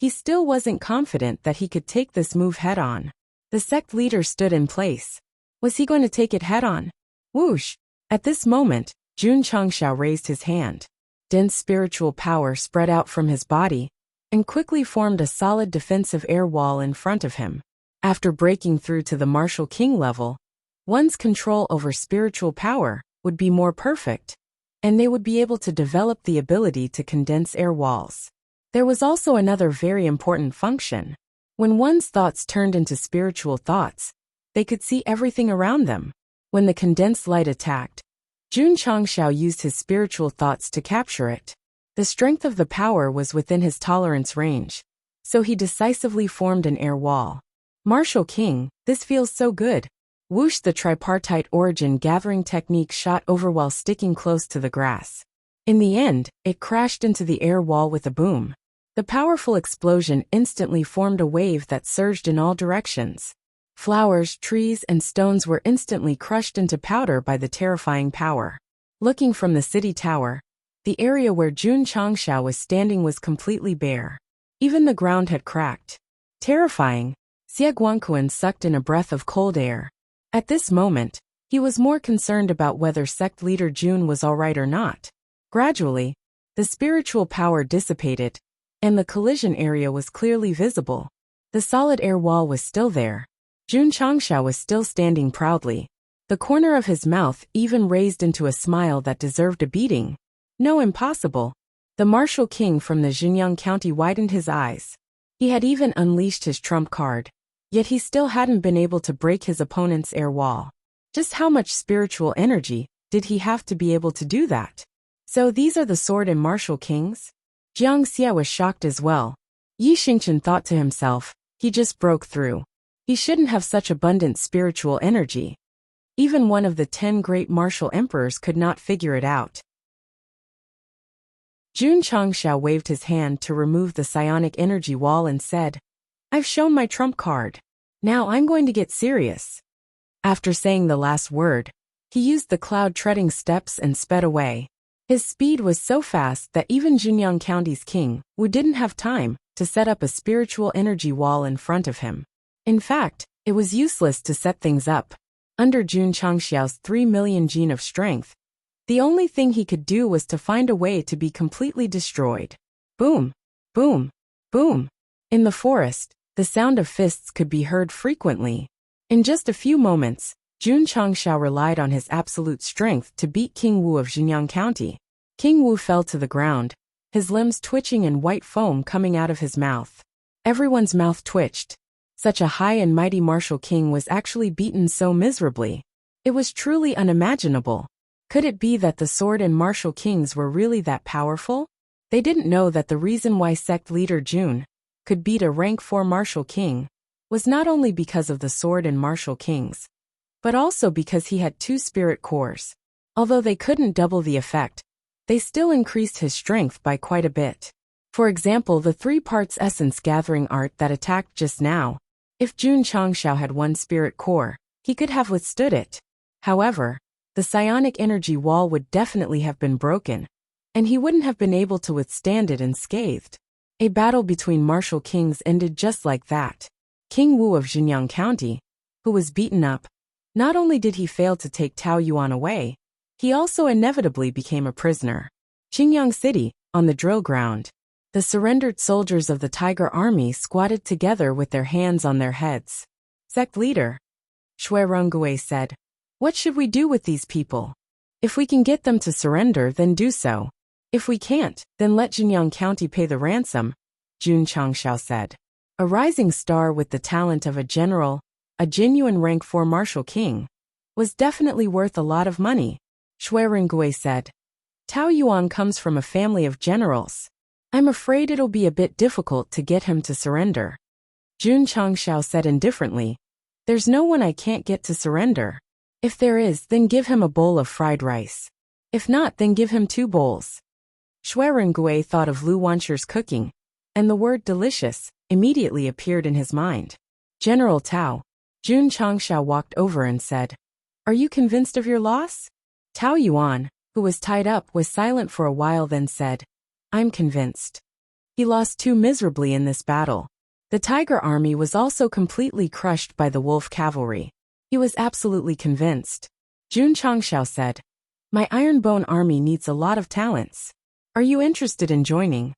he still wasn't confident that he could take this move head-on. The sect leader stood in place. Was he going to take it head-on? Whoosh! At this moment, Jun Changxiao raised his hand. Dense spiritual power spread out from his body and quickly formed a solid defensive air wall in front of him. After breaking through to the martial king level, one's control over spiritual power would be more perfect, and they would be able to develop the ability to condense air walls. There was also another very important function. When one's thoughts turned into spiritual thoughts, they could see everything around them. When the condensed light attacked, Jun Changxiao used his spiritual thoughts to capture it. The strength of the power was within his tolerance range, so he decisively formed an air wall. Martial King, this feels so good. Whoosh! The tripartite origin gathering technique shot over while sticking close to the grass. In the end, it crashed into the air wall with a boom. The powerful explosion instantly formed a wave that surged in all directions. Flowers, trees, and stones were instantly crushed into powder by the terrifying power. Looking from the city tower, the area where Jun Changxiao was standing was completely bare. Even the ground had cracked. Terrifying, Xie Guangquan sucked in a breath of cold air. At this moment, he was more concerned about whether sect leader Jun was alright or not. Gradually, the spiritual power dissipated, and the collision area was clearly visible. The solid air wall was still there. Jun Changxiao was still standing proudly. The corner of his mouth even raised into a smile that deserved a beating. No, impossible. The martial king from the Xinjiang County widened his eyes. He had even unleashed his trump card, yet he still hadn't been able to break his opponent's air wall. Just how much spiritual energy did he have to be able to do that? So these are the sword and martial kings? Jiang Xie was shocked as well. Yi Xingchen thought to himself, he just broke through. He shouldn't have such abundant spiritual energy. Even one of the 10 great martial emperors could not figure it out. Jun Changxiao waved his hand to remove the psionic energy wall and said, "I've shown my trump card. Now I'm going to get serious." After saying the last word, he used the cloud treading steps and sped away. His speed was so fast that even Xinjiang County's king, Wu, didn't have time to set up a spiritual energy wall in front of him. In fact, it was useless to set things up. Under Jun Changxiao's 3 million gene of strength, the only thing he could do was to find a way to be completely destroyed. Boom! Boom! Boom! In the forest, the sound of fists could be heard frequently. In just a few moments, Jun Changxiao relied on his absolute strength to beat King Wu of Xinjiang County. King Wu fell to the ground, his limbs twitching and white foam coming out of his mouth. Everyone's mouth twitched. Such a high and mighty martial king was actually beaten so miserably. It was truly unimaginable. Could it be that the sword and martial kings were really that powerful? They didn't know that the reason why sect leader Jun could beat a rank 4 martial king was not only because of the sword and martial kings, but also because he had 2 spirit cores. Although they couldn't double the effect, they still increased his strength by quite a bit. For example, the 3 parts essence gathering art that attacked just now. If Jun Changxiao had 1 spirit core, he could have withstood it. However, the psionic energy wall would definitely have been broken, and he wouldn't have been able to withstand it unscathed. A battle between martial kings ended just like that. King Wu of Xinjiang County, who was beaten up, not only did he fail to take Tao Yuan away, he also inevitably became a prisoner. Xinjiang City, on the drill ground. The surrendered soldiers of the Tiger Army squatted together with their hands on their heads. Sect leader, Shui Rongui said, "What should we do with these people? If we can get them to surrender, then do so. If we can't, then let Jinyang County pay the ransom," Jun Changshao said. A rising star with the talent of a general, a genuine rank 4 martial king, was definitely worth a lot of money, Shui Rongui said. Tao Yuan comes from a family of generals. I'm afraid it'll be a bit difficult to get him to surrender. Jun Changshao said indifferently, "There's no one I can't get to surrender. If there is, then give him a bowl of fried rice. If not, then give him 2 bowls." Shui Rongui thought of Lu Wanchu's cooking, and the word delicious immediately appeared in his mind. "General Tao." Jun Changshao walked over and said, "Are you convinced of your loss?" Tao Yuan, who was tied up, was silent for a while, then said, "I'm convinced. He lost too miserably in this battle." The Tiger Army was also completely crushed by the Wolf Cavalry. He was absolutely convinced. Jun Changshao said, "My Ironbone Army needs a lot of talents. Are you interested in joining?"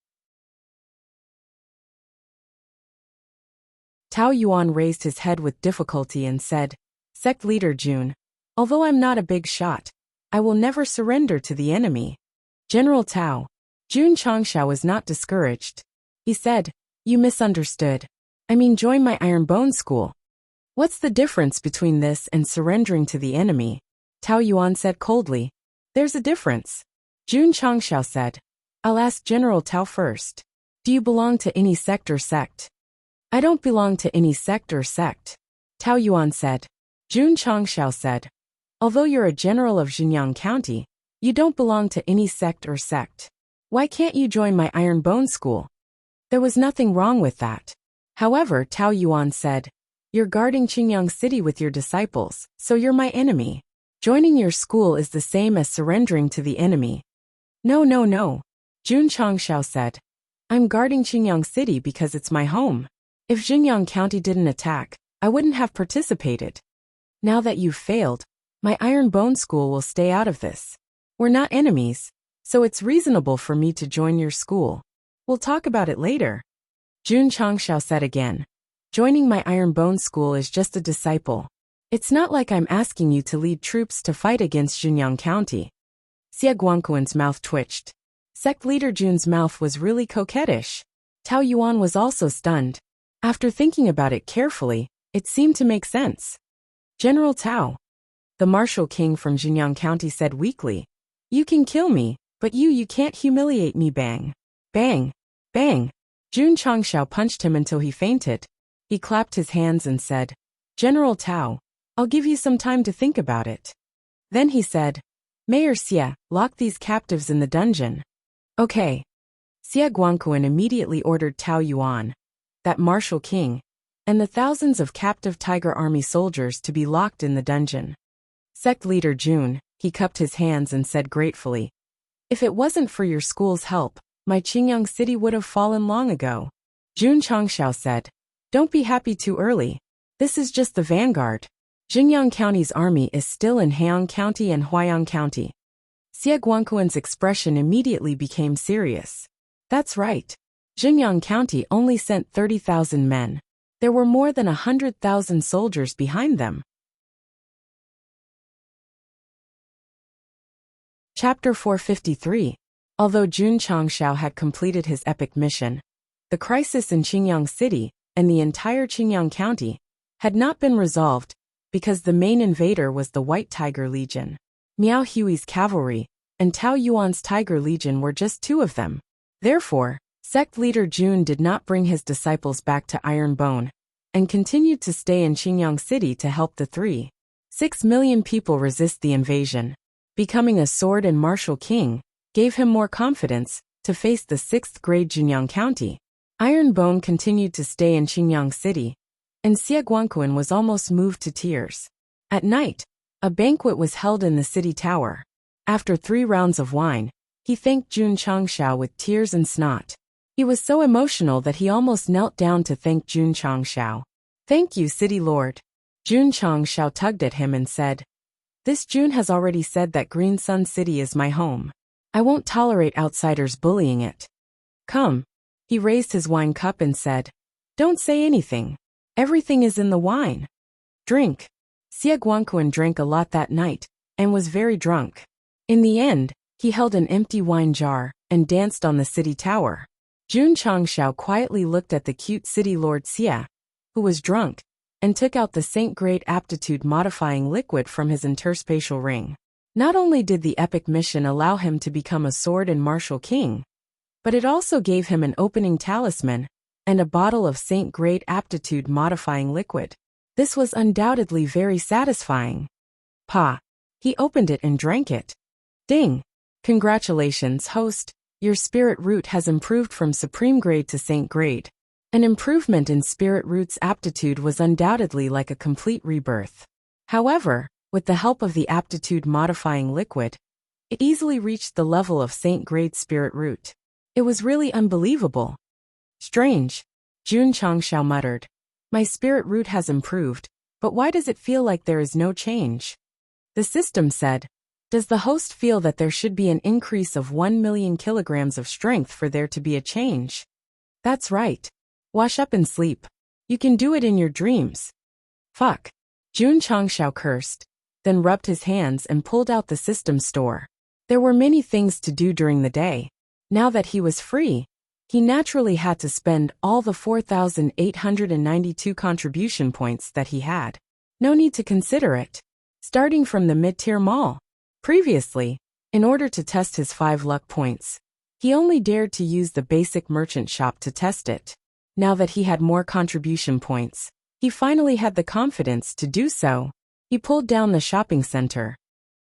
Tao Yuan raised his head with difficulty and said, "Sect leader Jun, although I'm not a big shot, I will never surrender to the enemy." General Tao. Jun Changshao was not discouraged. He said, "You misunderstood. I mean, join my Ironbone school." "What's the difference between this and surrendering to the enemy?" Tao Yuan said coldly. "There's a difference." Jun Changshao said, "I'll ask General Tao first. Do you belong to any sect or sect?" "I don't belong to any sect or sect," Tao Yuan said. Jun Changshao said, "Although you're a general of Jinyang County, you don't belong to any sect or sect. Why can't you join my Ironbone school?" There was nothing wrong with that. However, Tao Yuan said, "You're guarding Qingyang City with your disciples, so you're my enemy. Joining your school is the same as surrendering to the enemy." No, Jun Changshao said. "I'm guarding Qingyang City because it's my home. If Jinyang County didn't attack, I wouldn't have participated. Now that you've failed, my Ironbone school will stay out of this. We're not enemies, so it's reasonable for me to join your school. We'll talk about it later." Jun Changshao said again, "Joining my Ironbone school is just a disciple. It's not like I'm asking you to lead troops to fight against Jinyang County." Xie Guangquan's mouth twitched. Sect leader Jun's mouth was really coquettish. Tao Yuan was also stunned. After thinking about it carefully, it seemed to make sense. "General Tao," the martial king from Jinyang County said weakly, "you can kill me, but you can't humiliate me." Bang. Bang. Bang. Jun Changshao punched him until he fainted. He clapped his hands and said, "General Tao, I'll give you some time to think about it." Then he said, "Mayor Xie, lock these captives in the dungeon." "Okay." Xie Guangquan immediately ordered Tao Yuan, that martial king, and the thousands of captive Tiger Army soldiers to be locked in the dungeon. Sect leader Jun, he cupped his hands and said gratefully, "If it wasn't for your school's help, my Qingyang City would have fallen long ago." Jun Changshao said, "Don't be happy too early. This is just the vanguard. Jinyang County's army is still in Heian County and Huayang County." Xie Guangquan's expression immediately became serious. "That's right. Jinyang County only sent 30,000 men. There were more than 100,000 soldiers behind them." Chapter 453. Although Jun Changshao had completed his epic mission, the crisis in Qingyang City and the entire Qingyang County had not been resolved because the main invader was the White Tiger Legion. Miao Hui's cavalry and Tao Yuan's Tiger Legion were just 2 of them. Therefore, sect leader Jun did not bring his disciples back to Ironbone and continued to stay in Qingyang City to help the 3.6 million people resist the invasion. Becoming a sword and martial king gave him more confidence to face the 6th grade Jinyang County. Ironbone continued to stay in Qingyang City, and Xie Guangquan was almost moved to tears. At night, a banquet was held in the city tower. After 3 rounds of wine, he thanked Jun Changshao with tears and snot. He was so emotional that he almost knelt down to thank Jun Changshao. "Thank you, City Lord." Jun Changshao tugged at him and said, "This Jun has already said that Green Sun City is my home. I won't tolerate outsiders bullying it. Come, He raised his wine cup and said, "Don't say anything. Everything is in the wine. Drink." Xie Guangquan drank a lot that night and was very drunk. In the end, he held an empty wine jar and danced on the city tower. Jun Changshao quietly looked at the cute city lord Xie, who was drunk, and took out the Saint Grade aptitude modifying liquid from his interspatial ring. Not only did the epic mission allow him to become a sword and martial king, but it also gave him an opening talisman and a bottle of Saint Grade aptitude modifying liquid. This was undoubtedly very satisfying. Pa. He opened it and drank it. Ding! Congratulations, host. Your spirit root has improved from supreme grade to Saint Grade. An improvement in spirit root's aptitude was undoubtedly like a complete rebirth. However, with the help of the aptitude modifying liquid, it easily reached the level of Saint Grade spirit root. It was really unbelievable. Strange, Jun Changshao muttered. My spirit root has improved, but why does it feel like there is no change? The system said, does the host feel that there should be an increase of 1 million kilograms of strength for there to be a change? That's right. Wash up and sleep. You can do it in your dreams. Fuck. Jun Changshao cursed, then rubbed his hands and pulled out the system store. There were many things to do during the day. Now that he was free, he naturally had to spend all the 4,892 contribution points that he had. No need to consider it. Starting from the mid-tier mall. Previously, in order to test his 5 luck points, he only dared to use the basic merchant shop to test it. Now that he had more contribution points, he finally had the confidence to do so. He pulled down the shopping center.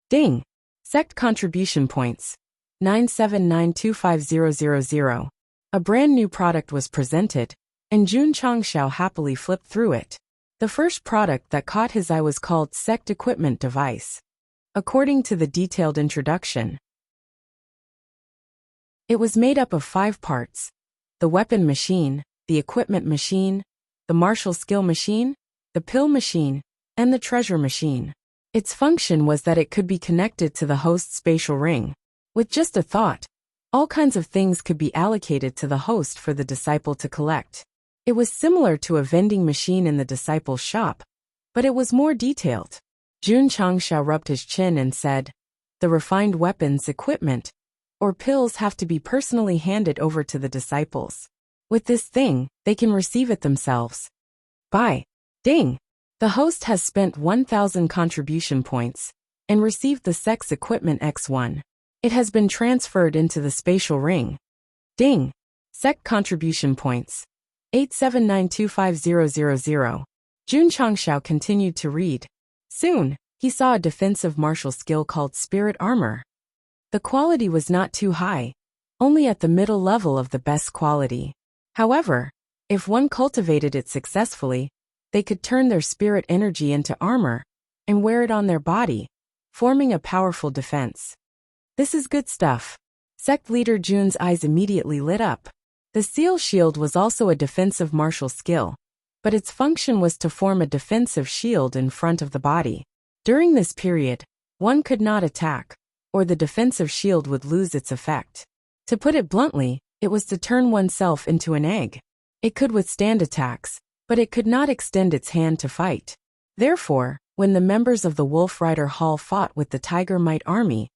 Ding! Sect contribution points. 9792500. A brand new product was presented, and Jun Changshao happily flipped through it. The first product that caught his eye was called Sect Equipment Device. According to the detailed introduction, it was made up of 5 parts: the weapon machine, the equipment machine, the martial skill machine, the pill machine, and the treasure machine. Its function was that it could be connected to the host's spatial ring. With just a thought, all kinds of things could be allocated to the host for the disciple to collect. It was similar to a vending machine in the disciple's shop, but it was more detailed. Jun Changshao rubbed his chin and said, the refined weapons equipment, or pills, have to be personally handed over to the disciples. With this thing, they can receive it themselves. Bye. Ding! The host has spent 1,000 contribution points and received the Sect's equipment X1. It has been transferred into the spatial ring. Ding! Sect contribution points. 8792500. Jun Changshao continued to read. Soon, he saw a defensive martial skill called Spirit Armor. The quality was not too high, only at the middle level of the best quality. However, if one cultivated it successfully, they could turn their spirit energy into armor and wear it on their body, forming a powerful defense. This is good stuff. Sect leader Jun's eyes immediately lit up. The seal shield was also a defensive martial skill, but its function was to form a defensive shield in front of the body. During this period, one could not attack, or the defensive shield would lose its effect. To put it bluntly, it was to turn oneself into an egg. It could withstand attacks, but it could not extend its hand to fight. Therefore, when the members of the Wolf Rider Hall fought with the Tiger Might army,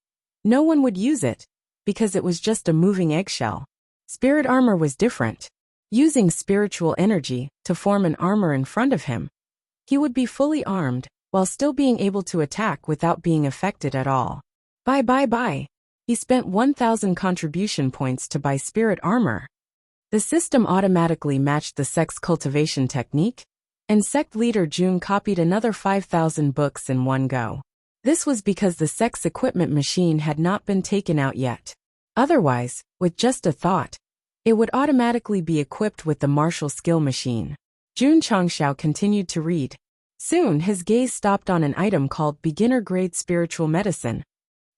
no one would use it, because it was just a moving eggshell. Spirit armor was different. Using spiritual energy to form an armor in front of him, he would be fully armed, while still being able to attack without being affected at all. Bye. He spent 1,000 contribution points to buy spirit armor. The system automatically matched the Sect's cultivation technique, and Sect leader Jun copied another 5,000 books in one go. This was because the Sect's equipment machine had not been taken out yet. Otherwise, with just a thought, it would automatically be equipped with the martial skill machine. Jun Changshao continued to read. Soon his gaze stopped on an item called Beginner Grade Spiritual Medicine.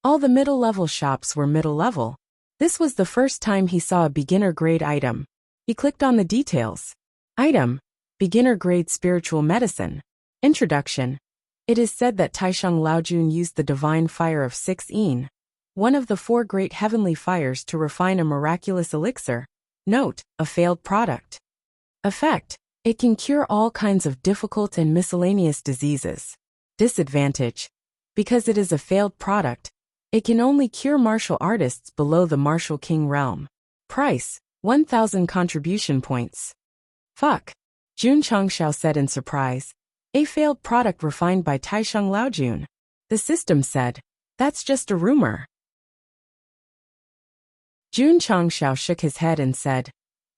All the middle-level shops were middle-level. This was the first time he saw a beginner-grade item. He clicked on the details. Item: Beginner Grade Spiritual Medicine. Introduction. It is said that Taisheng Laojun used the divine fire of 6 Yin, one of the 4 great heavenly fires, to refine a miraculous elixir, Note: a failed product. Effect: it can cure all kinds of difficult and miscellaneous diseases. Disadvantage: because it is a failed product, it can only cure martial artists below the martial king realm. Price: 1,000 contribution points. Fuck, Jun Changxiao said in surprise. A failed product refined by Taisheng Laojun. The system said, that's just a rumor. Jun Changxiao shook his head and said,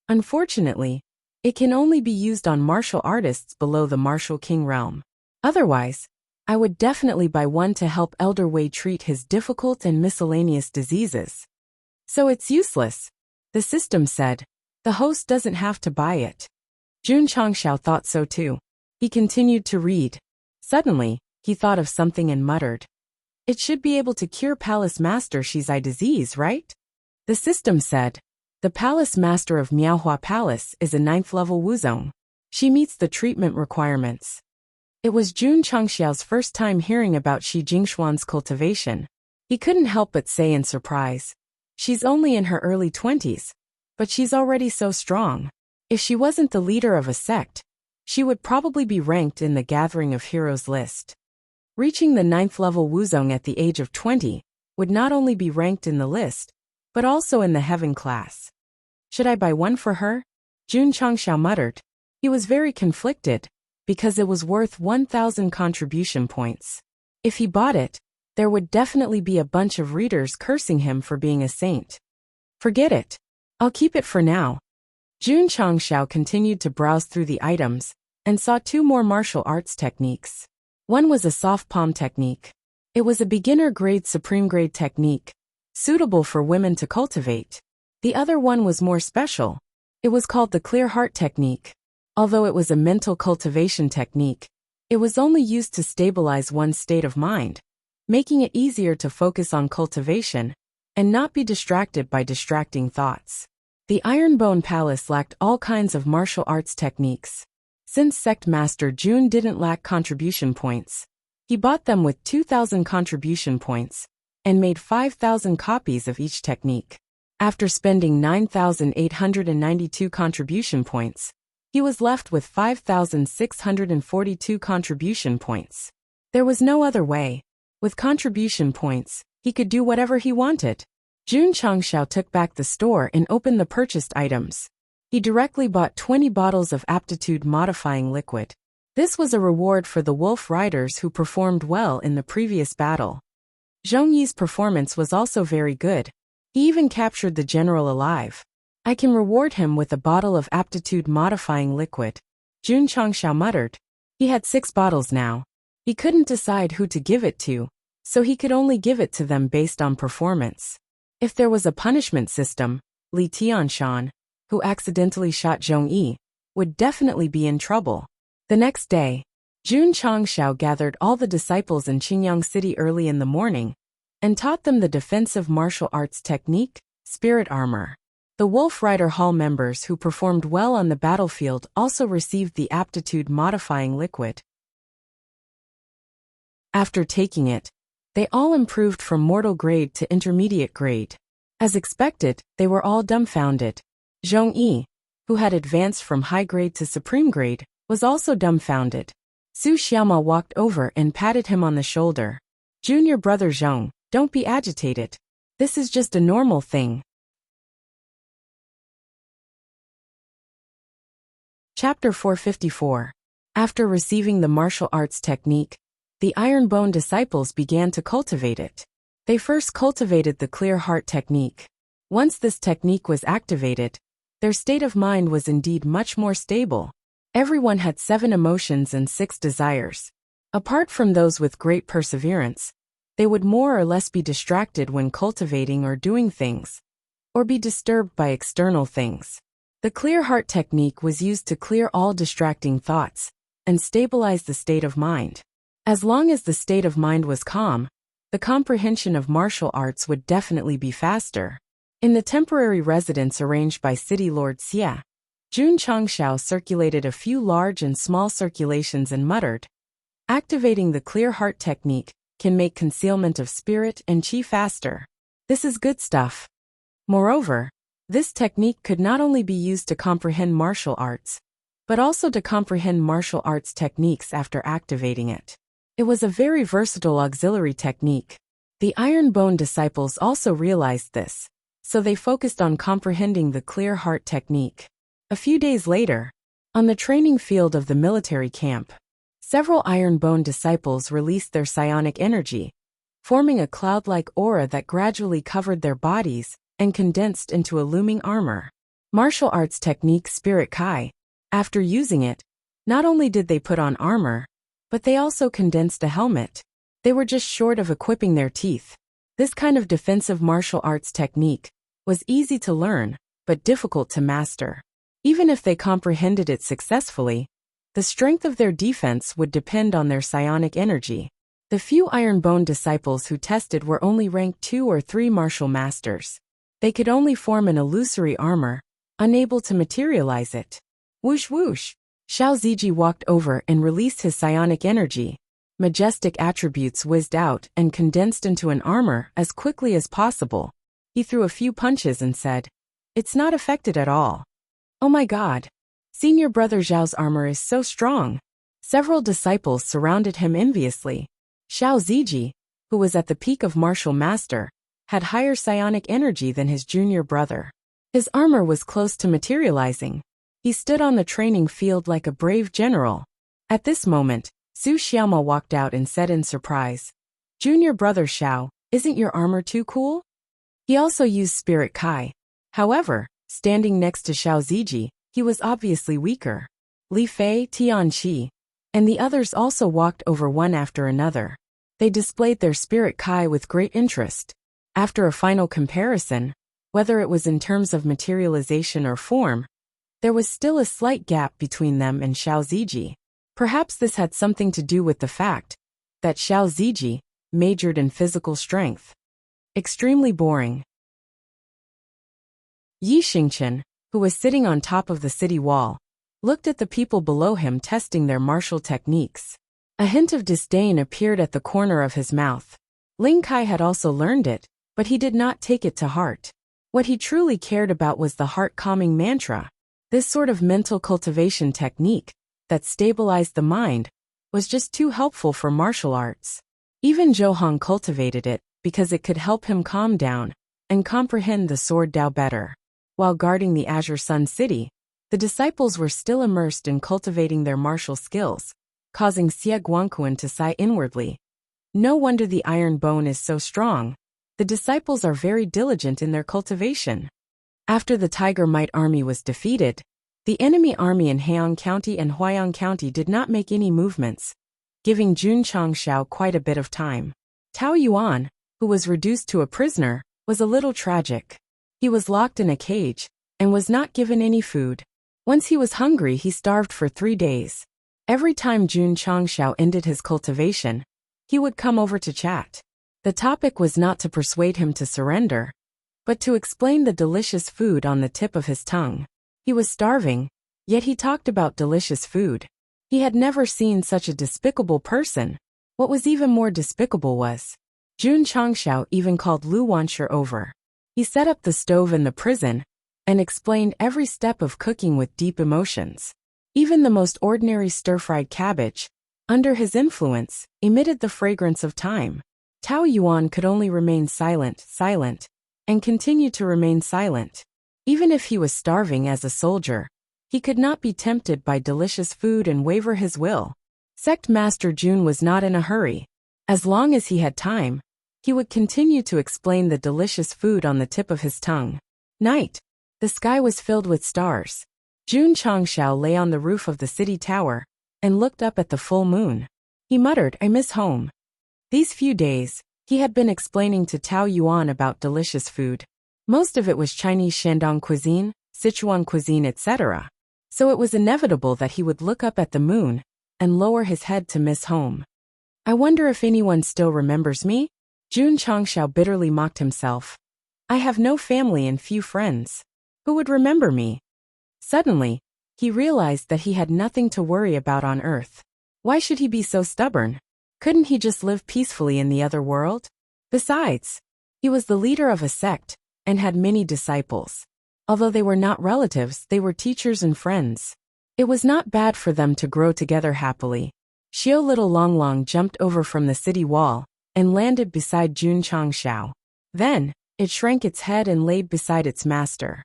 unfortunately, it can only be used on martial artists below the martial king realm. Otherwise, I would definitely buy one to help Elder Wei treat his difficult and miscellaneous diseases. So it's useless, the system said. The host doesn't have to buy it. Jun Changxiao thought so too. He continued to read. Suddenly, he thought of something and muttered. It should be able to cure Palace Master Shi's eye disease, right? The system said. The Palace Master of Miaohua Palace is a 9th level Wuzong. She meets the treatment requirements. It was Jun Changxiao's first time hearing about Shi Jingshuan's cultivation. He couldn't help but say in surprise. She's only in her early 20s, but she's already so strong. If she wasn't the leader of a sect, she would probably be ranked in the Gathering of Heroes list. Reaching the 9th level Wuzong at the age of 20 would not only be ranked in the list, but also in the heaven class. Should I buy one for her? Jun Changxiao muttered. He was very conflicted, because it was worth 1,000 contribution points. If he bought it, there would definitely be a bunch of readers cursing him for being a saint. Forget it. I'll keep it for now. Jun Changxiao continued to browse through the items, and saw 2 more martial arts techniques. One was a soft palm technique. It was a beginner-grade supreme-grade technique, suitable for women to cultivate. The other one was more special. It was called the clear heart technique. Although it was a mental cultivation technique, it was only used to stabilize one's state of mind, making it easier to focus on cultivation and not be distracted by distracting thoughts. The Ironbone Palace lacked all kinds of martial arts techniques. Since Sect Master Jun didn't lack contribution points, he bought them with 2,000 contribution points and made 5,000 copies of each technique. After spending 9,892 contribution points, he was left with 5,642 contribution points. There was no other way. With contribution points, he could do whatever he wanted. Jun Changxiao took back the store and opened the purchased items. He directly bought 20 bottles of aptitude-modifying liquid. This was a reward for the wolf riders who performed well in the previous battle. Zhong Yi's performance was also very good. He even captured the general alive. I can reward him with a bottle of aptitude-modifying liquid. Jun Changxiao muttered. He had 6 bottles now. He couldn't decide who to give it to, so he could only give it to them based on performance. If there was a punishment system, Li Tianshan, who accidentally shot Zhong Yi, would definitely be in trouble. The next day, Jun Changxiao gathered all the disciples in Qingyang City early in the morning and taught them the defensive martial arts technique, spirit armor. The Wolf Rider Hall members who performed well on the battlefield also received the aptitude-modifying liquid. After taking it, they all improved from mortal grade to intermediate grade. As expected, they were all dumbfounded. Zhong Yi, who had advanced from high grade to supreme grade, was also dumbfounded. Su Xiaoma walked over and patted him on the shoulder. Junior brother Zhong, don't be agitated. This is just a normal thing. Chapter 454. After receiving the martial arts technique, the Ironbone disciples began to cultivate it. They first cultivated the clear heart technique. Once this technique was activated, their state of mind was indeed much more stable. Everyone had 7 emotions and 6 desires. Apart from those with great perseverance, they would more or less be distracted when cultivating or doing things, or be disturbed by external things. The clear heart technique was used to clear all distracting thoughts and stabilize the state of mind. As long as the state of mind was calm, the comprehension of martial arts would definitely be faster. In the temporary residence arranged by City Lord Xia, Jun Changxiao circulated a few large and small circulations and muttered, activating the clear heart technique can make concealment of spirit and qi faster. This is good stuff. Moreover, This technique could not only be used to comprehend martial arts, but also to comprehend martial arts techniques after activating it. It was a very versatile auxiliary technique. The Iron Bone disciples also realized this, so they focused on comprehending the clear heart technique. A few days later, on the training field of the military camp, several Iron Bone disciples released their psionic energy, forming a cloud-like aura that gradually covered their bodies and condensed into a looming armor. Martial arts technique Spirit Kai. After using it, not only did they put on armor, but they also condensed a helmet. They were just short of equipping their teeth. This kind of defensive martial arts technique was easy to learn, but difficult to master. Even if they comprehended it successfully, the strength of their defense would depend on their psionic energy. The few Iron Bone disciples who tested were only ranked 2 or 3 martial masters. They could only form an illusory armor, unable to materialize it. Whoosh whoosh! Xiao Ziji walked over and released his psionic energy. Majestic attributes whizzed out and condensed into an armor as quickly as possible. He threw a few punches and said, "It's not affected at all." "Oh my god! Senior brother Zhao's armor is so strong." Several disciples surrounded him enviously. Xiao Ziji, who was at the peak of martial master, had higher psionic energy than his junior brother. His armor was close to materializing. He stood on the training field like a brave general. At this moment, Su Xiaoma walked out and said in surprise, "Junior brother Xiao, isn't your armor too cool?" He also used Spirit Kai. However, standing next to Xiao Ziji, he was obviously weaker. Li Fei, Tian Qi, and the others also walked over one after another. They displayed their Spirit Kai with great interest. After a final comparison, whether it was in terms of materialization or form, there was still a slight gap between them and Xiao Ziji. Perhaps this had something to do with the fact that Xiao Ziji majored in physical strength. Extremely boring. Yi Xingchen, who was sitting on top of the city wall, looked at the people below him testing their martial techniques. A hint of disdain appeared at the corner of his mouth. Ling Kai had also learned it, but he did not take it to heart. What he truly cared about was the heart-calming mantra. This sort of mental cultivation technique that stabilized the mind was just too helpful for martial arts. Even Zhou Hong cultivated it because it could help him calm down and comprehend the sword Dao better. While guarding the Azure Sun City, the disciples were still immersed in cultivating their martial skills, causing Xie Guangquan to sigh inwardly. No wonder the Iron Bone is so strong. The disciples are very diligent in their cultivation. After the Tiger Might army was defeated, the enemy army in Heian County and Huayang County did not make any movements, giving Jun Changshao quite a bit of time. Tao Yuan, who was reduced to a prisoner, was a little tragic. He was locked in a cage and was not given any food. Once he was hungry, he starved for 3 days. Every time Jun Changshao ended his cultivation, he would come over to chat. The topic was not to persuade him to surrender, but to explain the delicious food on the tip of his tongue. He was starving, yet he talked about delicious food. He had never seen such a despicable person. What was even more despicable was, Jun Changshao even called Lu Wanshi over. He set up the stove in the prison and explained every step of cooking with deep emotions. Even the most ordinary stir-fried cabbage, under his influence, emitted the fragrance of thyme. Tao Yuan could only remain silent, and continue to remain silent. Even if he was starving as a soldier, he could not be tempted by delicious food and waver his will. Sect Master Jun was not in a hurry. As long as he had time, he would continue to explain the delicious food on the tip of his tongue. Night. The sky was filled with stars. Jun Changshao lay on the roof of the city tower and looked up at the full moon. He muttered, "I miss home." These few days, he had been explaining to Tao Yuan about delicious food. Most of it was Chinese Shandong cuisine, Sichuan cuisine, etc. So it was inevitable that he would look up at the moon and lower his head to miss home. "I wonder if anyone still remembers me?" Jun Changshao bitterly mocked himself. "I have no family and few friends. Who would remember me?" Suddenly, he realized that he had nothing to worry about on Earth. Why should he be so stubborn? Couldn't he just live peacefully in the other world? Besides, he was the leader of a sect and had many disciples. Although they were not relatives, they were teachers and friends. It was not bad for them to grow together happily. Xiao Little Longlong jumped over from the city wall and landed beside Jun Changshao. Then, it shrank its head and laid beside its master.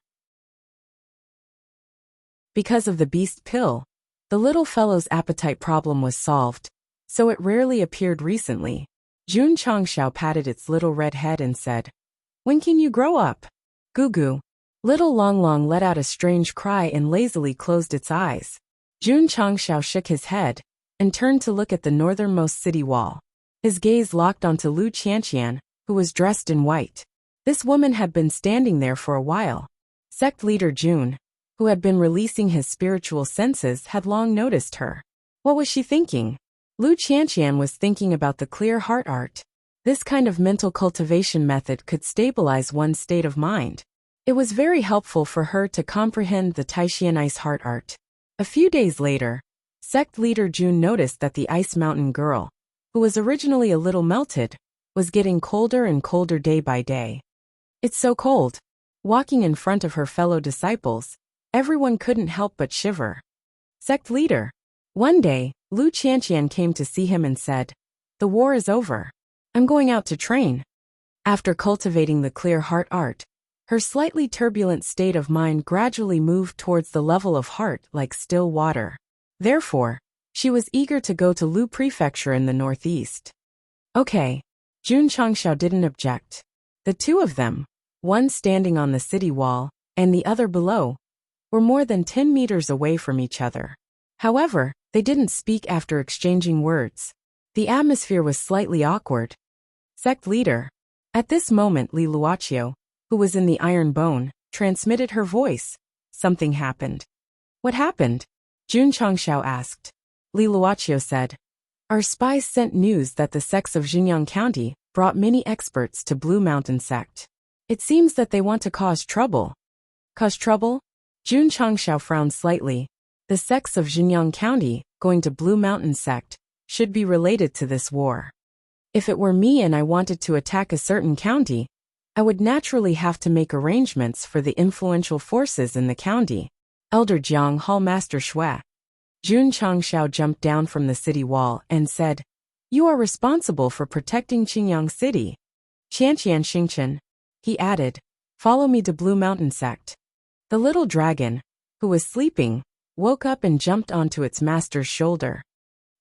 Because of the beast pill, the little fellow's appetite problem was solved, so it rarely appeared recently. Jun Changshao patted its little red head and said, "When can you grow up?" Goo goo. Little Longlong let out a strange cry and lazily closed its eyes. Jun Changshao shook his head and turned to look at the northernmost city wall. His gaze locked onto Lu Qianqian, who was dressed in white. This woman had been standing there for a while. Sect leader Jun, who had been releasing his spiritual senses, had long noticed her. What was she thinking? Lu Qianqian was thinking about the clear heart art. This kind of mental cultivation method could stabilize one's state of mind. It was very helpful for her to comprehend the Taishian ice heart art. A few days later, Sect leader Jun noticed that the Ice Mountain girl, who was originally a little melted, was getting colder and colder day by day. "It's so cold." Walking in front of her fellow disciples, everyone couldn't help but shiver. Sect leader. One day, Lu Qianqian came to see him and said, "The war is over. I'm going out to train." After cultivating the clear heart art, her slightly turbulent state of mind gradually moved towards the level of heart like still water. Therefore, she was eager to go to Lu Prefecture in the northeast. Okay. Jun Changshao didn't object. The two of them, one standing on the city wall and the other below, were more than 10 meters away from each other. However, they didn't speak after exchanging words. The atmosphere was slightly awkward. Sect leader. At this moment, Li Luoqiu, who was in the iron bone, transmitted her voice. Something happened. What happened? Jun Changshao asked. Li Luoqiu said, "Our spies sent news that the sects of Xinjiang County brought many experts to Blue Mountain Sect. It seems that they want to cause trouble." Cause trouble? Jun Changshao frowned slightly. The sects of Xinjiang County, going to Blue Mountain Sect, should be related to this war. If it were me and I wanted to attack a certain county, I would naturally have to make arrangements for the influential forces in the county. Elder Jiang Hall Master Shui. Jun Changshao jumped down from the city wall and said, "You are responsible for protecting Qingyang City." "Qianqian Xingchen," he added, "follow me to Blue Mountain Sect." The little dragon, who was sleeping, woke up and jumped onto its master's shoulder.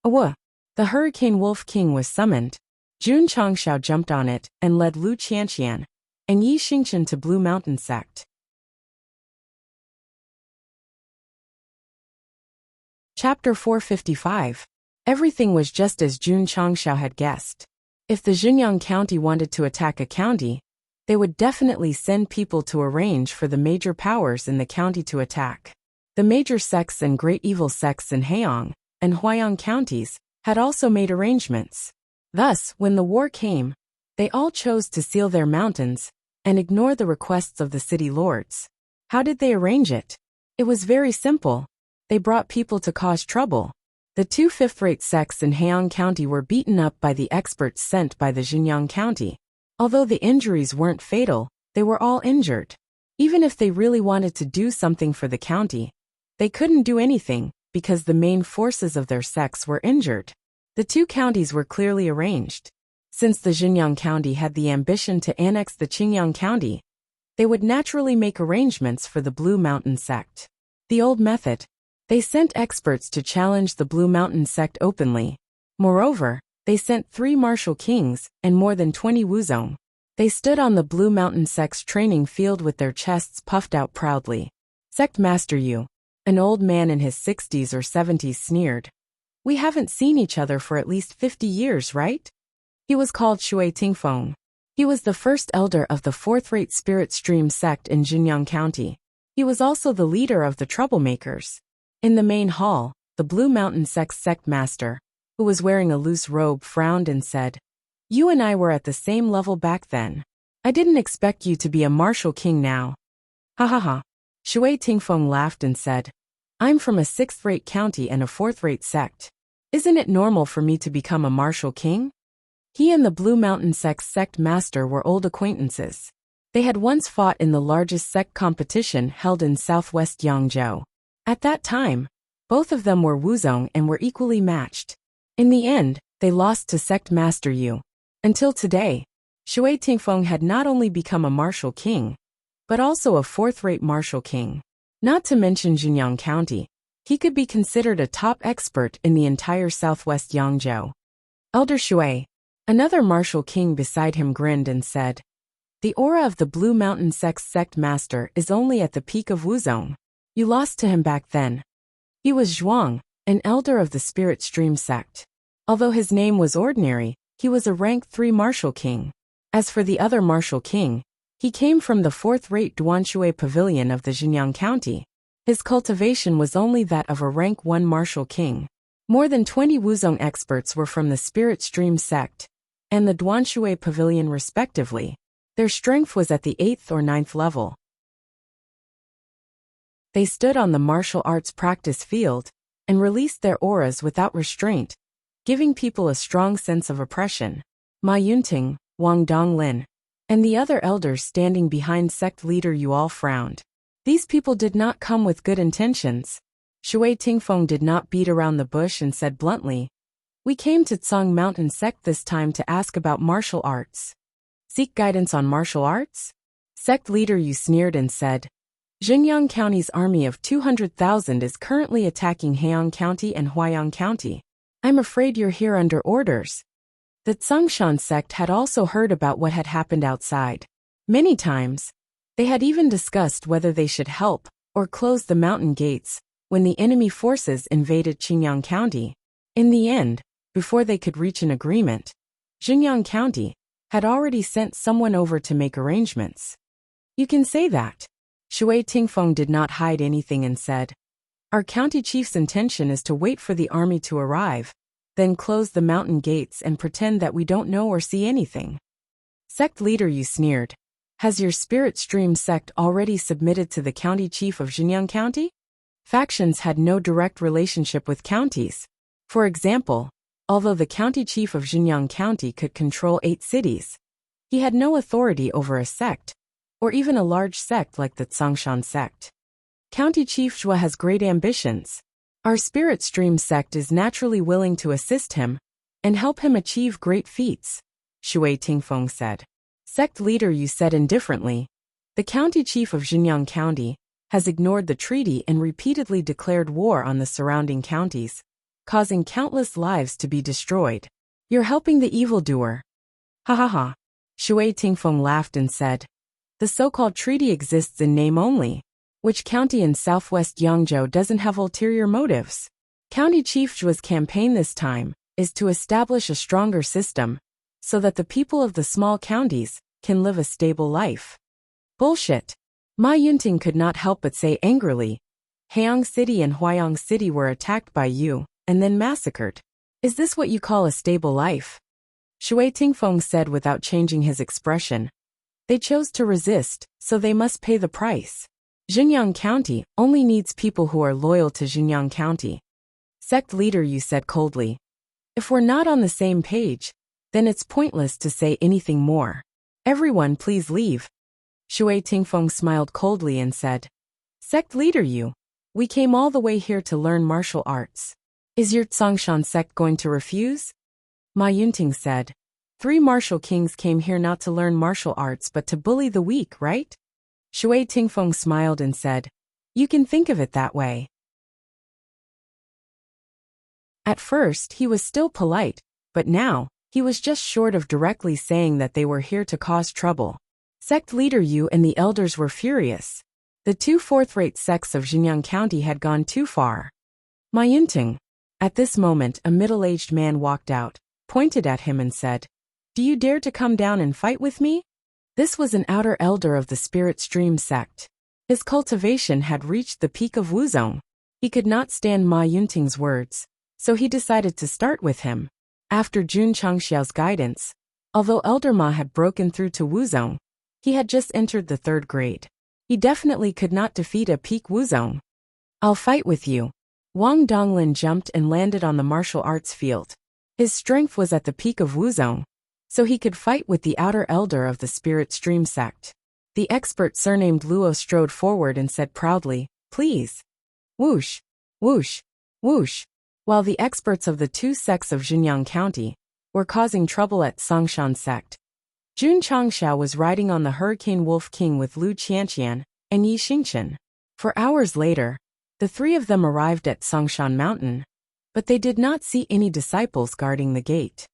Awa! The Hurricane Wolf King was summoned. Jun Changshao jumped on it and led Lu Qianqian and Yi Xingchen to Blue Mountain Sect. Chapter 455. Everything was just as Jun Changshao had guessed. If the Xinjiang County wanted to attack a county, they would definitely send people to arrange for the major powers in the county to attack. The major sects and great evil sects in Heiyang and Huaiyang counties had also made arrangements. Thus, when the war came, they all chose to seal their mountains and ignore the requests of the city lords. How did they arrange it? It was very simple. They brought people to cause trouble. The two fifth-rate sects in Heiyang County were beaten up by the experts sent by the Xinjiang County. Although the injuries weren't fatal, they were all injured. Even if they really wanted to do something for the county, they couldn't do anything because the main forces of their sects were injured. The two counties were clearly arranged. Since the Xinjiang County had the ambition to annex the Qingyang County, they would naturally make arrangements for the Blue Mountain Sect. The old method. They sent experts to challenge the Blue Mountain Sect openly. Moreover, they sent 3 martial kings and more than 20 wuzong. They stood on the Blue Mountain Sect's training field with their chests puffed out proudly. Sect Master Yu, an old man in his 60s or 70s, sneered. "We haven't seen each other for at least 50 years, right?" He was called Shui Tingfeng. He was the first elder of the fourth-rate Spirit Stream sect in Xinjiang County. He was also the leader of the troublemakers. In the main hall, the Blue Mountain Sect's sect master, who was wearing a loose robe, frowned and said, "You and I were at the same level back then. I didn't expect you to be a martial king now." "Ha ha ha." Shui Tingfeng laughed and said, "I'm from a 6th-rate county and a 4th-rate sect. Isn't it normal for me to become a martial king?" He and the Blue Mountain Sect's sect master were old acquaintances. They had once fought in the largest sect competition held in southwest Yangzhou. At that time, both of them were Wuzong and were equally matched. In the end, they lost to Sect Master Yu. Until today, Shui Tingfeng had not only become a martial king, but also a fourth-rate martial king. Not to mention Jinyang County, he could be considered a top expert in the entire southwest Yangzhou. Elder Shui, another martial king beside him, grinned and said, "The aura of the Blue Mountain Sect's sect master is only at the peak of Wuzong. You lost to him back then." He was Zhuang, an elder of the Spirit Stream sect. Although his name was ordinary, he was a rank 3 martial king. As for the other martial king, he came from the fourth-rate Duanshui Pavilion of the Jinyang County. His cultivation was only that of a rank 1 martial king. More than 20 Wuzong experts were from the Spirit Stream sect and the Duanshui Pavilion respectively. Their strength was at the 8th or 9th level. They stood on the martial arts practice field and released their auras without restraint, giving people a strong sense of oppression. Ma Yunting, Wang Donglin, and the other elders standing behind sect leader Yual frowned. These people did not come with good intentions. Shui Tingfeng did not beat around the bush and said bluntly, "We came to Tsang Mountain Sect this time to ask about martial arts." "Seek guidance on martial arts?" Sect leader Yu sneered and said, "Jinyang County's army of 200,000 is currently attacking Heian County and Huayang County. I'm afraid you're here under orders." The Tsangshan sect had also heard about what had happened outside. Many times, they had even discussed whether they should help or close the mountain gates when the enemy forces invaded Qingyang County. In the end, before they could reach an agreement, Jinyang County had already sent someone over to make arrangements. "You can say that." Shui Tingfeng did not hide anything and said, "Our county chief's intention is to wait for the army to arrive, then close the mountain gates and pretend that we don't know or see anything." Sect leader Yu sneered, "Has your Spirit Stream sect already submitted to the county chief of Jinyang County?" Factions had no direct relationship with counties. For example, although the county chief of Jinyang County could control 8 cities, he had no authority over a sect, or even a large sect like the Tsangshan sect. County Chief Zhua has great ambitions. Our Spirit Stream sect is naturally willing to assist him and help him achieve great feats, Shui Tingfeng said. Sect leader Yu said indifferently, "The county chief of Jinyang County has ignored the treaty and repeatedly declared war on the surrounding counties, causing countless lives to be destroyed. You're helping the evildoer." "Ha ha ha." Shui Tingfeng laughed and said, "The so-called treaty exists in name only. Which county in southwest Yangzhou doesn't have ulterior motives? County Chief Zhua's campaign this time is to establish a stronger system so that the people of the small counties can live a stable life." "Bullshit." Ma Yunting could not help but say angrily. "Heian City and Huayang City were attacked by you and then massacred. Is this what you call a stable life?" Shui Tingfeng said without changing his expression. "They chose to resist, so they must pay the price. Jinyang County only needs people who are loyal to Jinyang County." Sect leader Yu said coldly, "If we're not on the same page, then it's pointless to say anything more. Everyone please leave." Shui Tingfeng smiled coldly and said, "Sect leader Yu, we came all the way here to learn martial arts. Is your Tsangshan sect going to refuse?" Ma Yunting said, "3 martial kings came here not to learn martial arts but to bully the weak, right?" Shui Tingfeng smiled and said, "You can think of it that way." At first he was still polite, but now he was just short of directly saying that they were here to cause trouble. Sect leader Yu and the elders were furious. The 2 fourth-rate sects of Jinyang County had gone too far. Ma Yunting. At this moment a middle-aged man walked out, pointed at him and said, "Do you dare to come down and fight with me?" This was an outer elder of the Spirit Stream sect. His cultivation had reached the peak of Wuzong. He could not stand Ma Yunting's words, so he decided to start with him. After Jun Changxiao's guidance, although Elder Ma had broken through to Wuzong, he had just entered the 3rd grade. He definitely could not defeat a peak Wuzong. "I'll fight with you." Wang Donglin jumped and landed on the martial arts field. His strength was at the peak of Wuzong, so he could fight with the outer elder of the Spirit Stream sect. The expert surnamed Luo strode forward and said proudly, "Please." Whoosh, whoosh, whoosh. While the experts of the two sects of Xinjiang County were causing trouble at Songshan Sect, Jun Changxiao was riding on the Hurricane Wolf King with Lu Qianqian and Yi Xingqian. For hours later, the three of them arrived at Songshan Mountain, but they did not see any disciples guarding the gate.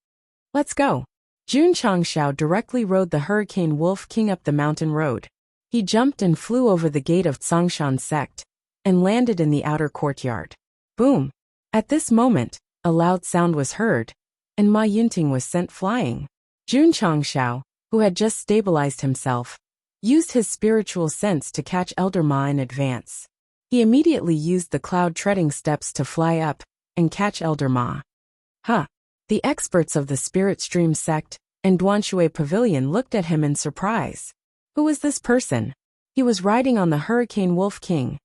"Let's go." Jun Changxiao directly rode the Hurricane Wolf King up the mountain road. He jumped and flew over the gate of Songshan Sect and landed in the outer courtyard. Boom! At this moment, a loud sound was heard, and Ma Yunting was sent flying. Jun Changxiao, who had just stabilized himself, used his spiritual sense to catch Elder Ma in advance. He immediately used the cloud-treading steps to fly up and catch Elder Ma. Huh! The experts of the Spirit Stream Sect and Duanshui Pavilion looked at him in surprise. Who was this person? He was riding on the Hurricane Wolf King.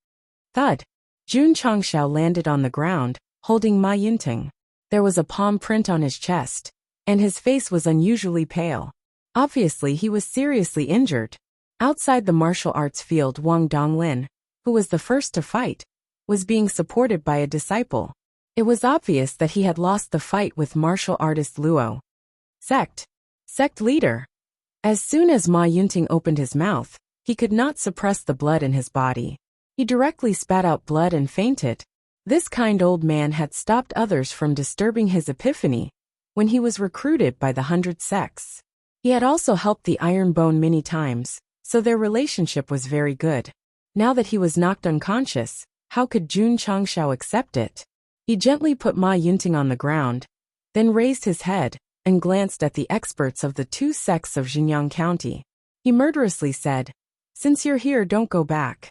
Thud! Jun Changxiao landed on the ground, holding Ma Yunting. There was a palm print on his chest, and his face was unusually pale. Obviously he was seriously injured. Outside the martial arts field, Wang Donglin, who was the first to fight, was being supported by a disciple. It was obvious that he had lost the fight with martial artist Luo. Sect leader. As soon as Ma Yunting opened his mouth, he could not suppress the blood in his body. He directly spat out blood and fainted. This kind old man had stopped others from disturbing his epiphany when he was recruited by the 100 sects. He had also helped the Iron Bone many times, so their relationship was very good. Now that he was knocked unconscious, how could Jun Changxiao accept it? He gently put Ma Yunting on the ground, then raised his head and glanced at the experts of the two sects of Xinjiang County. He murderously said, "Since you're here, don't go back."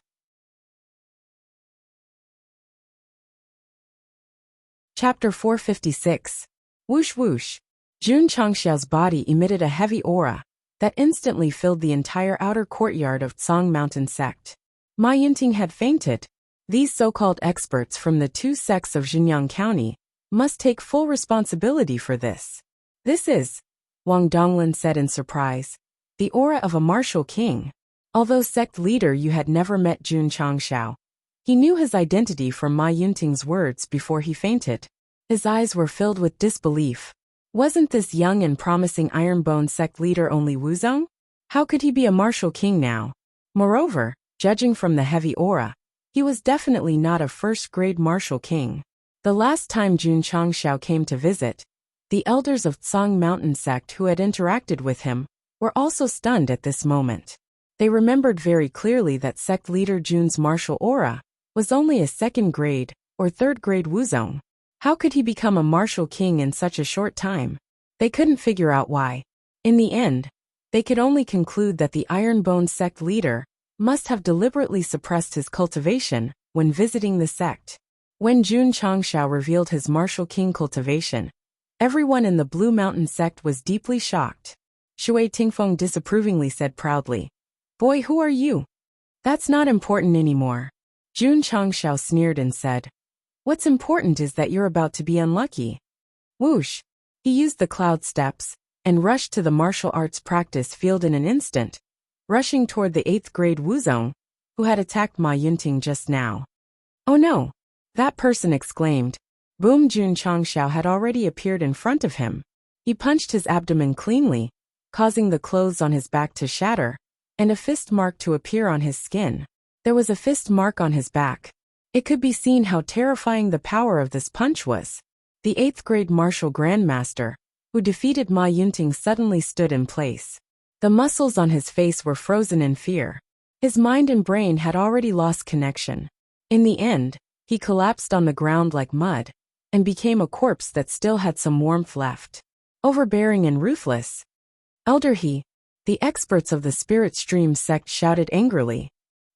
Chapter 456. Whoosh whoosh. Jun Changxiao's body emitted a heavy aura that instantly filled the entire outer courtyard of Tsang Mountain Sect. Ma Yunting had fainted. These so-called experts from the two sects of Xinjiang County must take full responsibility for this. "This is," Wang Donglin said in surprise, "the aura of a martial king." Although sect leader you had never met Jun Changxiao, he knew his identity from Ma Yunting's words before he fainted. His eyes were filled with disbelief. Wasn't this young and promising Ironbone sect leader only Wuzong? How could he be a martial king now? Moreover, judging from the heavy aura, he was definitely not a first-grade martial king. The last time Jun Changxiao came to visit, the elders of Tsang Mountain Sect who had interacted with him were also stunned at this moment. They remembered very clearly that sect leader Jun's martial aura was only a second-grade or third-grade Wuzong. How could he become a martial king in such a short time? They couldn't figure out why. In the end, they could only conclude that the Ironbone sect leader must have deliberately suppressed his cultivation when visiting the sect. When Jun Changxiao revealed his martial king cultivation, everyone in the Blue Mountain sect was deeply shocked. Shui Tingfeng disapprovingly said proudly, "Boy, who are you? That's not important anymore." Jun Changxiao sneered and said, "What's important is that you're about to be unlucky." Whoosh! He used the cloud steps and rushed to the martial arts practice field in an instant, rushing toward the 8th grade Wuzong, who had attacked Ma Yunting just now. "Oh no!" that person exclaimed. Boom! Jun Changxiao had already appeared in front of him. He punched his abdomen cleanly, causing the clothes on his back to shatter, and a fist mark to appear on his skin. There was a fist mark on his back. It could be seen how terrifying the power of this punch was. The 8th grade martial grandmaster, who defeated Ma Yunting, suddenly stood in place. The muscles on his face were frozen in fear. His mind and brain had already lost connection. In the end, he collapsed on the ground like mud, and became a corpse that still had some warmth left. Overbearing and ruthless. "Elder He," the experts of the Spirit Stream sect shouted angrily.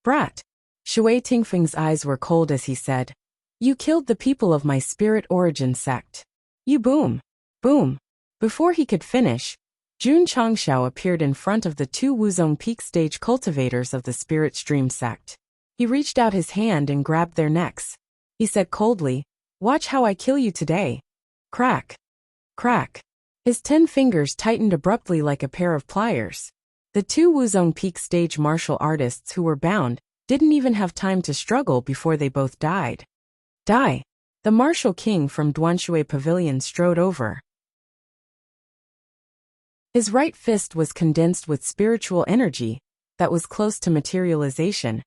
"Brat!" Shui Tingfeng's eyes were cold as he said, "You killed the people of my Spirit Origin sect. You boom! Boom!" Before he could finish, Jun Changxiao appeared in front of the two Wuzong peak stage cultivators of the Spirit Stream sect. He reached out his hand and grabbed their necks. He said coldly, "Watch how I kill you today." Crack! Crack! His 10 fingers tightened abruptly like a pair of pliers. The two Wuzong Peak stage martial artists who were bound didn't even have time to struggle before they both died. Die. The martial king from Duanshui Pavilion strode over. His right fist was condensed with spiritual energy that was close to materialization,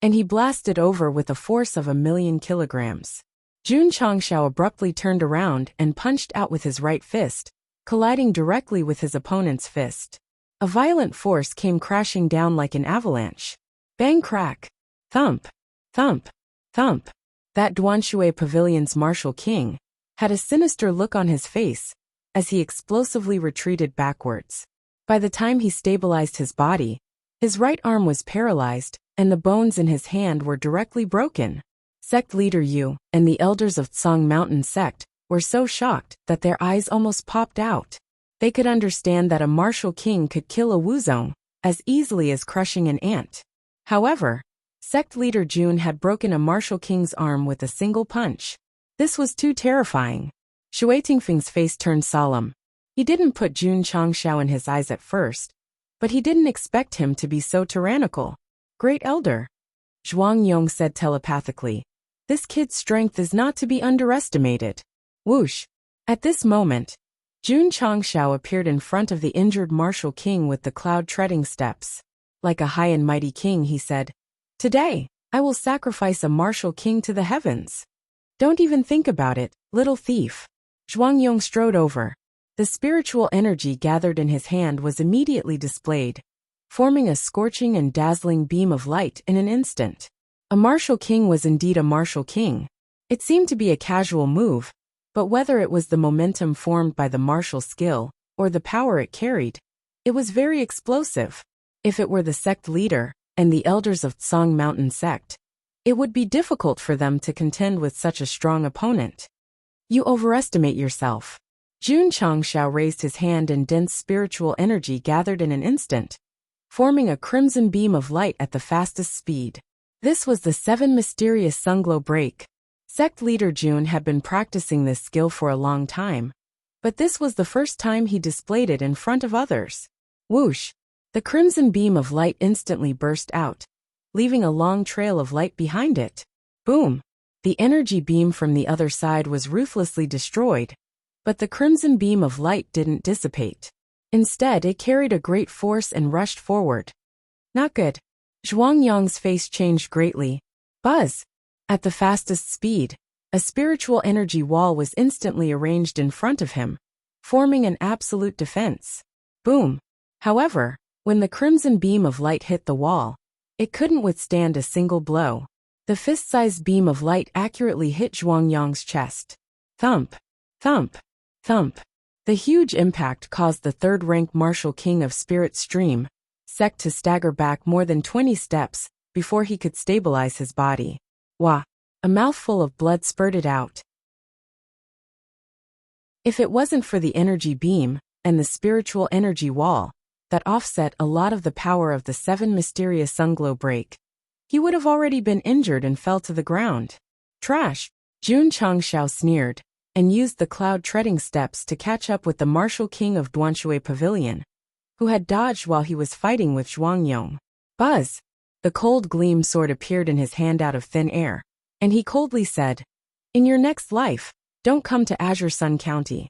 and he blasted over with a force of 1,000,000 kilograms. Jun Changshao abruptly turned around and punched out with his right fist, colliding directly with his opponent's fist. A violent force came crashing down like an avalanche. Bang crack. Thump. Thump. Thump. That Duanshui Pavilion's martial king had a sinister look on his face as he explosively retreated backwards. By the time he stabilized his body, his right arm was paralyzed, and the bones in his hand were directly broken. Sect leader Yu and the elders of Tsang Mountain Sect were so shocked that their eyes almost popped out. They could understand that a martial king could kill a Wuzong as easily as crushing an ant. However, Sect leader Jun had broken a martial king's arm with a single punch. This was too terrifying. Shui Tingfeng's face turned solemn. He didn't put Jun Changshao in his eyes at first, but he didn't expect him to be so tyrannical. Great elder, Zhuang Yong said telepathically. This kid's strength is not to be underestimated. Whoosh! At this moment, Jun Changshao appeared in front of the injured martial king with the cloud-treading steps. Like a high and mighty king, he said, "Today, I will sacrifice a martial king to the heavens. Don't even think about it, little thief." Zhuang Yong strode over. The spiritual energy gathered in his hand was immediately displayed, forming a scorching and dazzling beam of light in an instant. A martial king was indeed a martial king. It seemed to be a casual move, but whether it was the momentum formed by the martial skill or the power it carried, it was very explosive. If it were the sect leader and the elders of Tsang Mountain Sect, it would be difficult for them to contend with such a strong opponent. You overestimate yourself. Jun Changshao raised his hand and dense spiritual energy gathered in an instant, forming a crimson beam of light at the fastest speed. This was the 7 mysterious sunglow break. Sect leader Jun had been practicing this skill for a long time, but this was the first time he displayed it in front of others. Whoosh! The crimson beam of light instantly burst out, leaving a long trail of light behind it. Boom! The energy beam from the other side was ruthlessly destroyed, but the crimson beam of light didn't dissipate. Instead, it carried a great force and rushed forward. Not good. Zhuang Yong's face changed greatly. Buzz! At the fastest speed, a spiritual energy wall was instantly arranged in front of him, forming an absolute defense. Boom! However, when the crimson beam of light hit the wall, it couldn't withstand a single blow. The fist-sized beam of light accurately hit Zhuang Yong's chest. Thump! Thump! Thump! The huge impact caused the third-rank martial king of Spirit Stream, Sect, to stagger back more than 20 steps before he could stabilize his body. Wah! A mouthful of blood spurted out. If it wasn't for the energy beam and the spiritual energy wall that offset a lot of the power of the 7 mysterious sunglow break, he would have already been injured and fell to the ground. Trash! Jun Changshao sneered and used the cloud-treading steps to catch up with the martial king of Duanshui Pavilion, who had dodged while he was fighting with Zhuang Yong. Buzz! The cold gleam sword appeared in his hand out of thin air, and he coldly said, "In your next life, don't come to Azure Sun County."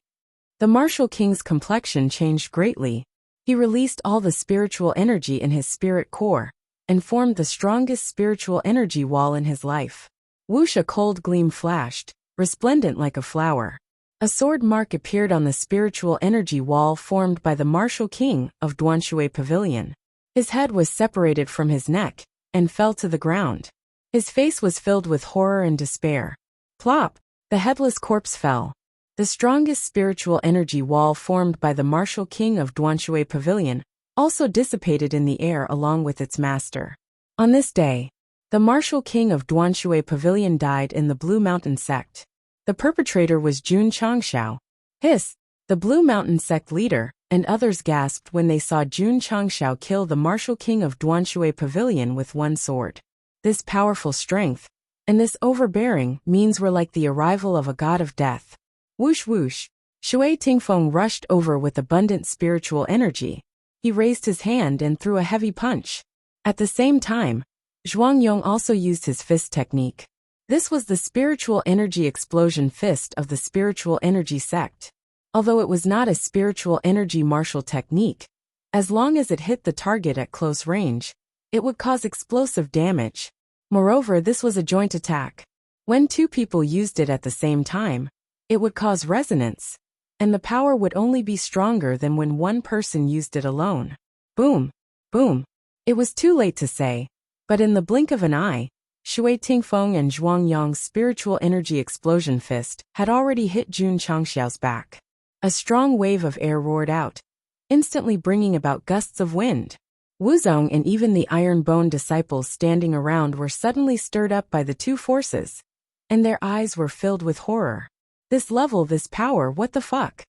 The martial king's complexion changed greatly. He released all the spiritual energy in his spirit core and formed the strongest spiritual energy wall in his life. Whoosh! A cold gleam flashed, resplendent like a flower. A sword mark appeared on the spiritual energy wall formed by the martial king of Duanshui Pavilion. His head was separated from his neck and fell to the ground. His face was filled with horror and despair. Plop! The headless corpse fell. The strongest spiritual energy wall formed by the martial king of Duanshui Pavilion also dissipated in the air along with its master. On this day, the martial king of Duanshui Pavilion died in the Blue Mountain Sect. The perpetrator was Jun Changshao. Hiss! The Blue Mountain Sect leader and others gasped when they saw Jun Changshao kill the martial king of Duanshui Pavilion with one sword. This powerful strength and this overbearing means were like the arrival of a god of death. Whoosh whoosh! Shui Tingfeng rushed over with abundant spiritual energy. He He raised his hand and threw a heavy punch. At the same time, Zhuang Yong also used his fist technique. This was the spiritual energy explosion fist of the spiritual energy sect. Although it was not a spiritual energy martial technique, as long as it hit the target at close range, it would cause explosive damage. Moreover, this was a joint attack. When two people used it at the same time, it would cause resonance, and the power would only be stronger than when one person used it alone. Boom! Boom! It was too late to say, but in the blink of an eye, Shui Tingfeng and Zhuang Yong's spiritual energy explosion fist had already hit Jun Changxiao's back. A strong wave of air roared out, instantly bringing about gusts of wind. Wuzong and even the Iron Bone disciples standing around were suddenly stirred up by the two forces, and their eyes were filled with horror. This level, this power, what the fuck?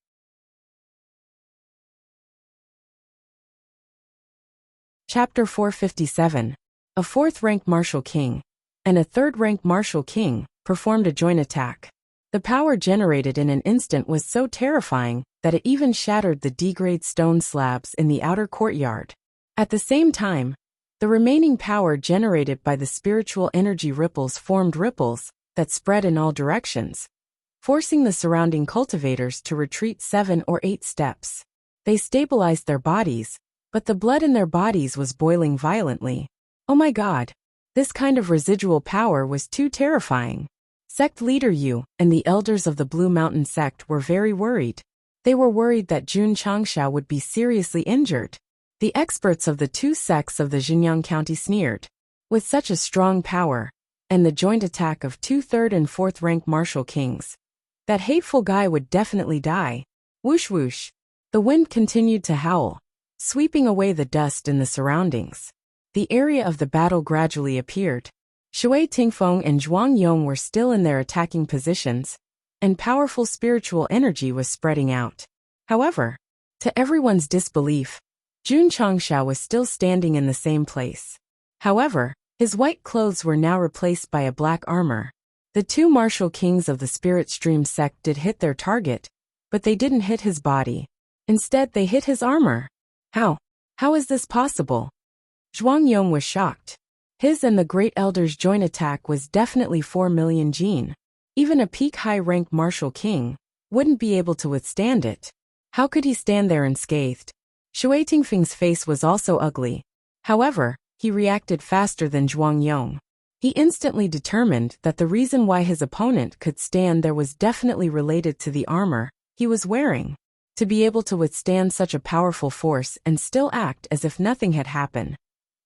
Chapter 457. A fourth-rank martial king and a third-rank martial king performed a joint attack. The power generated in an instant was so terrifying that it even shattered the D-grade stone slabs in the outer courtyard. At the same time, the remaining power generated by the spiritual energy ripples formed ripples that spread in all directions, forcing the surrounding cultivators to retreat 7 or 8 steps. They stabilized their bodies, but the blood in their bodies was boiling violently. Oh my god! This kind of residual power was too terrifying. Sect leader Yu and the elders of the Blue Mountain sect were very worried. They were worried that Jun Changxiao would be seriously injured. The experts of the two sects of the Xinjiang County sneered. With such a strong power, and the joint attack of 2 third and 4th rank martial kings, that hateful guy would definitely die. Whoosh whoosh. The wind continued to howl, sweeping away the dust in the surroundings. The area of the battle gradually appeared. Shui Tingfeng and Zhuang Yong were still in their attacking positions, and powerful spiritual energy was spreading out. However, to everyone's disbelief, Jun Changxiao was still standing in the same place. However, his white clothes were now replaced by a black armor. The two martial kings of the Spirit Stream sect did hit their target, but they didn't hit his body. Instead, they hit his armor. How? How is this possible? Zhuang Yong was shocked. His and the Great Elder's joint attack was definitely 4 million jin. Even a peak high-rank martial king wouldn't be able to withstand it. How could he stand there unscathed? Shui Tingfeng's face was also ugly. However, he reacted faster than Zhuang Yong. He instantly determined that the reason why his opponent could stand there was definitely related to the armor he was wearing. To be able to withstand such a powerful force and still act as if nothing had happened.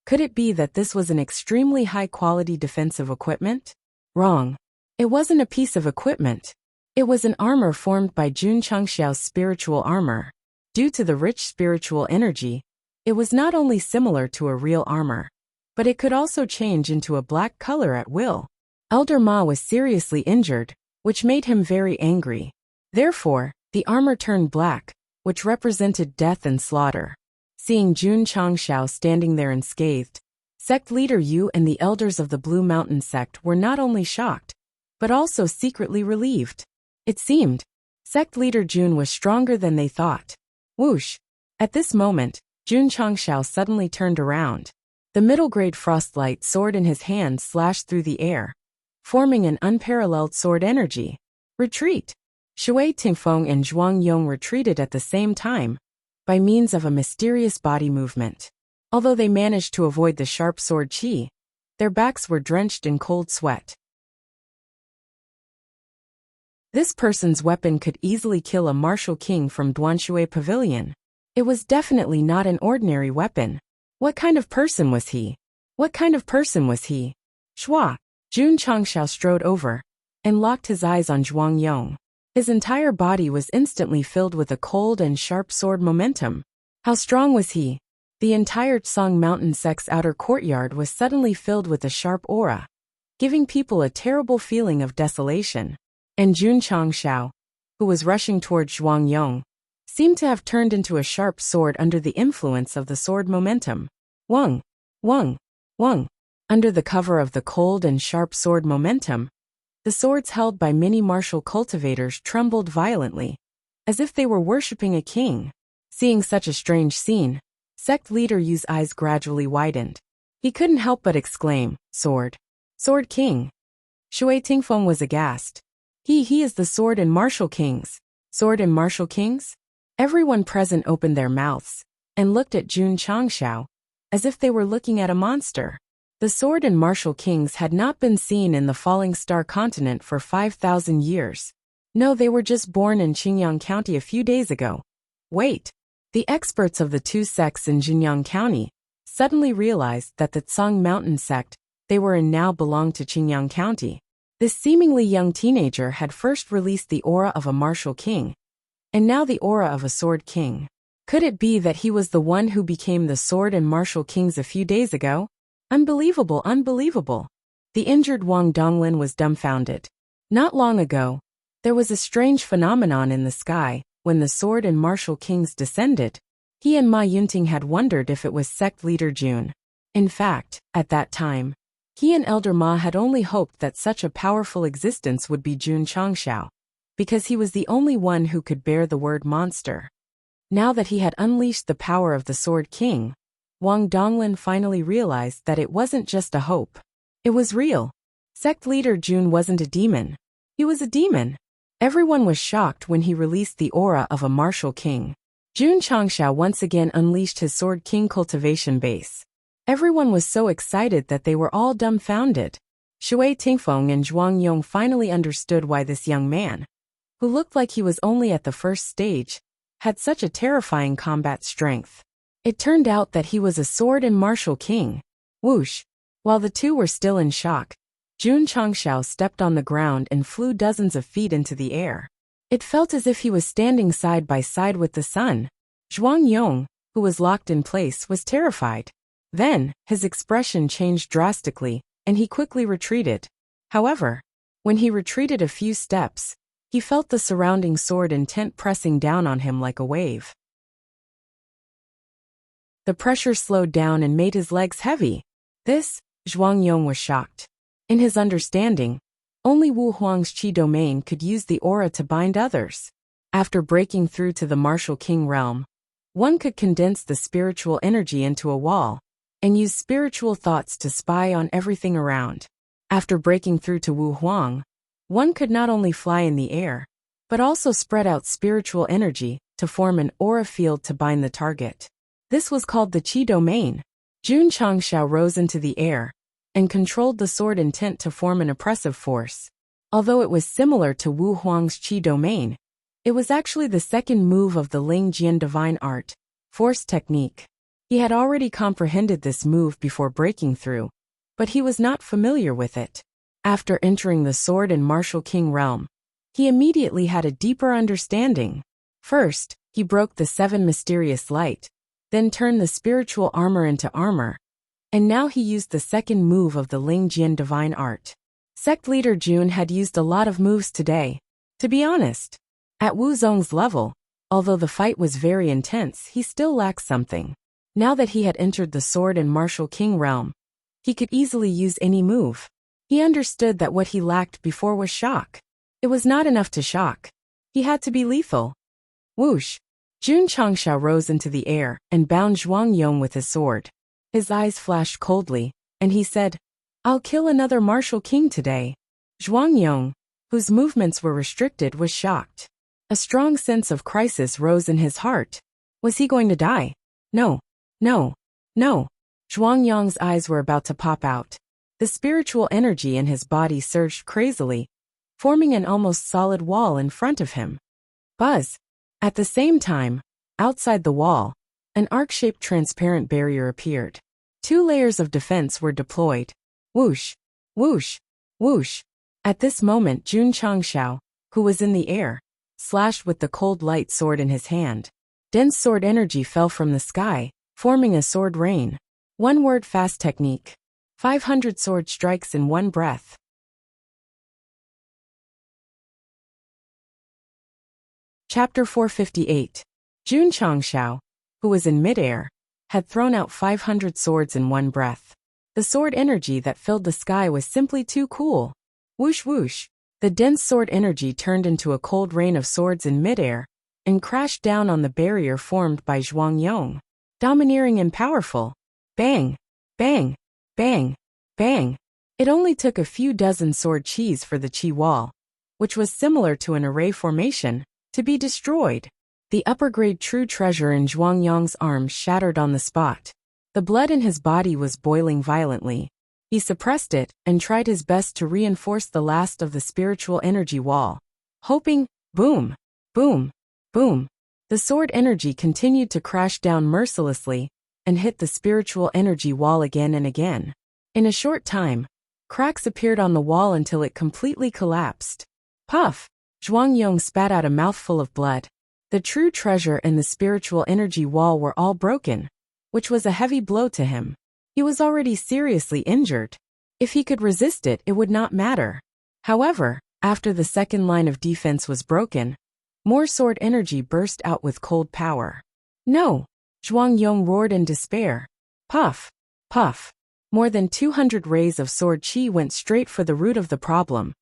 Could it be that this was an extremely high-quality defensive equipment? Wrong. It wasn't a piece of equipment. It was an armor formed by Jun Changxiao's spiritual armor. Due to the rich spiritual energy, it was not only similar to a real armor, but it could also change into a black color at will. Elder Ma was seriously injured, which made him very angry. Therefore, the armor turned black, which represented death and slaughter. Seeing Jun Changxiao standing there unscathed, sect leader Yu and the elders of the Blue Mountain sect were not only shocked, but also secretly relieved. It seemed, sect leader Jun was stronger than they thought. Whoosh! At this moment, Jun Changxiao suddenly turned around. The middle-grade frostlight sword in his hand slashed through the air, forming an unparalleled sword energy. Retreat! Shui Tingfeng and Zhuang Yong retreated at the same time, by means of a mysterious body movement. Although they managed to avoid the sharp sword qi, their backs were drenched in cold sweat. This person's weapon could easily kill a martial king from Duanshui Pavilion. It was definitely not an ordinary weapon. What kind of person was he? What kind of person was he? Shua! Jun Changxiao strode over, and locked his eyes on Zhuang Yong. His entire body was instantly filled with a cold and sharp sword momentum. How strong was he? The entire Tsang Mountain sect's outer courtyard was suddenly filled with a sharp aura, giving people a terrible feeling of desolation. And Jun Changxiao, who was rushing toward Zhuang Yong, seemed to have turned into a sharp sword under the influence of the sword momentum. Wang! Wang! Wang! Under the cover of the cold and sharp sword momentum, the swords held by many martial cultivators trembled violently, as if they were worshipping a king. Seeing such a strange scene, Sect leader Yu's eyes gradually widened. He couldn't help but exclaim, "Sword! Sword King!" Shui Tingfeng was aghast. He is the Sword and Martial Kings. Sword and Martial Kings? Everyone present opened their mouths and looked at Jun Changshao as if they were looking at a monster. The Sword and Martial Kings had not been seen in the Falling Star continent for 5,000 years. No, they were just born in Qingyang County a few days ago. Wait. The experts of the two sects in Jinyang County suddenly realized that the Tsang Mountain sect they were in now belonged to Qingyang County. This seemingly young teenager had first released the aura of a martial king, and now the aura of a sword king. Could it be that he was the one who became the sword and martial kings a few days ago? Unbelievable, unbelievable. The injured Wang Donglin was dumbfounded. Not long ago, there was a strange phenomenon in the sky when the sword and martial kings descended. He and Ma Yunting had wondered if it was sect leader Jun. In fact, at that time, he and Elder Ma had only hoped that such a powerful existence would be Jun Changshao, because he was the only one who could bear the word monster. Now that he had unleashed the power of the Sword King, Wang Donglin finally realized that it wasn't just a hope. It was real. Sect leader Jun wasn't a demon. He was a demon. Everyone was shocked when he released the aura of a martial king. Jun Changshao once again unleashed his Sword King cultivation base. Everyone was so excited that they were all dumbfounded. Shui Tingfeng and Zhuang Yong finally understood why this young man, who looked like he was only at the first stage, had such a terrifying combat strength. It turned out that he was a sword and martial king. Whoosh! While the two were still in shock, Jun Changshao stepped on the ground and flew dozens of feet into the air. It felt as if he was standing side by side with the sun. Zhuang Yong, who was locked in place, was terrified. Then, his expression changed drastically, and he quickly retreated. However, when he retreated a few steps, he felt the surrounding sword and tent pressing down on him like a wave. The pressure slowed down and made his legs heavy. This, Zhuang Yong was shocked. In his understanding, only Wu Huang's Qi domain could use the aura to bind others. After breaking through to the martial king realm, one could condense the spiritual energy into a wall and use spiritual thoughts to spy on everything around. After breaking through to Wu Huang, one could not only fly in the air, but also spread out spiritual energy to form an aura field to bind the target. This was called the Qi domain. Jun Changshao rose into the air and controlled the sword intent to form an oppressive force. Although it was similar to Wu Huang's Qi domain, it was actually the second move of the Ling Jian divine art, force technique. He had already comprehended this move before breaking through, but he was not familiar with it. After entering the sword and martial king realm, he immediately had a deeper understanding. First, he broke the 7 mysterious light, then turned the spiritual armor into armor, and now he used the second move of the Ling Jian divine art. Sect leader Jun had used a lot of moves today. To be honest, at Wu Zong's level, although the fight was very intense, he still lacked something. Now that he had entered the sword and martial king realm, he could easily use any move. He understood that what he lacked before was shock. It was not enough to shock. He had to be lethal. Whoosh! Jun Changshao rose into the air and bound Zhuang Yong with his sword. His eyes flashed coldly, and he said, "I'll kill another martial king today." Zhuang Yong, whose movements were restricted, was shocked. A strong sense of crisis rose in his heart. Was he going to die? No. No. No. Zhuang Yong's eyes were about to pop out. The spiritual energy in his body surged crazily, forming an almost solid wall in front of him. Buzz! At the same time, outside the wall, an arc-shaped transparent barrier appeared. 2 layers of defense were deployed. Whoosh! Whoosh! Whoosh! At this moment Jun Changshao, who was in the air, slashed with the cold light sword in his hand. Dense sword energy fell from the sky, forming a sword rain. One word fast technique. 500 sword strikes in one breath. Chapter 458. Jun Changshao, who was in midair, had thrown out 500 swords in one breath. The sword energy that filled the sky was simply too cool. Whoosh whoosh! The dense sword energy turned into a cold rain of swords in midair and crashed down on the barrier formed by Zhuang Yong. domineering and powerful. Bang, bang, bang, bang. It only took a few dozen sword qis for the qi wall, which was similar to an array formation, to be destroyed. The upper-grade true treasure in Zhuang Yong's arms shattered on the spot. The blood in his body was boiling violently. He suppressed it and tried his best to reinforce the last of the spiritual energy wall, hoping, boom, boom, boom. The sword energy continued to crash down mercilessly and hit the spiritual energy wall again and again. In a short time, cracks appeared on the wall until it completely collapsed. Puff! Zhuang Yong spat out a mouthful of blood. The true treasure and the spiritual energy wall were all broken, which was a heavy blow to him. He was already seriously injured. If he could resist it, it would not matter. However, after the second line of defense was broken, more sword energy burst out with cold power. No! Zhuang Yong roared in despair. Puff! Puff! More than 200 rays of sword qi went straight for the root of the problem,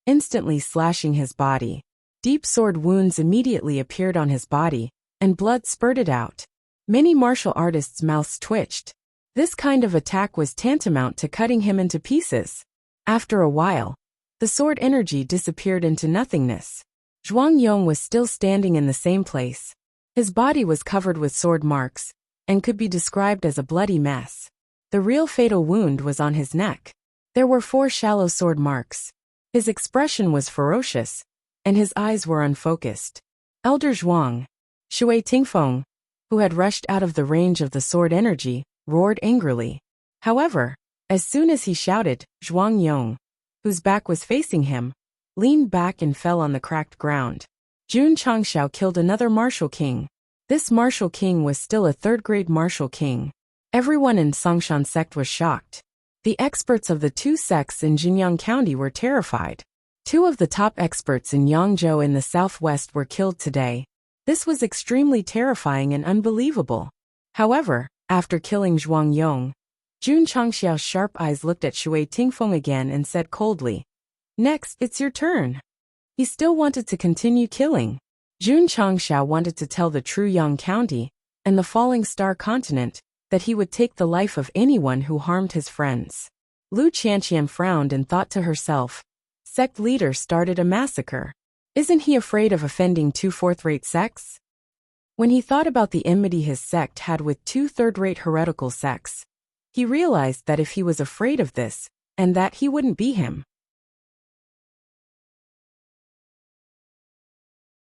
instantly slashing his body. Deep sword wounds immediately appeared on his body, and blood spurted out. Many martial artists' mouths twitched. This kind of attack was tantamount to cutting him into pieces. After a while, the sword energy disappeared into nothingness. Zhuang Yong was still standing in the same place. His body was covered with sword marks, and could be described as a bloody mess. The real fatal wound was on his neck. There were 4 shallow sword marks. His expression was ferocious, and his eyes were unfocused. Elder Zhuang, Shui Tingfeng, who had rushed out of the range of the sword energy, roared angrily. However, as soon as he shouted, Zhuang Yong, whose back was facing him, leaned back and fell on the cracked ground. Jun Changxiao killed another martial king. This martial king was still a third-grade martial king. Everyone in Songshan sect was shocked. The experts of the 2 sects in Jinyang County were terrified. 2 of the top experts in Yangzhou in the southwest were killed today. This was extremely terrifying and unbelievable. However, after killing Zhuang Yong, Jun Changxiao's sharp eyes looked at Shui Tingfeng again and said coldly, "Next, it's your turn." He still wanted to continue killing. Jun Changxiao wanted to tell the true Yang County and the Falling Star continent that he would take the life of anyone who harmed his friends. Lu Qianqian frowned and thought to herself, Sect leader started a massacre. Isn't he afraid of offending 2 fourth-rate sects? When he thought about the enmity his sect had with 2 third-rate heretical sects, he realized that if he was afraid of this, and that he wouldn't be him.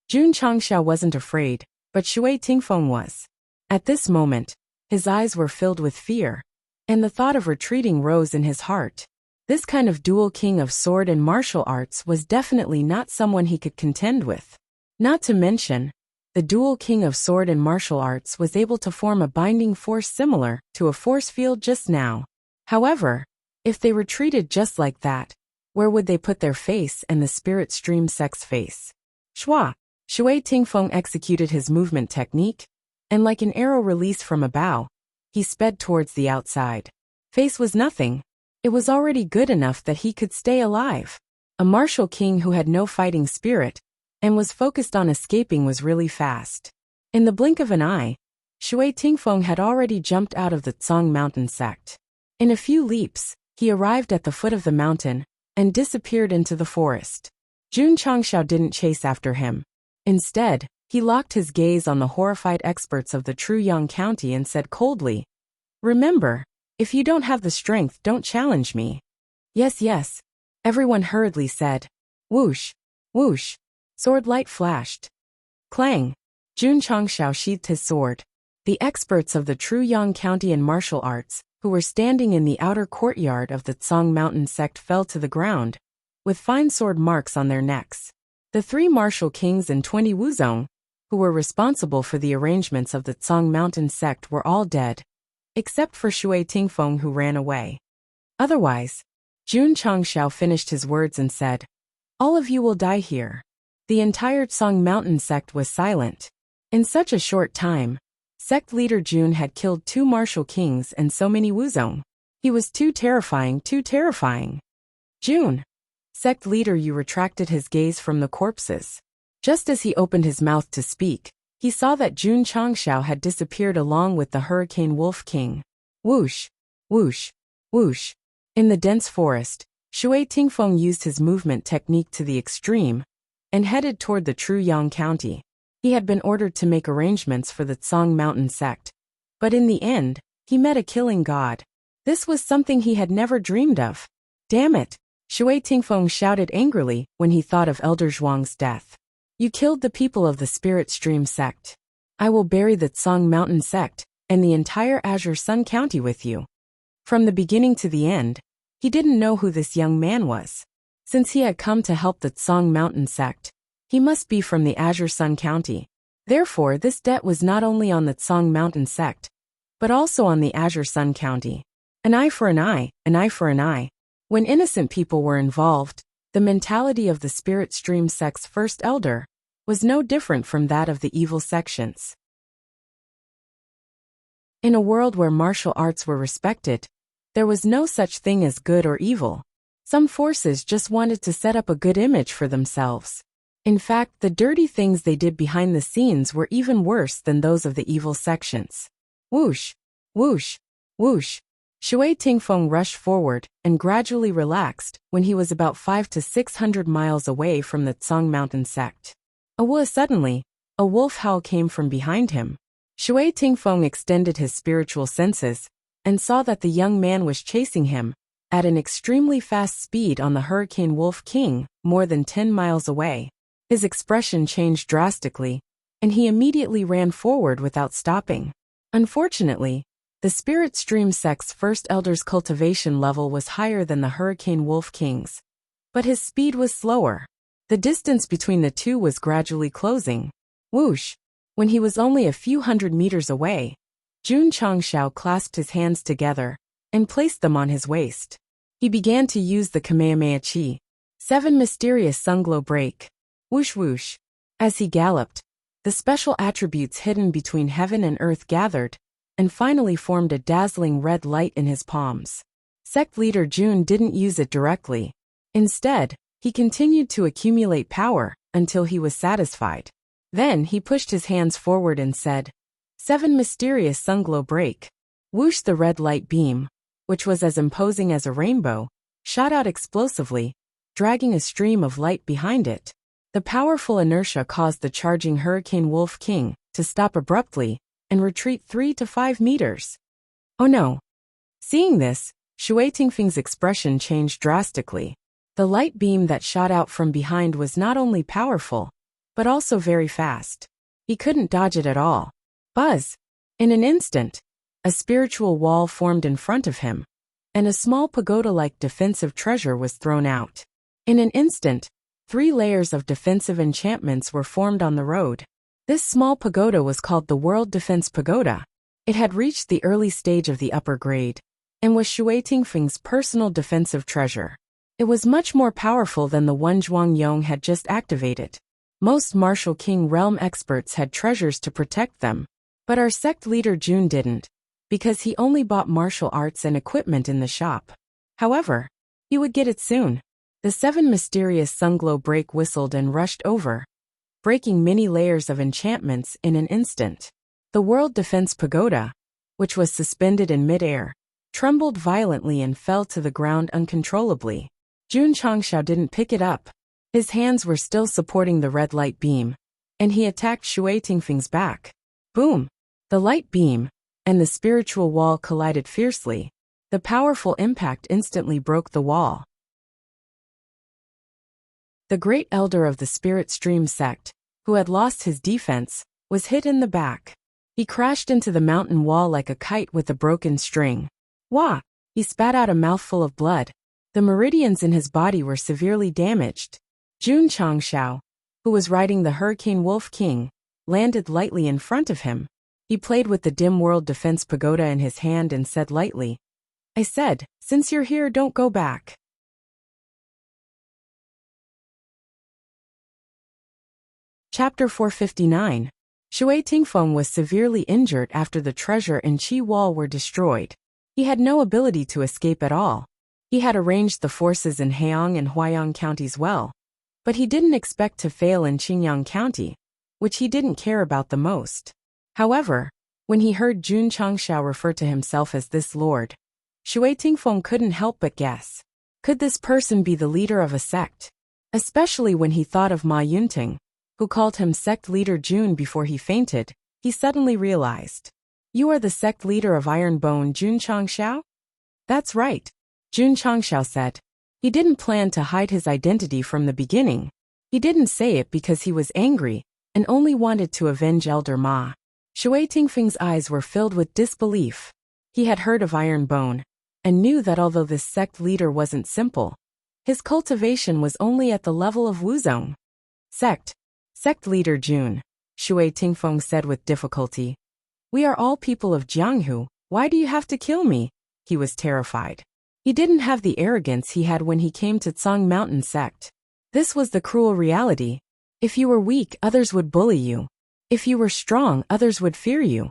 Jun Changxiao wasn't afraid, but Shui Tingfeng was. At this moment, his eyes were filled with fear, and the thought of retreating rose in his heart. This kind of dual king of sword and martial arts was definitely not someone he could contend with. Not to mention, the dual king of sword and martial arts was able to form a binding force similar to a force field just now. However, if they retreated just like that, where would they put their face and the spirit stream sect's face? Shua! Shui Tingfeng executed his movement technique, and like an arrow released from a bow, he sped towards the outside. Face was nothing. It was already good enough that he could stay alive. A martial king who had no fighting spirit and was focused on escaping was really fast. In the blink of an eye, Shui Tingfeng had already jumped out of the Tsang Mountain sect. In a few leaps, he arrived at the foot of the mountain and disappeared into the forest. Jun Changxiao didn't chase after him. Instead, he locked his gaze on the horrified experts of the true Yang County and said coldly, "Remember, if you don't have the strength, don't challenge me." "Yes, yes," everyone hurriedly said. Whoosh, whoosh, sword light flashed. Clang! Jun Changxiao sheathed his sword. The experts of the true Yang County in martial arts, who were standing in the outer courtyard of the Tsang Mountain sect, fell to the ground, with fine sword marks on their necks. The 3 martial kings and 20 wuzong, who were responsible for the arrangements of the Tsang Mountain sect, were all dead, except for Shui Tingfeng, who ran away. Otherwise, Jun Changxiao finished his words and said, "All of you will die here." The entire Tsang Mountain sect was silent. In such a short time, sect leader Jun had killed 2 martial kings and so many wuzong. He was too terrifying, too terrifying. Jun! Sect leader Yu retracted his gaze from the corpses. Just as he opened his mouth to speak, he saw that Jun Changshao had disappeared along with the Hurricane Wolf King. Whoosh, whoosh, whoosh. In the dense forest, Shui Tingfeng used his movement technique to the extreme and headed toward the True Yang County. He had been ordered to make arrangements for the Tsang Mountain Sect. But in the end, he met a killing god. This was something he had never dreamed of. Damn it! Shui Tingfeng shouted angrily when he thought of Elder Zhuang's death. You killed the people of the Spirit Stream Sect. I will bury the Tsang Mountain Sect and the entire Azure Sun County with you. From the beginning to the end, he didn't know who this young man was. Since he had come to help the Tsang Mountain Sect, he must be from the Azure Sun County. Therefore, this debt was not only on the Tsang Mountain Sect, but also on the Azure Sun County. An eye for an eye, an eye for an eye. When innocent people were involved, the mentality of the Spirit Stream Sect's first elder was no different from that of the evil sections. In a world where martial arts were respected, there was no such thing as good or evil. Some forces just wanted to set up a good image for themselves. In fact, the dirty things they did behind the scenes were even worse than those of the evil sections. Whoosh, whoosh, whoosh. Shui Tingfeng rushed forward and gradually relaxed when he was about 500 to 600 miles away from the Tsang Mountain Sect. Suddenly, a wolf howl came from behind him. Shui Tingfeng extended his spiritual senses and saw that the young man was chasing him at an extremely fast speed on the Hurricane Wolf King, more than 10 miles away. His expression changed drastically, and he immediately ran forward without stopping. Unfortunately, the Spirit Stream Sect's first elder's cultivation level was higher than the Hurricane Wolf King's, but his speed was slower. The distance between the two was gradually closing. Whoosh! When he was only a few hundred meters away, Jun Changshao clasped his hands together and placed them on his waist. He began to use the Kamehameha Chi. 7 Mysterious Sunglow Break. Whoosh whoosh. As he galloped, the special attributes hidden between heaven and earth gathered and finally formed a dazzling red light in his palms. Sect leader Jun didn't use it directly. Instead, he continued to accumulate power until he was satisfied. Then he pushed his hands forward and said, 7 Mysterious Sunglow Break. Whoosh! The red light beam, which was as imposing as a rainbow, shot out explosively, dragging a stream of light behind it. The powerful inertia caused the charging Hurricane Wolf King to stop abruptly and retreat 3 to 5 meters. Oh no! Seeing this, Shui Tingfeng's expression changed drastically. The light beam that shot out from behind was not only powerful, but also very fast. He couldn't dodge it at all. Buzz! In an instant, a spiritual wall formed in front of him, and a small pagoda-like defensive treasure was thrown out. In an instant, 3 layers of defensive enchantments were formed on the road. This small pagoda was called the World Defense Pagoda. It had reached the early stage of the upper grade, and was Shui Tingfeng's personal defensive treasure. It was much more powerful than the one Zhuang Yong had just activated. Most Martial King realm experts had treasures to protect them, but our sect leader Jun didn't, because he only bought martial arts and equipment in the shop. However, he would get it soon. The 7 Mysterious Sunglow Break whistled and rushed over, breaking many layers of enchantments in an instant. The World Defense Pagoda, which was suspended in midair, trembled violently and fell to the ground uncontrollably. Jun Changshao didn't pick it up. His hands were still supporting the red light beam, and he attacked Shui Tingfeng's back. Boom! The light beam and the spiritual wall collided fiercely. The powerful impact instantly broke the wall. The great elder of the Spirit Stream Sect, who had lost his defense, was hit in the back. He crashed into the mountain wall like a kite with a broken string. Wah! He spat out a mouthful of blood. The meridians in his body were severely damaged. Jun Changshao, who was riding the Hurricane Wolf King, landed lightly in front of him. He played with the dim World Defense Pagoda in his hand and said lightly, I said, since you're here, don't go back. Chapter 459. Shui Tingfeng was severely injured after the treasure and Qi wall were destroyed. He had no ability to escape at all. He had arranged the forces in Heiyang and Huaiyang counties well, but he didn't expect to fail in Qingyang County. which he didn't care about the most. However, when he heard Jun Changxiao refer to himself as this lord, Shui Tingfeng couldn't help but guess. Could this person be the leader of a sect? Especially when he thought of Ma Yunting, who called him sect leader Jun before he fainted, he suddenly realized. You are the sect leader of Iron Bone Jun Changxiao? That's right, Jun Changxiao said. He didn't plan to hide his identity from the beginning. He didn't say it because he was angry and only wanted to avenge Elder Ma. Shui Tingfeng's eyes were filled with disbelief. He had heard of Iron Bone and knew that although this sect leader wasn't simple, his cultivation was only at the level of Wuzong. Sect leader Jun, Shui Tingfeng said with difficulty. We are all people of Jianghu, why do you have to kill me? He was terrified. He didn't have the arrogance he had when he came to Tsang Mountain Sect. This was the cruel reality. If you were weak, others would bully you. If you were strong, others would fear you.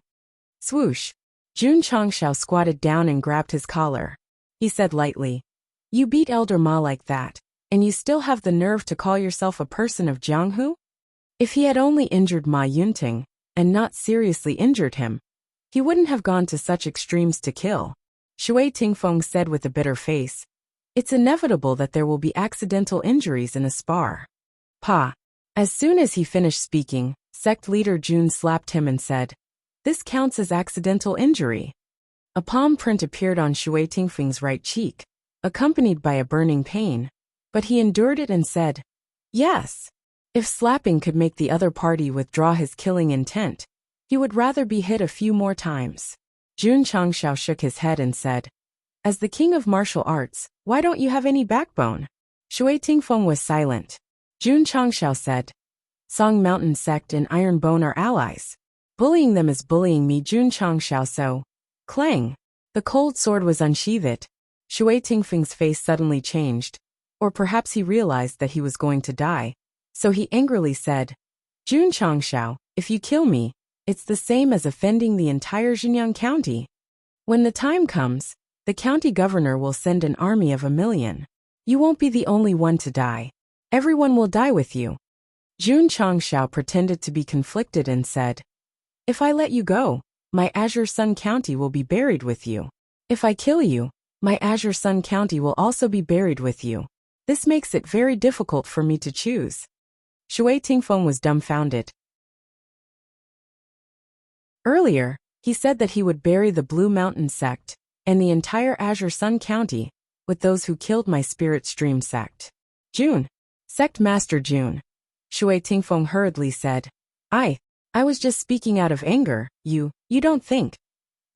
Swoosh. Jun Changxiao squatted down and grabbed his collar. He said lightly, You beat Elder Ma like that, and you still have the nerve to call yourself a person of Jianghu? If he had only injured Ma Yunting, and not seriously injured him, he wouldn't have gone to such extremes to kill. Shui Tingfeng said with a bitter face, It's inevitable that there will be accidental injuries in a spar. Pa. As soon as he finished speaking, sect leader Jun slapped him and said, This counts as accidental injury. A palm print appeared on Shui Tingfeng's right cheek, accompanied by a burning pain, but he endured it and said, Yes. If slapping could make the other party withdraw his killing intent, he would rather be hit a few more times. Jun Changxiao shook his head and said, As the king of martial arts, why don't you have any backbone? Shui Tingfeng was silent. Jun Changxiao said, Song Mountain Sect and Iron Bone are allies. Bullying them is bullying me Jun Changxiao so. Clang. The cold sword was unsheathed. Shui Tingfeng's face suddenly changed, or perhaps he realized that he was going to die. So he angrily said, Jun Changxiao, if you kill me, it's the same as offending the entire Jinyang County. When the time comes, the county governor will send an army of 1,000,000. You won't be the only one to die. Everyone will die with you. Jun Changxiao pretended to be conflicted and said, If I let you go, my Azure Sun County will be buried with you. If I kill you, my Azure Sun County will also be buried with you. This makes it very difficult for me to choose. Shui Tingfeng was dumbfounded. Earlier, he said that he would bury the Blue Mountain Sect and the entire Azure Sun County with those who killed my Spirit Stream Sect. Jun. Sect Master Jun. Shui Tingfeng hurriedly said, I was just speaking out of anger, you don't think.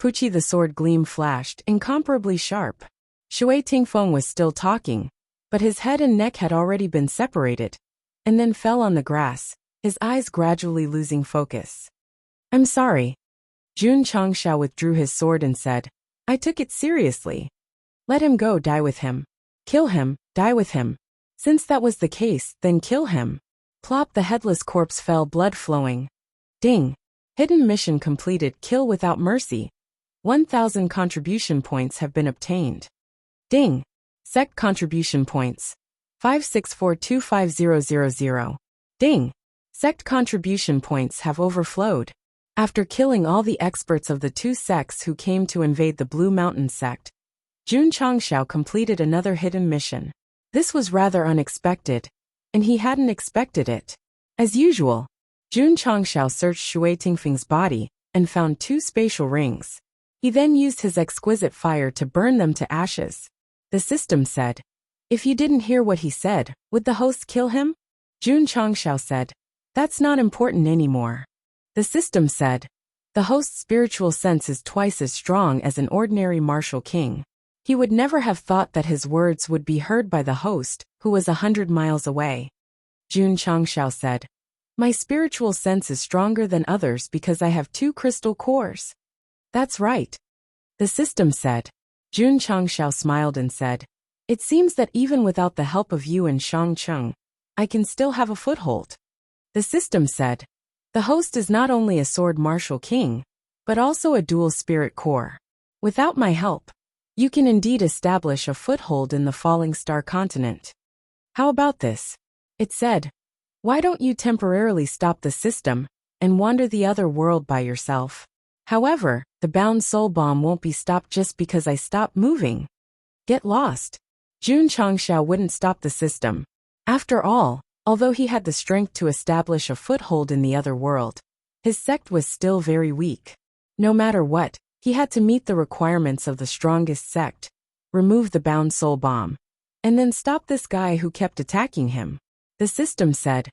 Puchi the sword gleam flashed, incomparably sharp. Shui Tingfeng was still talking, but his head and neck had already been separated, and then fell on the grass, his eyes gradually losing focus. I'm sorry. Jun Changxiao withdrew his sword and said, I took it seriously. Let him go, die with him. Kill him, die with him. Since that was the case, then kill him. Plop, the headless corpse fell, blood flowing. Ding. Hidden mission completed, kill without mercy. 1,000 contribution points have been obtained. Ding. Sect contribution points. 564250000. Ding. Sect contribution points have overflowed. After killing all the experts of the two sects who came to invade the Blue Mountain Sect, Jun Changxiao completed another hidden mission. This was rather unexpected, and he hadn't expected it. As usual, Jun Changxiao searched Shui Tingfeng's body and found 2 spatial rings. He then used his exquisite fire to burn them to ashes. The system said, If you didn't hear what he said, would the host kill him? Jun Changxiao said, That's not important anymore. The system said, The host's spiritual sense is twice as strong as an ordinary martial king. He would never have thought that his words would be heard by the host, who was 100 miles away. Jun Changxiao said, My spiritual sense is stronger than others because I have 2 crystal cores. That's right. The system said. Jun Changxiao smiled and said, It seems that even without the help of you and Shang Cheng, I can still have a foothold. The system said, The host is not only a sword martial king, but also a dual spirit core. Without my help, you can indeed establish a foothold in the Falling Star continent. How about this? It said. Why don't you temporarily stop the system and wander the other world by yourself? However, the bound soul bomb won't be stopped just because I stop moving. Get lost. Jun Changshao wouldn't stop the system. After all, although he had the strength to establish a foothold in the other world, his sect was still very weak. No matter what, he had to meet the requirements of the strongest sect, remove the bound soul bomb, and then stop this guy who kept attacking him. The system said,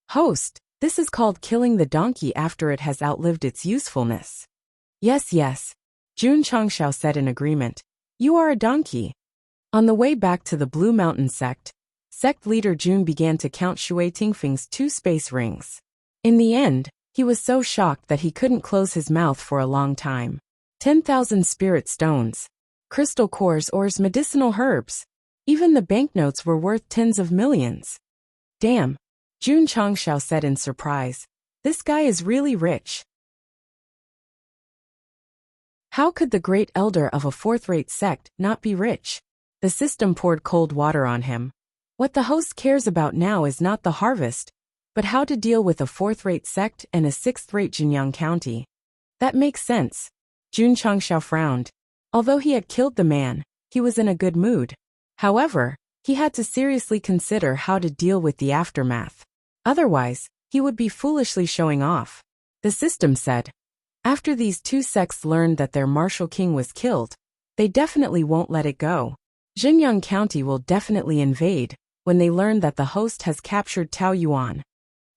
"Host, this is called killing the donkey after it has outlived its usefulness." Yes, yes. Jun Changshao said in agreement. You are a donkey. On the way back to the Blue Mountain sect, sect leader Jun began to count Shui Tingfeng's 2 space rings. In the end, he was so shocked that he couldn't close his mouth for a long time. 10,000 spirit stones, crystal cores, ores, medicinal herbs. Even the banknotes were worth tens of millions. Damn, Jun Changshao said in surprise. This guy is really rich. How could the great elder of a fourth-rate sect not be rich? The system poured cold water on him. What the host cares about now is not the harvest, but how to deal with a fourth-rate sect and a sixth-rate Jinyang County. That makes sense. Jun Changshao frowned. Although he had killed the man, he was in a good mood. However, he had to seriously consider how to deal with the aftermath. Otherwise, he would be foolishly showing off. The system said, after these 2 sects learned that their martial king was killed, they definitely won't let it go. Jinyang County will definitely invade when they learn that the host has captured Taoyuan.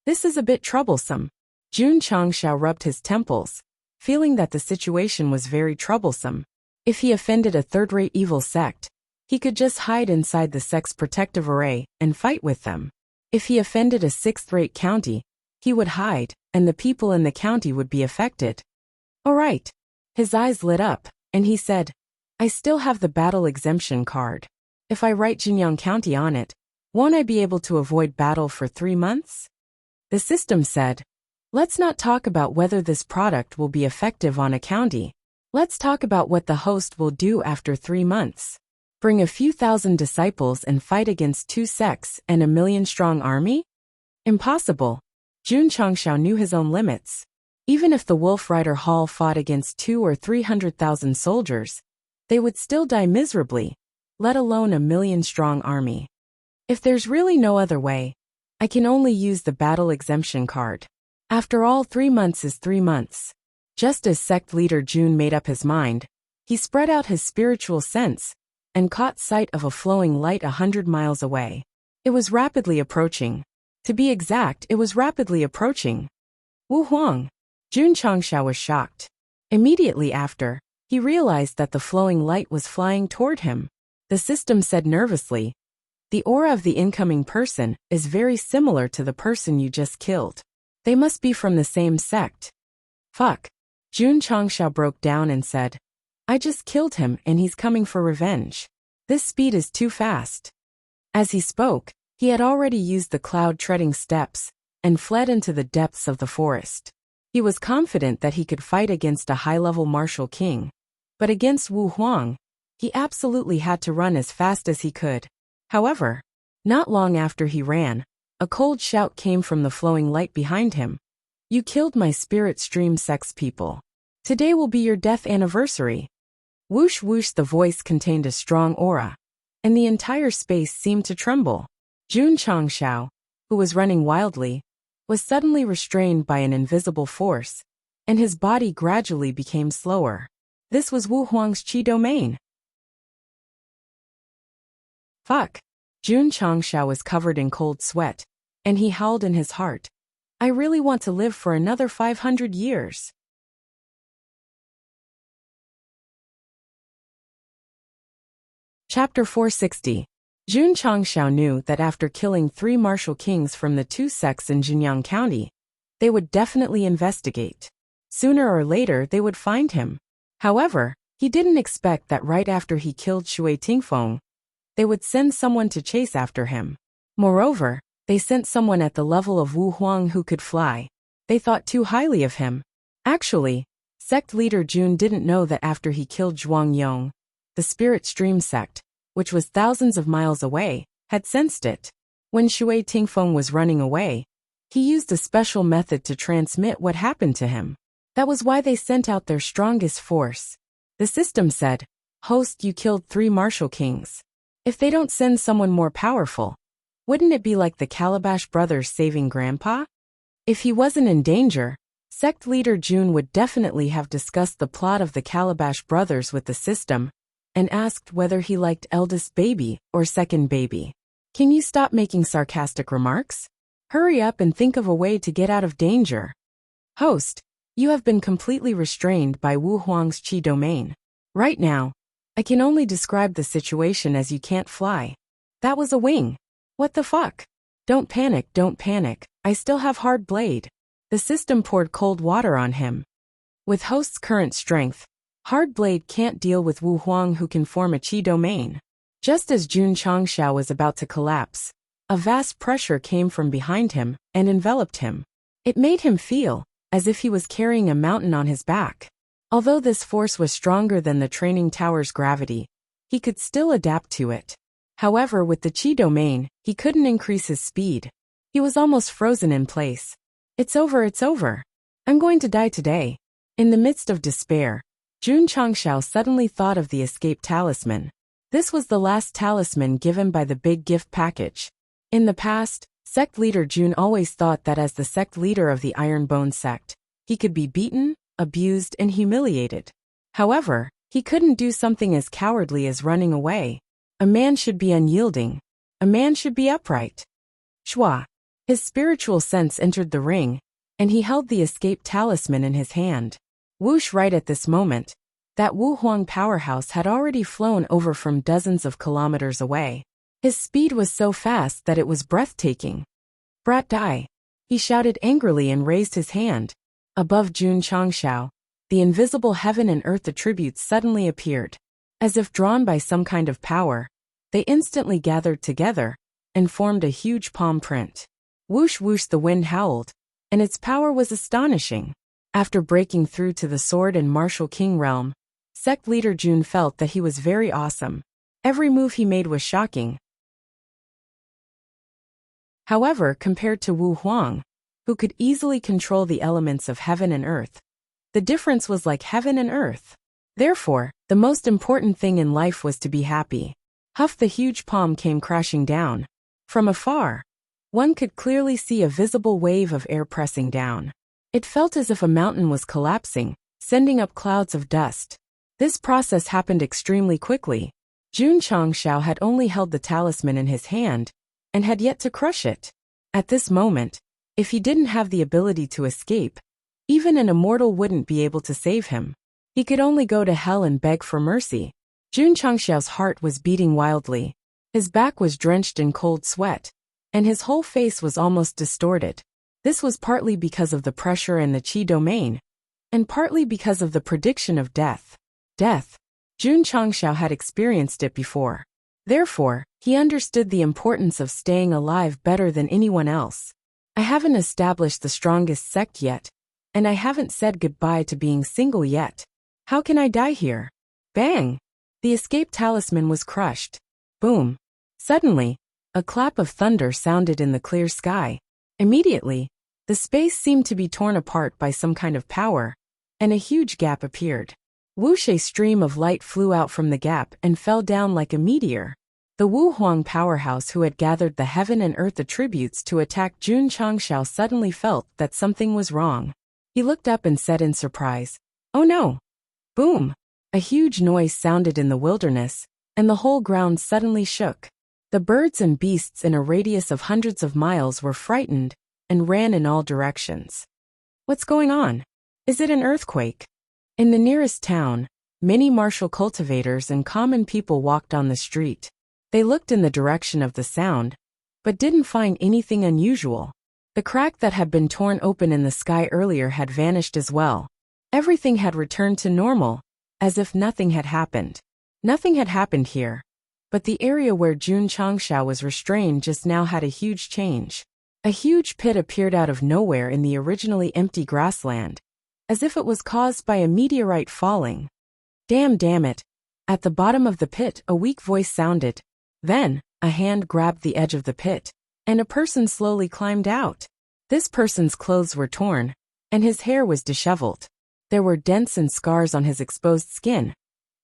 This is a bit troublesome. Jun Changshao rubbed his temples, feeling that the situation was very troublesome. If he offended a third-rate evil sect, he could just hide inside the sect's protective array and fight with them. If he offended a sixth-rate county, he would hide, and the people in the county would be affected. All right. His eyes lit up, and he said, I still have the battle exemption card. If I write Jinyang County on it, won't I be able to avoid battle for 3 months? The system said, let's not talk about whether this product will be effective on a county. Let's talk about what the host will do after 3 months. Bring a few thousand disciples and fight against 2 sects and a 1,000,000-strong army? Impossible. Jun Changshao knew his own limits. Even if the Wolf Rider Hall fought against 200,000 or 300,000 soldiers, they would still die miserably, let alone a 1,000,000-strong army. If there's really no other way, I can only use the battle exemption card. After all, 3 months is 3 months. Just as sect leader Jun made up his mind, he spread out his spiritual sense and caught sight of a flowing light 100 miles away. It was rapidly approaching. To be exact, it was rapidly approaching. Wu Huang. Jun Changshao was shocked. Immediately after, he realized that the flowing light was flying toward him. The system said nervously, the aura of the incoming person is very similar to the person you just killed. They must be from the same sect. Fuck. Jun Changshao broke down and said, I just killed him and he's coming for revenge. This speed is too fast. As he spoke, he had already used the cloud-treading steps and fled into the depths of the forest. He was confident that he could fight against a high-level martial king, but against Wu Huang, he absolutely had to run as fast as he could. However, not long after he ran, a cold shout came from the flowing light behind him. You killed my spirit stream sex people. Today will be your death anniversary. Whoosh whoosh, the voice contained a strong aura, and the entire space seemed to tremble. Jun Changshao, who was running wildly, was suddenly restrained by an invisible force, and his body gradually became slower. This was Wu Huang's Qi domain. Fuck. Jun Changshao was covered in cold sweat, and he howled in his heart. I really want to live for another 500 years. Chapter 460. Jun Changshao knew that after killing 3 martial kings from the 2 sects in Jinyang County, they would definitely investigate. Sooner or later they would find him. However, he didn't expect that right after he killed Shui Tingfeng, they would send someone to chase after him. Moreover, they sent someone at the level of Wu Huang who could fly. They thought too highly of him. Actually, sect leader Jun didn't know that after he killed Zhuang Yong, the Spirit Stream sect, which was thousands of miles away, had sensed it. When Shui Tingfeng was running away, He used a special method to transmit what happened to him. That was why they sent out their strongest force. The system said, "Host, you killed 3 martial kings. If they don't send someone more powerful, wouldn't it be like the Calabash brothers saving Grandpa?" If he wasn't in danger, Sect leader June would definitely have discussed the plot of the Calabash brothers with the system and asked whether he liked eldest baby or second baby. Can you stop making sarcastic remarks? Hurry up and think of a way to get out of danger. Host, you have been completely restrained by Wu Huang's Qi domain. Right now, I can only describe the situation as you can't fly. That was a wing. What the fuck? Don't panic, I still have hard blade. The system poured cold water on him. With Host's current strength, hard blade can't deal with Wu Huang, who can form a Qi domain. Just as Jun Changshao was about to collapse, a vast pressure came from behind him and enveloped him. It made him feel as if he was carrying a mountain on his back. Although this force was stronger than the training tower's gravity, he could still adapt to it. However, with the Qi domain, he couldn't increase his speed. He was almost frozen in place. It's over. I'm going to die today. In the midst of despair, Jun Changshao suddenly thought of the escape talisman. This was the last talisman given by the big gift package. In the past, Sect leader Jun always thought that as the sect leader of the Ironbone sect, he could be beaten, abused, and humiliated. However, he couldn't do something as cowardly as running away. A man should be unyielding. A man should be upright. Shua. His spiritual sense entered the ring, and he held the escape talisman in his hand. Whoosh! Right at this moment, that Wu Huang powerhouse had already flown over from dozens of kilometers away. His speed was so fast that it was breathtaking. Brat die! He shouted angrily and raised his hand. Above Jun Changshao, the invisible heaven and earth attributes suddenly appeared. As if drawn by some kind of power, they instantly gathered together and formed a huge palm print. Whoosh whoosh, the wind howled, and its power was astonishing. After breaking through to the sword and martial king realm, Sect leader Jun felt that he was very awesome. Every move he made was shocking. However, compared to Wu Huang, who could easily control the elements of heaven and earth, the difference was like heaven and earth. Therefore, the most important thing in life was to be happy. Huff! The huge palm came crashing down. From afar, one could clearly see a visible wave of air pressing down. It felt as if a mountain was collapsing, sending up clouds of dust. This process happened extremely quickly. Jun Changshao had only held the talisman in his hand and had yet to crush it. At this moment, if he didn't have the ability to escape, even an immortal wouldn't be able to save him. He could only go to hell and beg for mercy. Jun Changshao's heart was beating wildly. His back was drenched in cold sweat, and his whole face was almost distorted. This was partly because of the pressure and the Qi domain, and partly because of the prediction of death. Jun Changshao had experienced it before. Therefore, he understood the importance of staying alive better than anyone else. I haven't established the strongest sect yet, and I haven't said goodbye to being single yet. How can I die here? Bang! The escape talisman was crushed. Boom! Suddenly, a clap of thunder sounded in the clear sky. Immediately, the space seemed to be torn apart by some kind of power, and a huge gap appeared. Whoosh! A stream of light flew out from the gap and fell down like a meteor. The Wu Huang powerhouse, who had gathered the heaven and earth attributes to attack Jun Changshao, suddenly felt that something was wrong. He looked up and said in surprise, "Oh no!" Boom! A huge noise sounded in the wilderness, and the whole ground suddenly shook. The birds and beasts in a radius of hundreds of miles were frightened and ran in all directions. What's going on? Is it an earthquake? In the nearest town, many martial cultivators and common people walked on the street. They looked in the direction of the sound, but didn't find anything unusual. The crack that had been torn open in the sky earlier had vanished as well. Everything had returned to normal, as if nothing had happened. Nothing had happened here, but the area where Jun Changshao was restrained just now had a huge change. A huge pit appeared out of nowhere in the originally empty grassland, as if it was caused by a meteorite falling. Damn it! At the bottom of the pit, a weak voice sounded. Then, a hand grabbed the edge of the pit, and a person slowly climbed out. This person's clothes were torn, and his hair was disheveled. There were dents and scars on his exposed skin,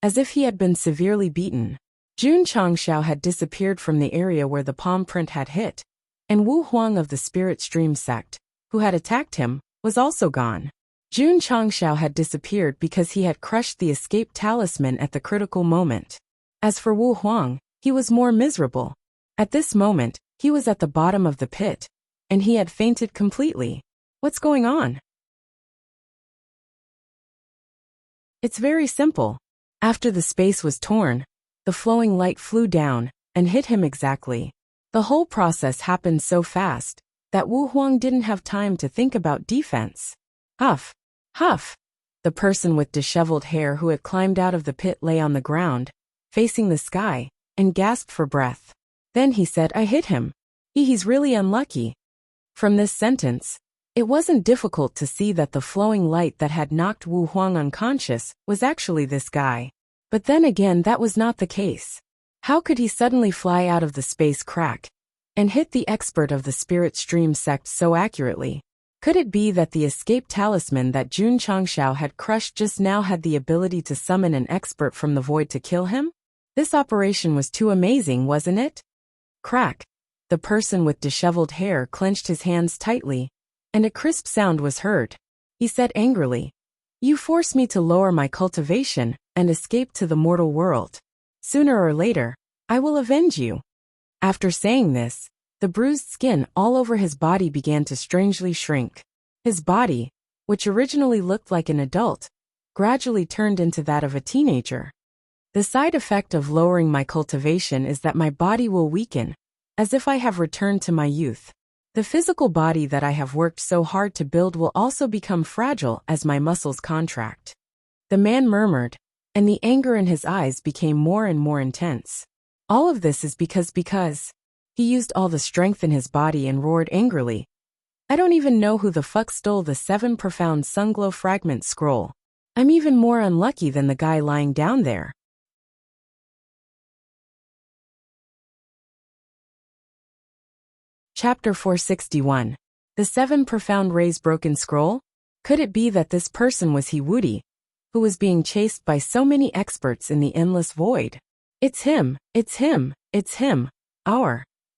as if he had been severely beaten. Jun Changshao had disappeared from the area where the palm print had hit, and Wu Huang of the Spirit Stream Sect, who had attacked him, was also gone. Jun Changshao had disappeared because he had crushed the escape talisman at the critical moment. As for Wu Huang, he was more miserable. At this moment, he was at the bottom of the pit, and he had fainted completely. What's going on? It's very simple. After the space was torn, the flowing light flew down and hit him exactly. The whole process happened so fast that Wu Huang didn't have time to think about defense. Huff! Huff! The person with disheveled hair who had climbed out of the pit lay on the ground, facing the sky, and gasped for breath. Then he said, "I hit him. He's really unlucky." From this sentence, it wasn't difficult to see that the flowing light that had knocked Wu Huang unconscious was actually this guy. But then again, that was not the case. How could he suddenly fly out of the space crack and hit the expert of the Spirit Stream Sect so accurately? Could it be that the escape talisman that Jun Changshao had crushed just now had the ability to summon an expert from the void to kill him? This operation was too amazing, wasn't it? Crack! The person with disheveled hair clenched his hands tightly, and a crisp sound was heard. He said angrily, "You force me to lower my cultivation and escape to the mortal world. Sooner or later, I will avenge you." After saying this, the bruised skin all over his body began to strangely shrink. His body, which originally looked like an adult, gradually turned into that of a teenager. The side effect of lowering my cultivation is that my body will weaken, as if I have returned to my youth. The physical body that I have worked so hard to build will also become fragile as my muscles contract. The man murmured, and the anger in his eyes became more and more intense. All of this is because he used all the strength in his body and roared angrily. "I don't even know who the fuck stole the 7 profound sunglow fragment scroll. I'm even more unlucky than the guy lying down there." Chapter 461. The 7 profound rays broken scroll? Could it be that this person was Wuxia, who was being chased by so many experts in the endless void? It's him, it's him, it's him.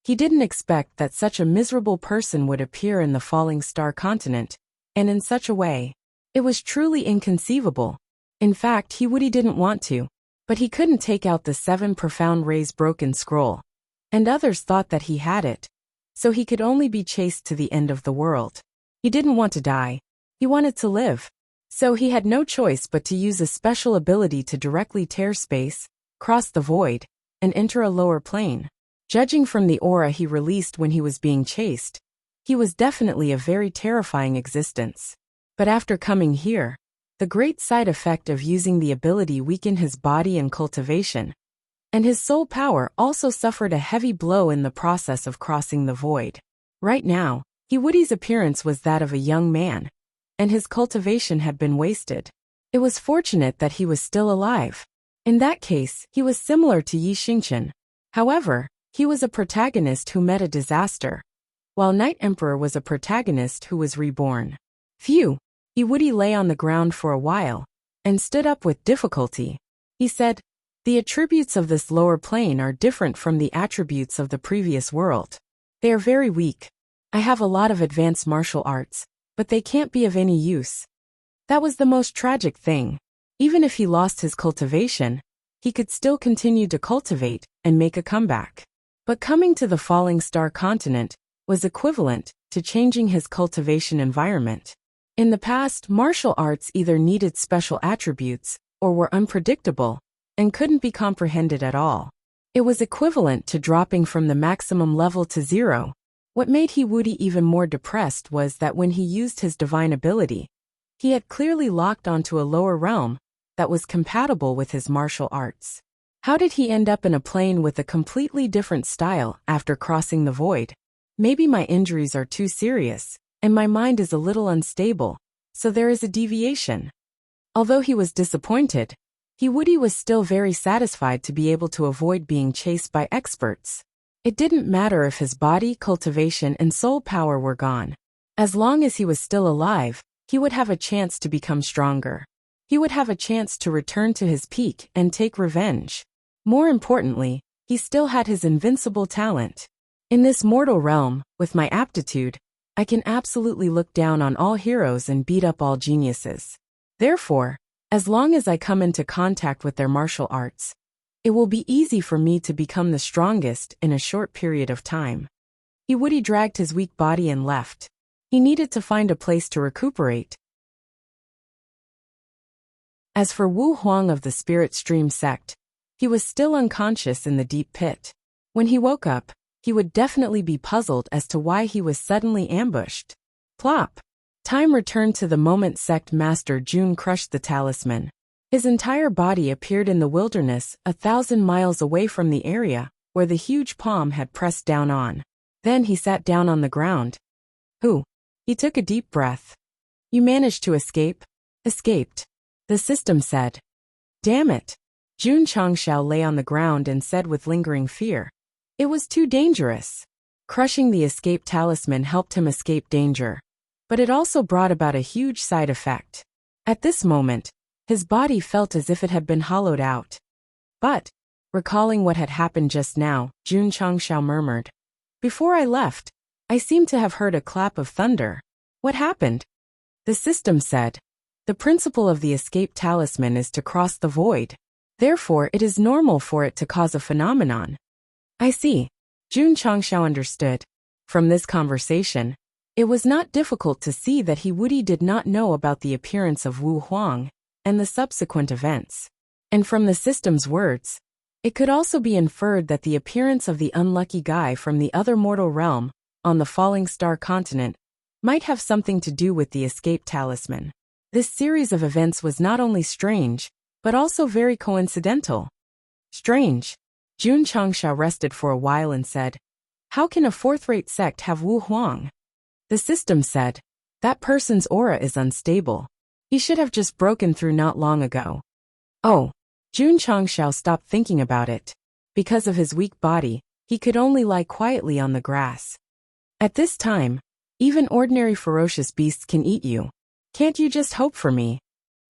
He didn't expect that such a miserable person would appear in the falling star continent, and in such a way. It was truly inconceivable. In fact, Wuxia didn't want to, but he couldn't take out the 7 profound rays broken scroll. And others thought that he had it, so he could only be chased to the end of the world. He didn't want to die. He wanted to live. So he had no choice but to use a special ability to directly tear space, cross the void, and enter a lower plane. Judging from the aura he released when he was being chased, he was definitely a very terrifying existence. But after coming here, the great side effect of using the ability weakened his body and cultivation, and his soul power also suffered a heavy blow in the process of crossing the void. Right now, Wuxia's appearance was that of a young man, and his cultivation had been wasted. It was fortunate that he was still alive. In that case, he was similar to Yi Xingchen. However, he was a protagonist who met a disaster, while Night Emperor was a protagonist who was reborn. Phew! Wuxia lay on the ground for a while, and stood up with difficulty. He said, "The attributes of this lower plane are different from the attributes of the previous world. They are very weak. I have a lot of advanced martial arts, but they can't be of any use." That was the most tragic thing. Even if he lost his cultivation, he could still continue to cultivate and make a comeback. But coming to the falling star continent was equivalent to changing his cultivation environment. In the past, martial arts either needed special attributes or were unpredictable and couldn't be comprehended at all. It was equivalent to dropping from the maximum level to 0. What made Wuxia even more depressed was that when he used his divine ability, he had clearly locked onto a lower realm that was compatible with his martial arts. How did he end up in a plane with a completely different style after crossing the void? Maybe my injuries are too serious, and my mind is a little unstable, so there is a deviation. Although he was disappointed, Wuxia was still very satisfied to be able to avoid being chased by experts. It didn't matter if his body, cultivation, and soul power were gone. As long as he was still alive, he would have a chance to become stronger. He would have a chance to return to his peak and take revenge. More importantly, he still had his invincible talent. In this mortal realm, with my aptitude, I can absolutely look down on all heroes and beat up all geniuses. Therefore, as long as I come into contact with their martial arts, it will be easy for me to become the strongest in a short period of time. Woody dragged his weak body and left. He needed to find a place to recuperate. As for Wu Huang of the Spirit Stream Sect, he was still unconscious in the deep pit. When he woke up, he would definitely be puzzled as to why he was suddenly ambushed. Plop! Time returned to the moment Sect Master Jun crushed the talisman. His entire body appeared in the wilderness 1,000 miles away from the area where the huge palm had pressed down on. Then he sat down on the ground. Who? He took a deep breath. You managed to escape? Escaped. The system said. Damn it. Jun Changshao lay on the ground and said with lingering fear. It was too dangerous. Crushing the escape talisman helped him escape danger. But it also brought about a huge side effect. At this moment, his body felt as if it had been hollowed out. But, recalling what had happened just now, Jun Changshao murmured. Before I left, I seemed to have heard a clap of thunder. What happened? The system said. The principle of the escape talisman is to cross the void. Therefore, it is normal for it to cause a phenomenon. I see. Jun Changshao understood. From this conversation, it was not difficult to see that Woody did not know about the appearance of Wu Huang and the subsequent events. And from the system's words, it could also be inferred that the appearance of the unlucky guy from the other mortal realm on the falling star continent might have something to do with the escape talisman. This series of events was not only strange, but also very coincidental. Strange. Jun Changshao rested for a while and said, How can a fourth-rate sect have Wu Huang? The system said, That person's aura is unstable. He should have just broken through not long ago. Oh. Jun Changshao stopped thinking about it. Because of his weak body, he could only lie quietly on the grass. At this time, even ordinary ferocious beasts can eat you. Can't you just hope for me?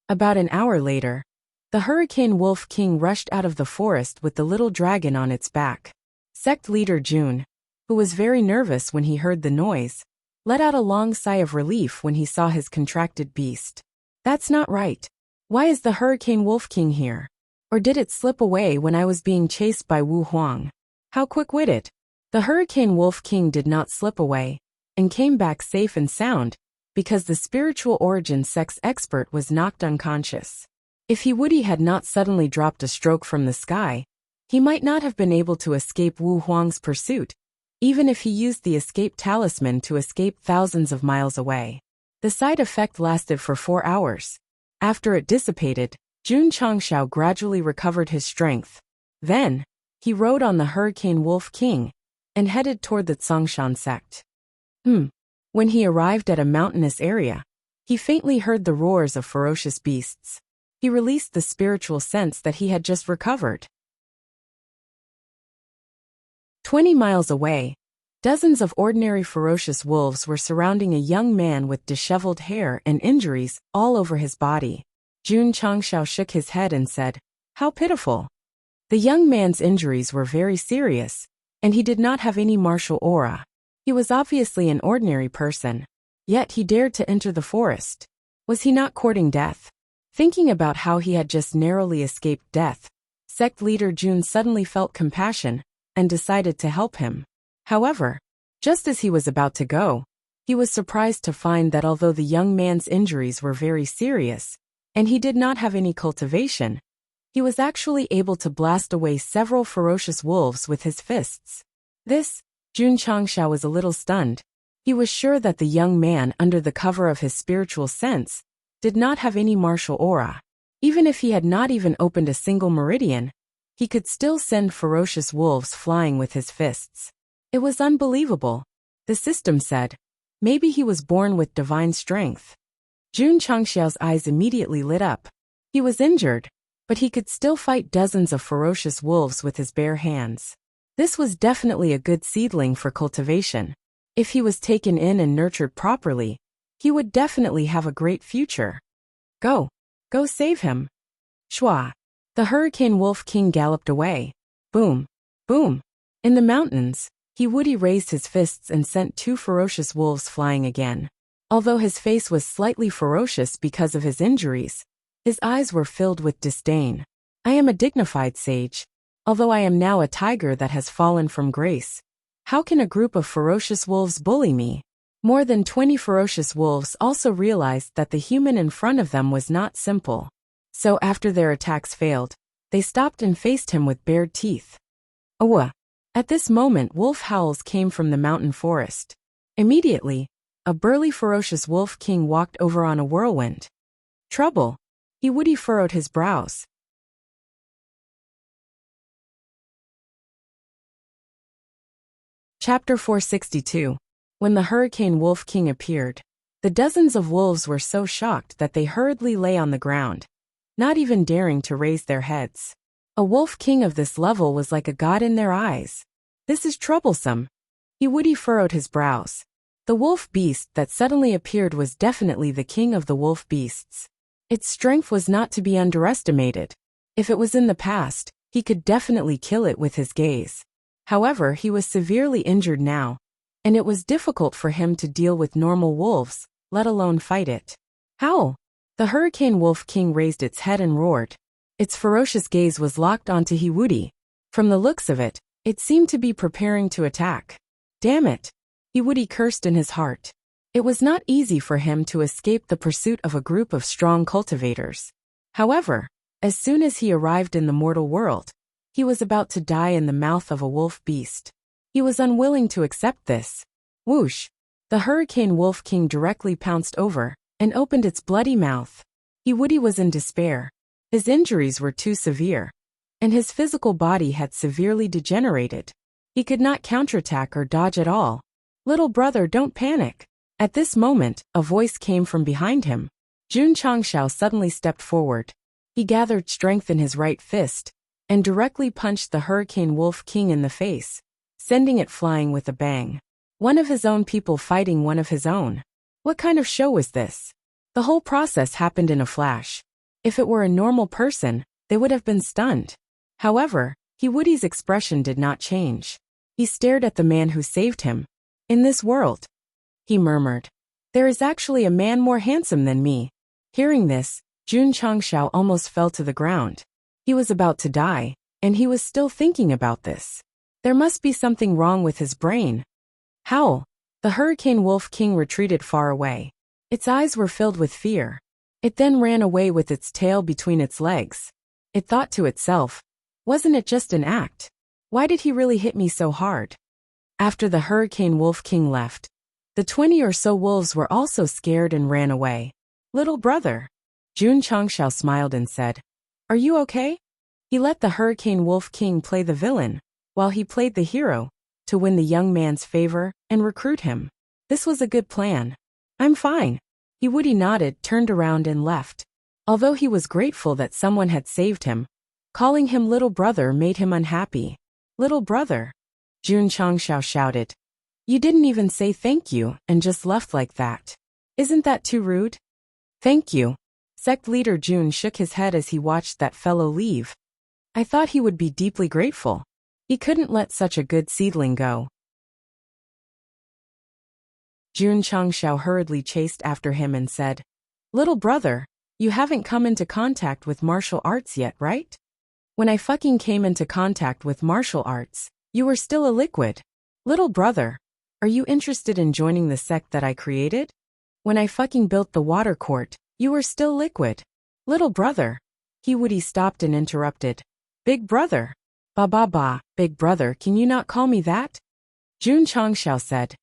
About an hour later, the Hurricane Wolf King rushed out of the forest with the little dragon on its back. Sect leader Jun, who was very nervous when he heard the noise, let out a long sigh of relief when he saw his contracted beast. That's not right. Why is the Hurricane Wolf King here? Or did it slip away when I was being chased by Wu Huang? How quick-witted. The Hurricane Wolf King did not slip away, and came back safe and sound, because the spiritual origin sect's expert was knocked unconscious. If Woody had not suddenly dropped a stroke from the sky, he might not have been able to escape Wu Huang's pursuit, even if he used the escape talisman to escape thousands of miles away. The side effect lasted for 4 hours. After it dissipated, Jun Changshao gradually recovered his strength. Then, he rode on the Hurricane Wolf King and headed toward the Tsongshan sect. When he arrived at a mountainous area, he faintly heard the roars of ferocious beasts. He released the spiritual sense that he had just recovered. 20 miles away, dozens of ordinary ferocious wolves were surrounding a young man with disheveled hair and injuries all over his body. Jun Changshao shook his head and said, How pitiful. The young man's injuries were very serious, and he did not have any martial aura. He was obviously an ordinary person, yet he dared to enter the forest. Was he not courting death? Thinking about how he had just narrowly escaped death, sect leader Jun suddenly felt compassion and decided to help him. However, just as he was about to go, he was surprised to find that although the young man's injuries were very serious, and he did not have any cultivation, he was actually able to blast away several ferocious wolves with his fists. This, Jun Changshao was a little stunned. He was sure that the young man, under the cover of his spiritual sense, did not have any martial aura. Even if he had not even opened a single meridian, he could still send ferocious wolves flying with his fists. It was unbelievable. The system said, maybe he was born with divine strength. Jun Changshao's eyes immediately lit up. He was injured, but he could still fight dozens of ferocious wolves with his bare hands. This was definitely a good seedling for cultivation. If he was taken in and nurtured properly, he would definitely have a great future. Go. Go save him. Shwa. The Hurricane Wolf King galloped away. Boom. Boom. In the mountains, Woody raised his fists and sent 2 ferocious wolves flying again. Although his face was slightly ferocious because of his injuries, his eyes were filled with disdain. I am a dignified sage. Although I am now a tiger that has fallen from grace. How can a group of ferocious wolves bully me? More than 20 ferocious wolves also realized that the human in front of them was not simple. So after their attacks failed, they stopped and faced him with bared teeth. Awa! At this moment wolf howls came from the mountain forest. Immediately, a burly ferocious wolf king walked over on a whirlwind. Trouble! Woody furrowed his brows. Chapter 462. When the Hurricane Wolf King appeared, the dozens of wolves were so shocked that they hurriedly lay on the ground, not even daring to raise their heads. A wolf king of this level was like a god in their eyes. This is troublesome. Woody furrowed his brows. The wolf beast that suddenly appeared was definitely the king of the wolf beasts. Its strength was not to be underestimated. If it was in the past, he could definitely kill it with his gaze. However, he was severely injured now, and it was difficult for him to deal with normal wolves, let alone fight it. Howl! The Hurricane Wolf King raised its head and roared. Its ferocious gaze was locked onto Woody. From the looks of it, it seemed to be preparing to attack. Damn it! Woody cursed in his heart. It was not easy for him to escape the pursuit of a group of strong cultivators. However, as soon as he arrived in the mortal world, he was about to die in the mouth of a wolf beast. He was unwilling to accept this. Whoosh! The Hurricane Wolf King directly pounced over and opened its bloody mouth. Woody was in despair. His injuries were too severe, and his physical body had severely degenerated. He could not counterattack or dodge at all. Little brother, don't panic. At this moment, a voice came from behind him. Jun Changshao suddenly stepped forward. He gathered strength in his right fist and directly punched the Hurricane Wolf King in the face, sending it flying with a bang. One of his own people fighting one of his own. What kind of show was this? The whole process happened in a flash. If it were a normal person, they would have been stunned. However, Woody's expression did not change. He stared at the man who saved him. In this world, he murmured, there is actually a man more handsome than me. Hearing this, Jun Changshao almost fell to the ground. He was about to die, and he was still thinking about this. There must be something wrong with his brain. Howl! The Hurricane Wolf King retreated far away. Its eyes were filled with fear. It then ran away with its tail between its legs. It thought to itself, wasn't it just an act? Why did he really hit me so hard? After the Hurricane Wolf King left, the 20 or so wolves were also scared and ran away. Little brother. Jun Changshao smiled and said, are you okay? He let the Hurricane Wolf King play the villain, while he played the hero, to win the young man's favor and recruit him. This was a good plan. I'm fine. Woody nodded, turned around and left. Although he was grateful that someone had saved him, calling him little brother made him unhappy. Little brother. Jun Changshao shouted. You didn't even say thank you and just left like that. Isn't that too rude? Thank you. Sect leader Jun shook his head as he watched that fellow leave. I thought he would be deeply grateful. He couldn't let such a good seedling go. Jun Changshao hurriedly chased after him and said, little brother, you haven't come into contact with martial arts yet, right? When I fucking came into contact with martial arts, you were still a liquid. Little brother, are you interested in joining the sect that I created? When I fucking built the water court, you were still liquid. Little brother. Woody stopped and interrupted. Big brother. Ba, big brother, can you not call me that? Jun Changshao said.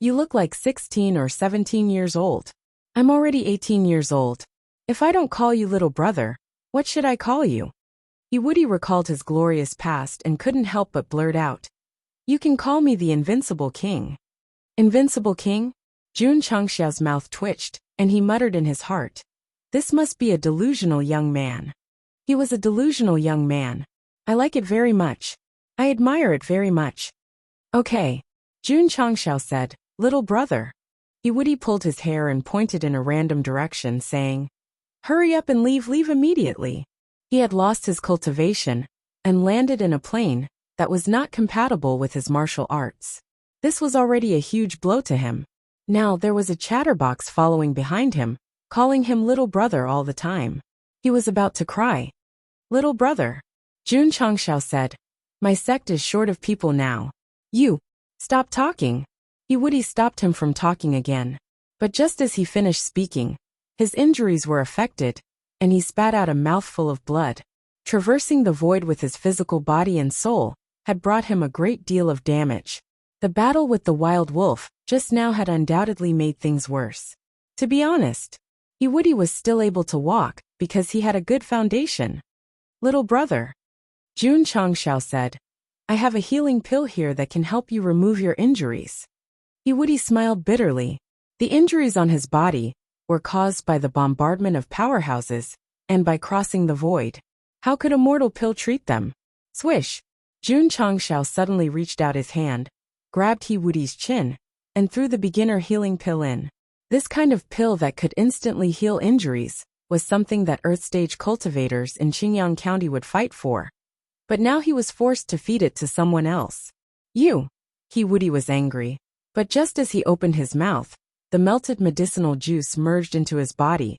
You look like 16 or 17 years old. I'm already 18 years old. If I don't call you little brother, what should I call you? Woody recalled his glorious past and couldn't help but blurt out. You can call me the Invincible King. Invincible King? Jun Changshao's mouth twitched, and he muttered in his heart. This must be a delusional young man. He was a delusional young man. I like it very much. I admire it very much. Okay. Jun Changshao said, Little brother. Iwudi pulled his hair and pointed in a random direction, saying, Hurry up and leave immediately. He had lost his cultivation and landed in a plane that was not compatible with his martial arts. This was already a huge blow to him. Now there was a chatterbox following behind him, calling him little brother all the time. He was about to cry. Little brother. Jun Changshao said, My sect is short of people now. You. Stop talking. Iwudi stopped him from talking again. But just as he finished speaking, his injuries were affected, and he spat out a mouthful of blood. Traversing the void with his physical body and soul had brought him a great deal of damage. The battle with the wild wolf just now had undoubtedly made things worse. To be honest, Iwudi was still able to walk because he had a good foundation. Little brother. Jun Changshao said, I have a healing pill here that can help you remove your injuries. Iwudi smiled bitterly. The injuries on his body were caused by the bombardment of powerhouses and by crossing the void. How could a mortal pill treat them? Swish! Jun Changshao suddenly reached out his hand, grabbed Iwudi's chin, and threw the beginner healing pill in. This kind of pill that could instantly heal injuries was something that Earth-stage cultivators in Xinjiang County would fight for. But now he was forced to feed it to someone else. You! Iwudi was angry. But just as he opened his mouth, the melted medicinal juice merged into his body,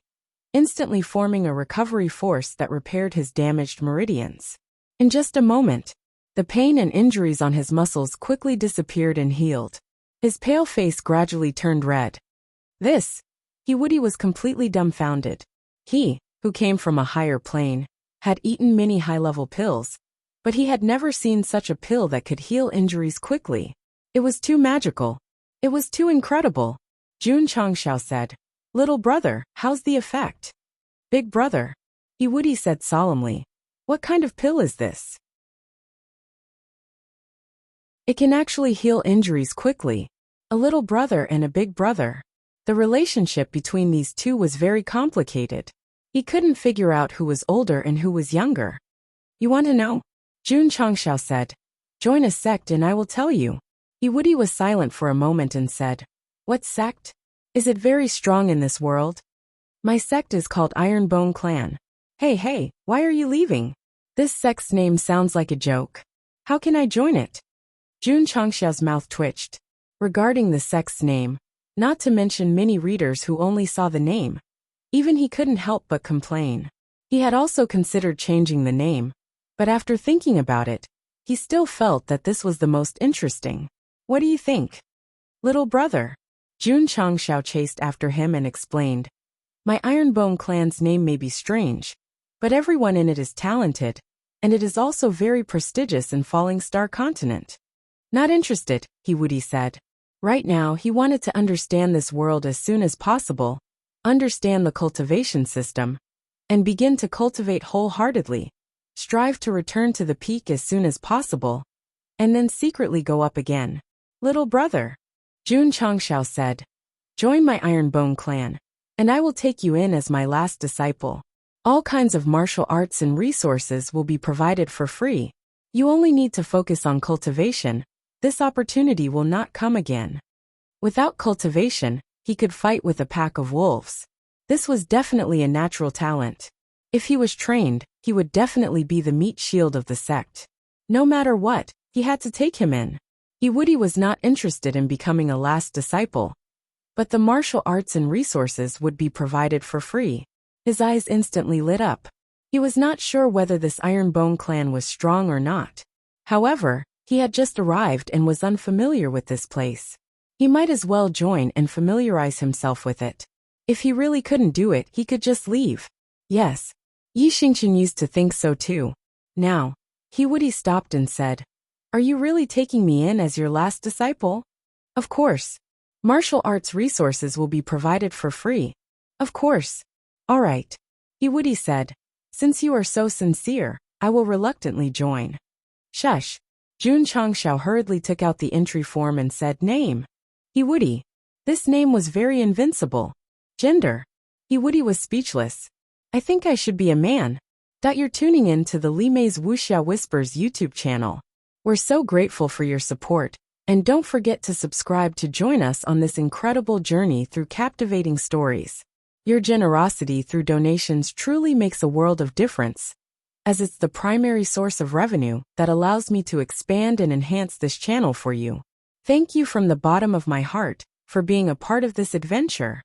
instantly forming a recovery force that repaired his damaged meridians. In just a moment, the pain and injuries on his muscles quickly disappeared and healed. His pale face gradually turned red. This, Iwudi was completely dumbfounded. He, who came from a higher plane, had eaten many high-level pills, but he had never seen such a pill that could heal injuries quickly. It was too magical. It was too incredible. Jun Changshao said, Little brother, how's the effect? Big brother. Iwudi said solemnly, What kind of pill is this? It can actually heal injuries quickly. A little brother and a big brother. The relationship between these two was very complicated. He couldn't figure out who was older and who was younger. You want to know? Jun Changshao said, Join a sect and I will tell you. Iwudi was silent for a moment and said, What sect? Is it very strong in this world? My sect is called Ironbone Clan. Hey, why are you leaving? This sect's name sounds like a joke. How can I join it? Jun Changshao's mouth twitched. Regarding the sect's name, not to mention many readers who only saw the name, even he couldn't help but complain. He had also considered changing the name, but after thinking about it, he still felt that this was the most interesting. What do you think? Little brother. Jun Changshao chased after him and explained, My Ironbone clan's name may be strange, but everyone in it is talented, and it is also very prestigious in Falling Star Continent. Not interested, Iwudi said. Right now he wanted to understand this world as soon as possible, understand the cultivation system, and begin to cultivate wholeheartedly, strive to return to the peak as soon as possible, and then secretly go up again. Little brother. Jun Changshao said, Join my Ironbone clan, and I will take you in as my last disciple. All kinds of martial arts and resources will be provided for free. You only need to focus on cultivation. This opportunity will not come again. Without cultivation, he could fight with a pack of wolves. This was definitely a natural talent. If he was trained, he would definitely be the meat shield of the sect. No matter what, he had to take him in. Iwudi was not interested in becoming a last disciple, but the martial arts and resources would be provided for free. His eyes instantly lit up. He was not sure whether this Ironbone clan was strong or not. However, he had just arrived and was unfamiliar with this place. He might as well join and familiarize himself with it. If he really couldn't do it, he could just leave. Yes, Yi Xingqian used to think so too. Now, Iwudi stopped and said, Are you really taking me in as your last disciple? Of course. Martial arts resources will be provided for free. Of course. All right. Iwudi said, Since you are so sincere, I will reluctantly join. Shush. Jun Changshao hurriedly took out the entry form and said, Name. Iwudi. This name was very invincible. Gender. Iwudi was speechless. I think I should be a man. You're tuning in to the Li Mei's Wuxia Whispers YouTube channel. We're so grateful for your support. And don't forget to subscribe to join us on this incredible journey through captivating stories. Your generosity through donations truly makes a world of difference, as it's the primary source of revenue that allows me to expand and enhance this channel for you. Thank you from the bottom of my heart for being a part of this adventure.